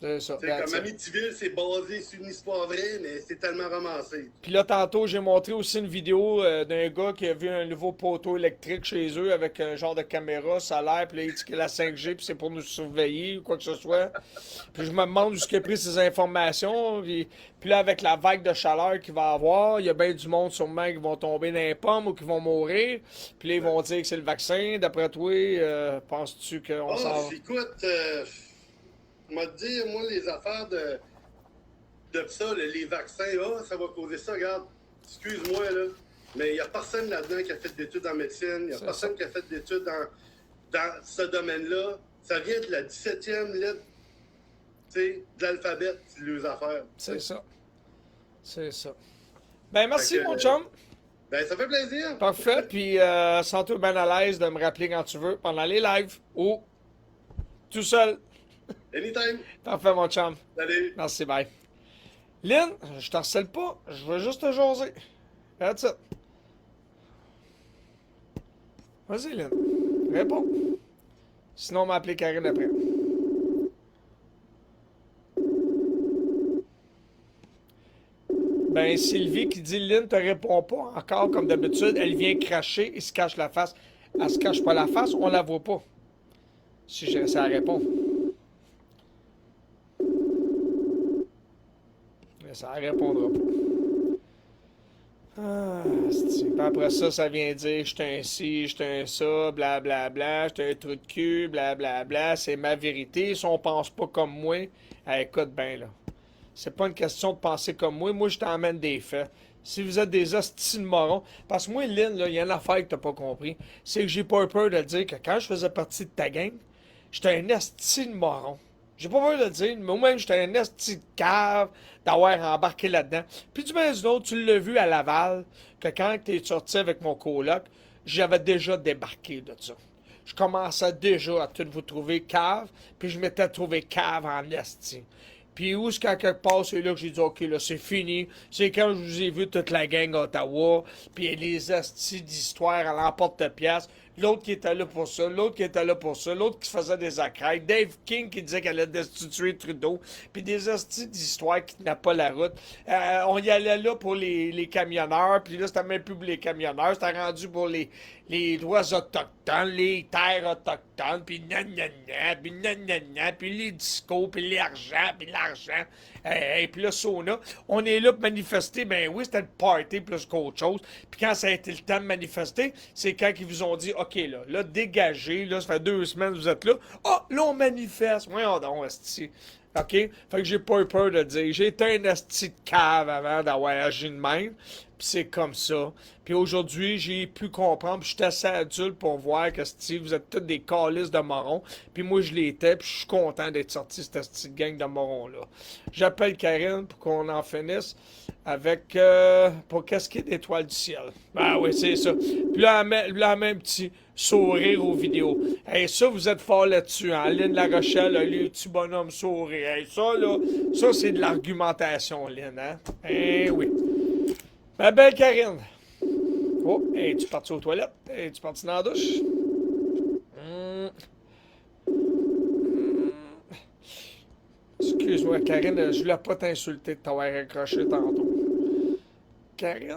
C'est ça. C'est That's comme it. Amityville, c'est basé sur une histoire vraie, mais c'est tellement romancé. Puis là, tantôt, j'ai montré aussi une vidéo d'un gars qui a vu un nouveau poteau électrique chez eux avec un genre de caméra solaire. Puis là, il dit qu'il a la 5G, puis c'est pour nous surveiller ou quoi que ce soit. Puis je me demande où il a pris ces informations. Puis là, avec la vague de chaleur qu'il va avoir, il y a bien du monde sûrement qui vont tomber dans les pommes ou qui vont mourir. Puis là, ils vont dire que c'est le vaccin. D'après toi, penses-tu qu'on s'en va? Écoute, m'a dit, moi, les affaires de ça, les vaccins, ça va causer ça, regarde. Excuse-moi, là. Mais il n'y a personne là-dedans qui a fait d'études en médecine. Il n'y a C'est personne qui a fait d'études dans ce domaine-là. Ça vient de la 17e lettre, tu sais, de l'alphabet, les affaires. C'est ça. C'est ça. Ben, merci, Fait que, mon chum. Ben, ça fait plaisir. Parfait. Puis, sens-toi bien à l'aise de me rappeler quand tu veux, pendant les lives ou tout seul. Anytime. Parfait, mon chum. Salut. Merci, bye. Lynn, je t'harcèle pas. Je veux juste te jaser. That's it. Vas-y, Lynn. Réponds. Sinon, on m'a appelé Karine après. Ben, Sylvie qui dit Lynn te répond pas encore comme d'habitude. Elle vient cracher et se cache la face. Elle se cache pas la face, on la voit pas. Si j'ai réussi à répondre. Mais ça répondra pas. Ah, c'est-tu. Puis après ça, ça vient dire j'étais un ci, j'étais un ça, blablabla, j'étais un trou de cul, blablabla, c'est ma vérité. Si on pense pas comme moi, écoute bien là. C'est pas une question de penser comme moi. Moi, je t'emmène des faits. Si vous êtes des hosties de morons, parce que moi, Lynn, il y a une affaire que t'as pas compris, c'est que j'ai pas peur de dire que quand je faisais partie de ta gang, j'étais un hostie de moron. J'ai pas peur de le dire, mais moi-même, j'étais un hostie de cave d'avoir embarqué là-dedans. Puis du bien du autre, tu l'as vu à Laval, que quand t'es sorti avec mon coloc, j'avais déjà débarqué de ça. Je commençais déjà à tout vous trouver cave, puis je m'étais trouvé cave en esti. Puis où est-ce qu'à quelque part, c'est là que j'ai dit, OK, là, c'est fini. C'est quand je vous ai vu toute la gang à Ottawa, puis les astis d'histoire à l'emporte-pièce. L'autre qui était là pour ça, l'autre qui était là pour ça, l'autre qui faisait des accrailles, Dave King qui disait qu'elle allait destituer Trudeau, puis des hosties d'histoire qui tenaient pas la route. On y allait là pour les camionneurs, puis là, c'était même plus pour les camionneurs, c'était rendu pour les droits autochtones, les terres autochtones, puis puis les discos, puis l'argent, puis le sauna. On est là pour manifester, ben oui, c'était le party plus qu'autre chose. Puis quand ça a été le temps de manifester, c'est quand ils vous ont dit, OK, là, dégagez, là, ça fait 2 semaines que vous êtes là. Ah, là, on manifeste. Voyons donc, esti. OK? Fait que j'ai pas eu peur de dire. J'ai été un esti de cave avant d'avoir agi de même. Puis c'est comme ça. Puis aujourd'hui, j'ai pu comprendre. Puis je suis assez adulte pour voir que Steve, vous êtes tous des calices de morons. Puis moi, je l'étais. Puis je suis content d'être sorti de cette petite gang de morons-là. J'appelle Karine pour qu'on en finisse avec... pour qu'est-ce qui est d'étoiles du ciel. Ben oui, c'est ça. Puis là, elle met un petit sourire aux vidéos. Hey, ça, vous êtes fort là-dessus. Hein? Lynn La Rochelle, les petits bonhommes sourire. Hey, ça, là, ça, c'est de l'argumentation, Lynn. Hein? Eh oui. Ma belle Karine. Oh, hey, tu es parti aux toilettes? Hey, tu es parti dans la douche? Excuse-moi, Karine, je voulais pas t'insulter de t'avoir accroché tantôt. Karine?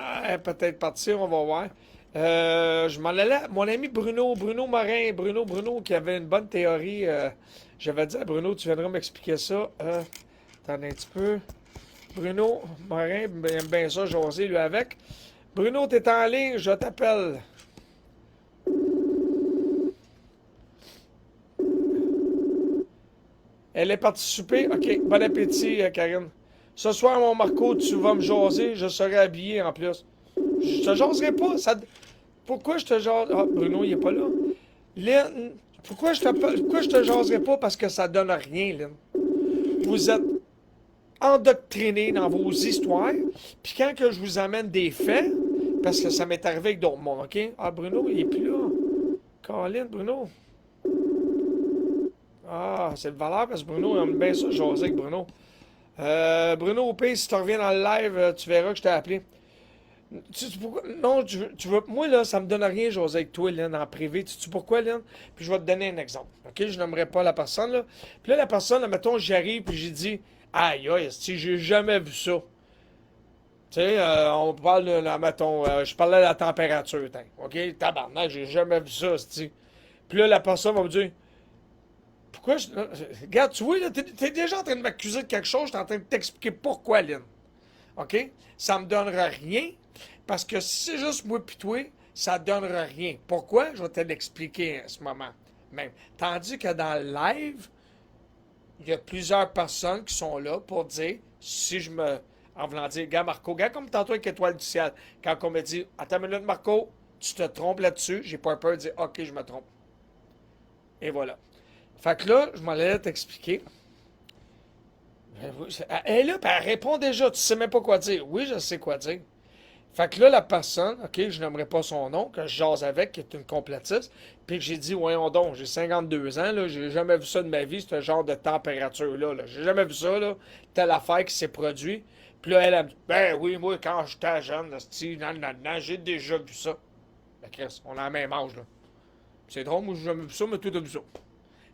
Ah, elle est peut-être partie, on va voir. Je m'en allais. Mon ami Bruno Morin, Bruno, qui avait une bonne théorie. J'avais dit à Bruno, tu viendras m'expliquer ça. Attends un petit peu. Bruno Morin, aime bien ça, José, lui avec. Bruno, t'es en ligne, je t'appelle. Elle est partie souper? OK, bon appétit, Karine. Ce soir, mon Marco, tu vas me jaser, je serai habillé en plus. Je te jaserai pas, ça... Pourquoi je te jase... Ah, Bruno, il est pas là. Lynn, pourquoi je te jaserai pas? Parce que ça donne rien, Lynn. Vous êtes endoctriné dans vos histoires, puis quand que je vous amène des faits, parce que ça m'est arrivé avec d'autres mondes, OK? Ah, Bruno, il est plus là. Colin, Bruno. Ah, c'est le valeur, parce que Bruno, il aime bien ça, jaser avec Bruno. Bruno, au pire, si tu reviens dans le live, tu verras que je t'ai appelé. Pourquoi? Non, tu veux... Moi, là, ça me donne rien, jaser avec toi, Lynn, en privé. Tu sais pourquoi, Lynn? Puis je vais te donner un exemple, OK? Je n'aimerais pas la personne, là. Puis là, la personne, là, mettons, j'arrive, puis j'ai dit... Aïe, aïe, j'ai jamais vu ça. Tu sais, on parle de, là, mettons, je parlais de la température, OK? Tabarnak, j'ai jamais vu ça, c'ti. Puis là, la personne va me dire, pourquoi je... Regarde, tu vois, là, t'es déjà en train de m'accuser de quelque chose, je suis en train de t'expliquer pourquoi, Lynn. OK? Ça me donnera rien, parce que si c'est juste moi pis toi, ça donnera rien. Pourquoi? Je vais te l'expliquer en ce moment. Même. Tandis que dans le live... Il y a plusieurs personnes qui sont là pour dire, si je me... En voulant dire, gars Marco, gars comme tantôt avec Étoile du ciel, quand on me dit, attends une minute Marco, tu te trompes là-dessus, j'ai pas peur de dire, OK, je me trompe. Et voilà. Fait que là, je m'en allais t'expliquer. Elle est là, puis elle répond déjà, tu sais même pas quoi dire. Oui, je sais quoi dire. Fait que là, la personne, OK, je n'aimerais pas son nom, que je jase avec, qui est une complotiste, puis que j'ai dit, voyons donc, j'ai 52 ans, là, j'ai jamais vu ça de ma vie, ce genre de température-là, là. J'ai jamais vu ça, là, telle affaire qui s'est produite. Puis là, elle me dit, ben oui, moi, quand j'étais jeune, là, j'ai déjà vu ça. Ben, Chris, on a le même âge, là. C'est drôle, moi, j'ai jamais vu ça, mais tout a vu ça.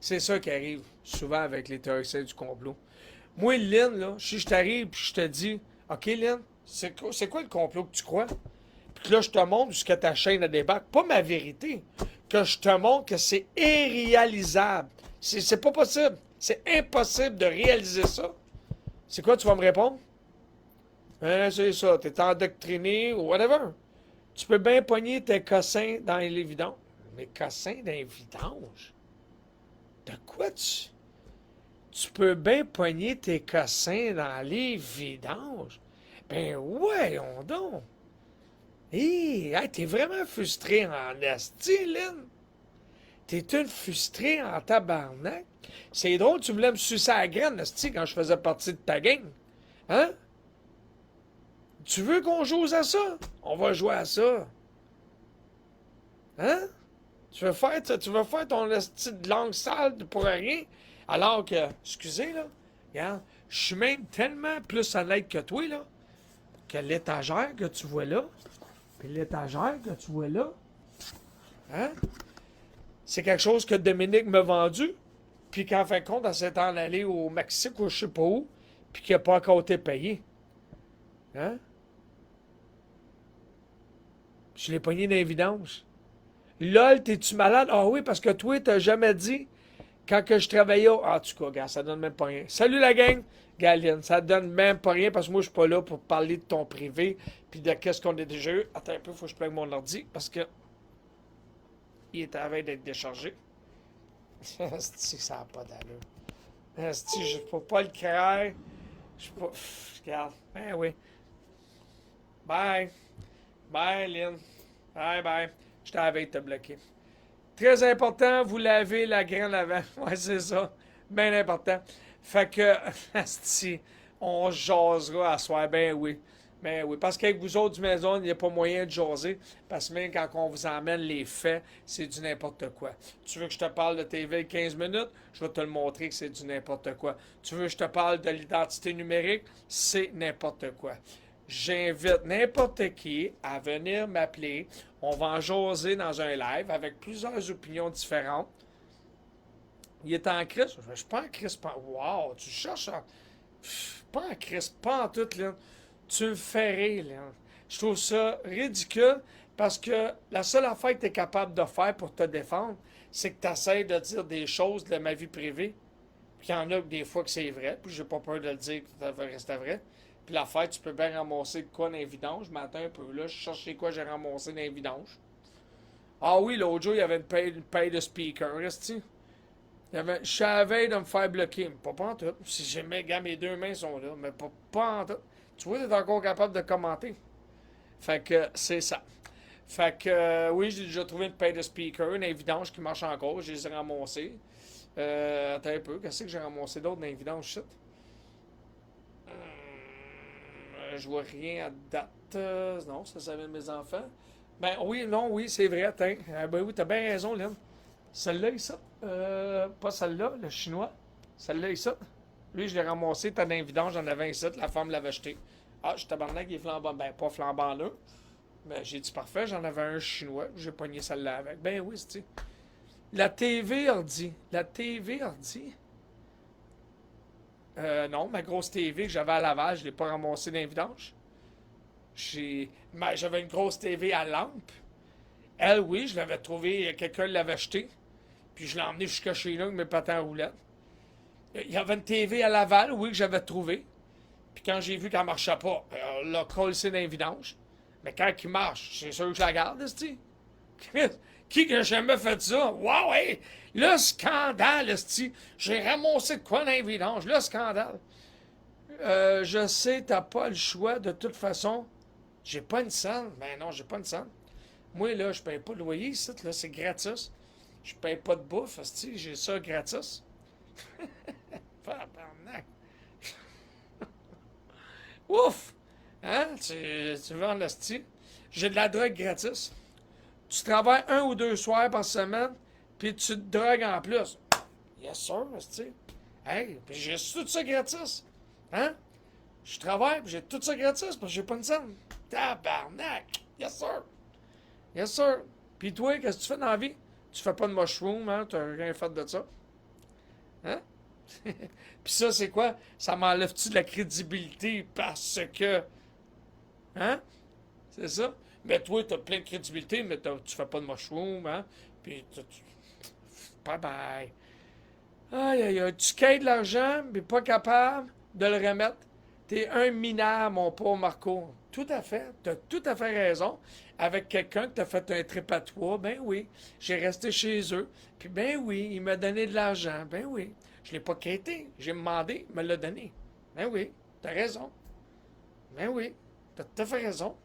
C'est ça qui arrive souvent avec les théoriciens du complot. Moi, Lynn, là, si je t'arrive, puis je te dis, OK, Lynn, c'est quoi le complot que tu crois? Puis que là, je te montre ce que ta chaîne a débarque. Pas ma vérité. Que je te montre que c'est irréalisable. C'est pas possible. C'est impossible de réaliser ça. C'est quoi, tu vas me répondre? C'est ça. T'es endoctriné ou whatever. Tu peux bien pogner tes cossins dans les vidanges. Mes cossins dans les vidanges? De quoi tu... tu peux bien pogner tes cossins dans les vidanges. Ben ouais, on donc. Hé, hey, t'es vraiment frustré en esti, Lynn. T'es une frustrée en tabarnak. C'est drôle, tu voulais me sucer à la graine, esti, quand je faisais partie de ta gang. Hein? Tu veux qu'on joue à ça? On va jouer à ça. Hein? Tu veux faire ton esti de langue sale pour rien? Alors que, excusez, là, regarde, je suis même tellement plus honnête que toi, là, que l'étagère que tu vois là, puis l'étagère que tu vois là, hein? C'est quelque chose que Dominique m'a vendu, puis qu'en fin de compte, elle s'est en allée au Mexique ou je sais pas où, puis qu'il n'a pas encore été payé. Hein? Je l'ai pogné dans les vidanges. Lol, t'es-tu malade? Ah oui, parce que toi, t'as jamais dit, quand que je travaillais au... Ah, en tout cas, gars, ça donne même pas rien. Salut la gang! Galine, ça donne même pas rien, parce que moi, je suis pas là pour parler de ton privé, puis de qu'est-ce qu'on a déjà eu. Attends un peu, faut que je plug mon ordi, parce que il est à la veille d'être déchargé. Asti, ça n'a pas d'allure. Asti, je peux pas le créer. Je peux pas... Regarde. Ben oui. Bye. Bye, Lynn. Bye, bye. J'étais à la veille de te bloquer. Très important, vous lavez la graine avant. Ouais, c'est ça. Bien important. Fait que, asti, on jasera à soir. Ben oui. Ben oui. Parce qu'avec vous autres du maison, il n'y a pas moyen de jaser. Parce que même quand on vous emmène les faits, c'est du n'importe quoi. Tu veux que je te parle de TV 15 minutes? Je vais te le montrer que c'est du n'importe quoi. Tu veux que je te parle de l'identité numérique? C'est n'importe quoi. J'invite n'importe qui à venir m'appeler. On va en jaser dans un live avec plusieurs opinions différentes. Il est en crise. Je suis pas en crise. Wow, tu cherches en... Pas en crise, pas en tout, là. Tu me fais rire, là. Je trouve ça ridicule parce que la seule affaire que tu es capable de faire pour te défendre, c'est que tu essaies de dire des choses de ma vie privée. Puis il y en a des fois que c'est vrai, puis j'ai pas peur de le dire que ça va rester vrai. Puis l'affaire, tu peux bien ramasser de quoi dans les vidanges. Je m'attends un peu là, je cherche quoi j'ai ramassé dans les vidanges. Ah oui, l'autre jour, il y avait une paille de speaker, reste-tu? Je savais de me faire bloquer, mais pas en tout. Si j'ai mes deux mains sont là, mais pas en tout. Tu vois, t'es encore capable de commenter. Fait que c'est ça. Fait que oui, j'ai déjà trouvé une paille de speaker, une vidange qui marche encore, je les ai ramassés. Attends un peu, qu'est-ce que j'ai ramassé d'autre dans les vidanges, shit? Je vois rien à date. Non, ça vient de mes enfants. Ben oui, non, oui, c'est vrai, attends. Ben oui, t'as bien raison, Lynn. Celle-là, ici. Pas celle-là, le chinois. Celle-là, ici. Lui, je l'ai ramassé, t'as dans les vidanges, j'en avais un ici, la femme l'avait acheté. Ah, je tabarnak, il est flambant. Ben, pas flambant là. Ben, j'ai dit parfait, j'en avais un chinois. J'ai pogné celle-là avec. Ben oui, c'est. La TV ordi. La TV ordi. Non, ma grosse TV que j'avais à Laval, je ne l'ai pas ramassée dans les vidanges. J'avais une grosse TV à lampe. Elle, oui, je l'avais trouvée, quelqu'un l'avait achetée. Puis je l'ai emmenée jusqu'à chez nous avec mes patins roulettes. Il y avait une TV à Laval, oui, que j'avais trouvée. Puis quand j'ai vu qu'elle ne marchait pas, on l'a collée dans les vidanges. Mais quand il marche, c'est sûr que je la garde, esti. Qui n'a jamais fait ça? Wow, hey! Le scandale, esti! J'ai ramassé de quoi dans les vidanges? Le scandale! Je sais, t'as pas le choix. De toute façon, j'ai pas une scène. Ben non, j'ai pas une scène. Moi, là, je paye pas de loyer ici, là, c'est gratis. Je paye pas de bouffe, esti, j'ai ça gratis. Ouf! Hein? Tu veux en esti? J'ai de la drogue gratis. Tu travailles 1 ou 2 soirs par semaine, puis tu te drogues en plus. Yes, sir, esti. Hey, puis j'ai tout ça gratis. Hein? Je travaille, puis j'ai tout ça gratis, parce que j'ai pas une scène. Tabarnak! Yes, sir. Yes, sir. Puis toi, qu'est-ce que tu fais dans la vie? Tu fais pas de mushroom, hein? Tu n'as rien fait de ça. Hein? Puis ça, c'est quoi? Ça m'enlève-tu de la crédibilité parce que... Hein? C'est ça? Mais toi, tu as plein de crédibilité, mais tu fais pas de mushroom, hein? Puis bye bye. Aïe, aïe, aïe. Tu cailles de l'argent, mais pas capable de le remettre. T'es un minable, mon pauvre Marco. Tout à fait. T'as tout à fait raison. Avec quelqu'un que t'as fait un trip à toi, ben oui. J'ai resté chez eux. Puis ben oui, il m'a donné de l'argent. Ben oui. Je l'ai pas quêté. J'ai demandé, il me l'a donné. Ben oui, t'as raison. Ben oui, t'as tout à fait raison.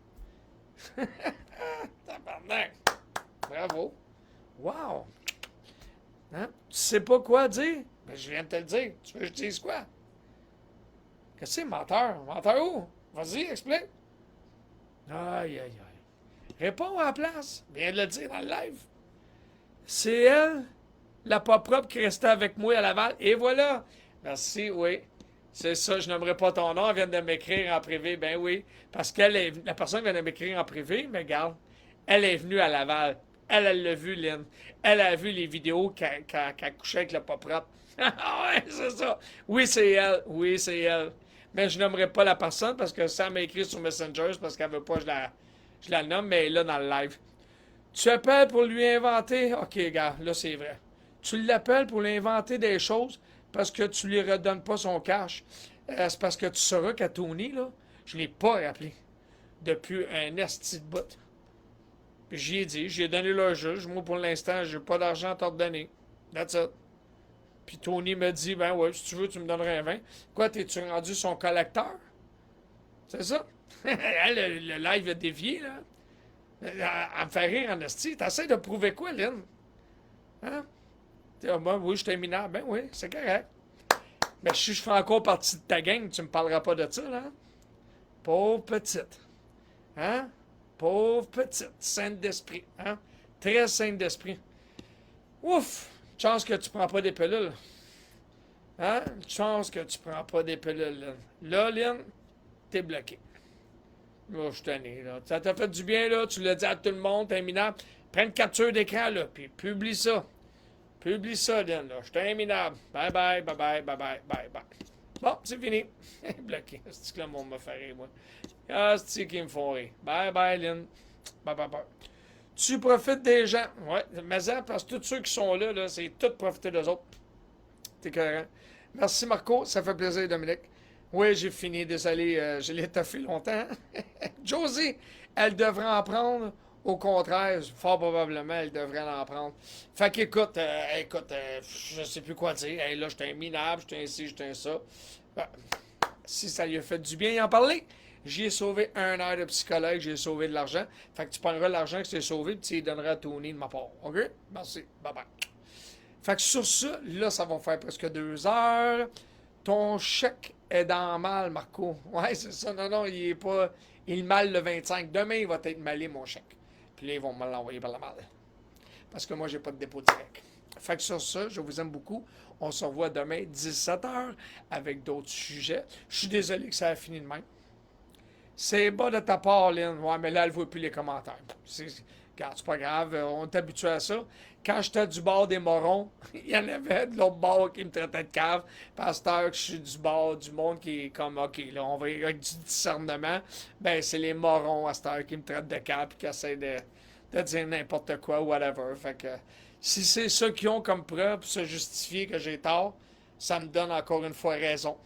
Tabarnak. Bravo. Wow. Hein? Tu sais pas quoi dire? Ben, je viens de te le dire. Tu veux que je dise quoi? Qu'est-ce que c'est, menteur? Menteur où? Vas-y, explique. Aïe, aïe, aïe. Réponds à la place. Viens de le dire dans le live. C'est elle, la pas propre qui restait avec moi à Laval. Et voilà. Merci, oui. C'est ça, je n'aimerais pas ton nom. Elle vient de m'écrire en privé. Ben oui. Parce que la personne vient de m'écrire en privé, mais regarde, elle est venue à Laval. Elle l'a vu, Lynn. Elle a vu les vidéos qu'elle couchait avec le pas propre. Ah ouais, c'est ça. Oui, c'est elle. Oui, c'est elle. Mais je n'aimerais pas la personne parce que ça m'a écrit sur Messenger parce qu'elle veut pas que je la nomme, mais elle est là dans le live. Tu appelles pour lui inventer. OK, gars, là, c'est vrai. Tu l'appelles pour lui inventer des choses parce que tu lui redonnes pas son cash. C'est parce que tu sauras qu'à Tony, là, je l'ai pas rappelé depuis un esti de bout. Puis j'y ai dit, j'ai donné le juge. Moi, pour l'instant, j'ai pas d'argent à t'en redonner. That's it. Puis Tony me dit, ben ouais, si tu veux, tu me donnerais un 20. Quoi, t'es-tu rendu son collecteur? C'est ça? le live a dévié, là. Elle me fait rire en esti. T'essaies de prouver quoi, Lynn? Hein? Ben oui, je suis un minable. Ben oui, c'est correct. Mais si je fais encore partie de ta gang, tu me parleras pas de ça, là? Pauvre petite. Hein? Pauvre petite. Sainte d'esprit. Hein? Très sainte d'esprit. Ouf! Chance que tu prends pas des pilules. Hein? Chance que tu prends pas des pilules, Lynn. Là, Lynn, t'es bloqué. Là, je suis tanné, là. Ça t'a fait du bien, là. Tu l'as dit à tout le monde, t'es minable. Prends une capture d'écran, là, puis publie ça. Publie ça, Lynn, là. Je suis un minable. Bye bye, bye bye, bye bye, bye bye. Bon, c'est fini. Bloqué. C'est que le monde me fait rire, moi. Ah, c'est qui me font rire. Bye bye, Lynn. Bye bye bye. Tu profites des gens. Ouais, mais ça, parce que tous ceux qui sont là, c'est tout profiter des autres. T'es cohérent. Merci, Marco. Ça fait plaisir, Dominique. Oui, j'ai fini. Désolé, je l'ai taffé longtemps. Josie, elle devrait en prendre. Au contraire, fort probablement, elle devrait en prendre. Fait qu'écoute, je sais plus quoi dire. Hey, là, j'étais un minable, j'étais un ci, j'étais un ça. Ben, si ça lui a fait du bien y en parler, j'ai sauvé 1 heure de psychologue, j'ai sauvé de l'argent. Fait que tu prendras l'argent que tu as sauvé, puis tu lui donneras à Tony de ma part. OK? Merci. Bye-bye. Fait que sur ça, là, ça va faire presque 2 heures. Ton chèque est dans mal, Marco. Ouais, c'est ça. Non, il est pas... Il mal le 25. Demain, il va être malé, mon chèque. Puis là, ils vont me l'envoyer par la malle. Parce que moi, j'ai pas de dépôt direct. Fait que sur ça, je vous aime beaucoup. On se revoit demain, 17h, avec d'autres sujets. Je suis désolé que ça a fini de même. C'est bas de ta part, Lynn. Ouais, mais là, elle ne voit plus les commentaires. Regarde, c'est pas grave, on est habitué à ça. Quand j'étais du bord des morons, il y en avait de l'autre bord qui me traitait de cave. Pasteur, que je suis du bord du monde qui est comme, OK, là, on va y avec du discernement. Ben, c'est les morons à cette heure qui me traitent de cave et qui essaient de dire n'importe quoi, whatever. Fait que si c'est ça qu'ils ont comme preuve pour se justifier que j'ai tort, ça me donne encore une fois raison.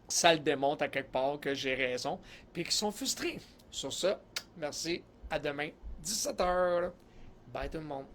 Ça le démontre à quelque part que j'ai raison, puis qu'ils sont frustrés. Sur ça, merci, à demain, 17h. Bye tout le monde.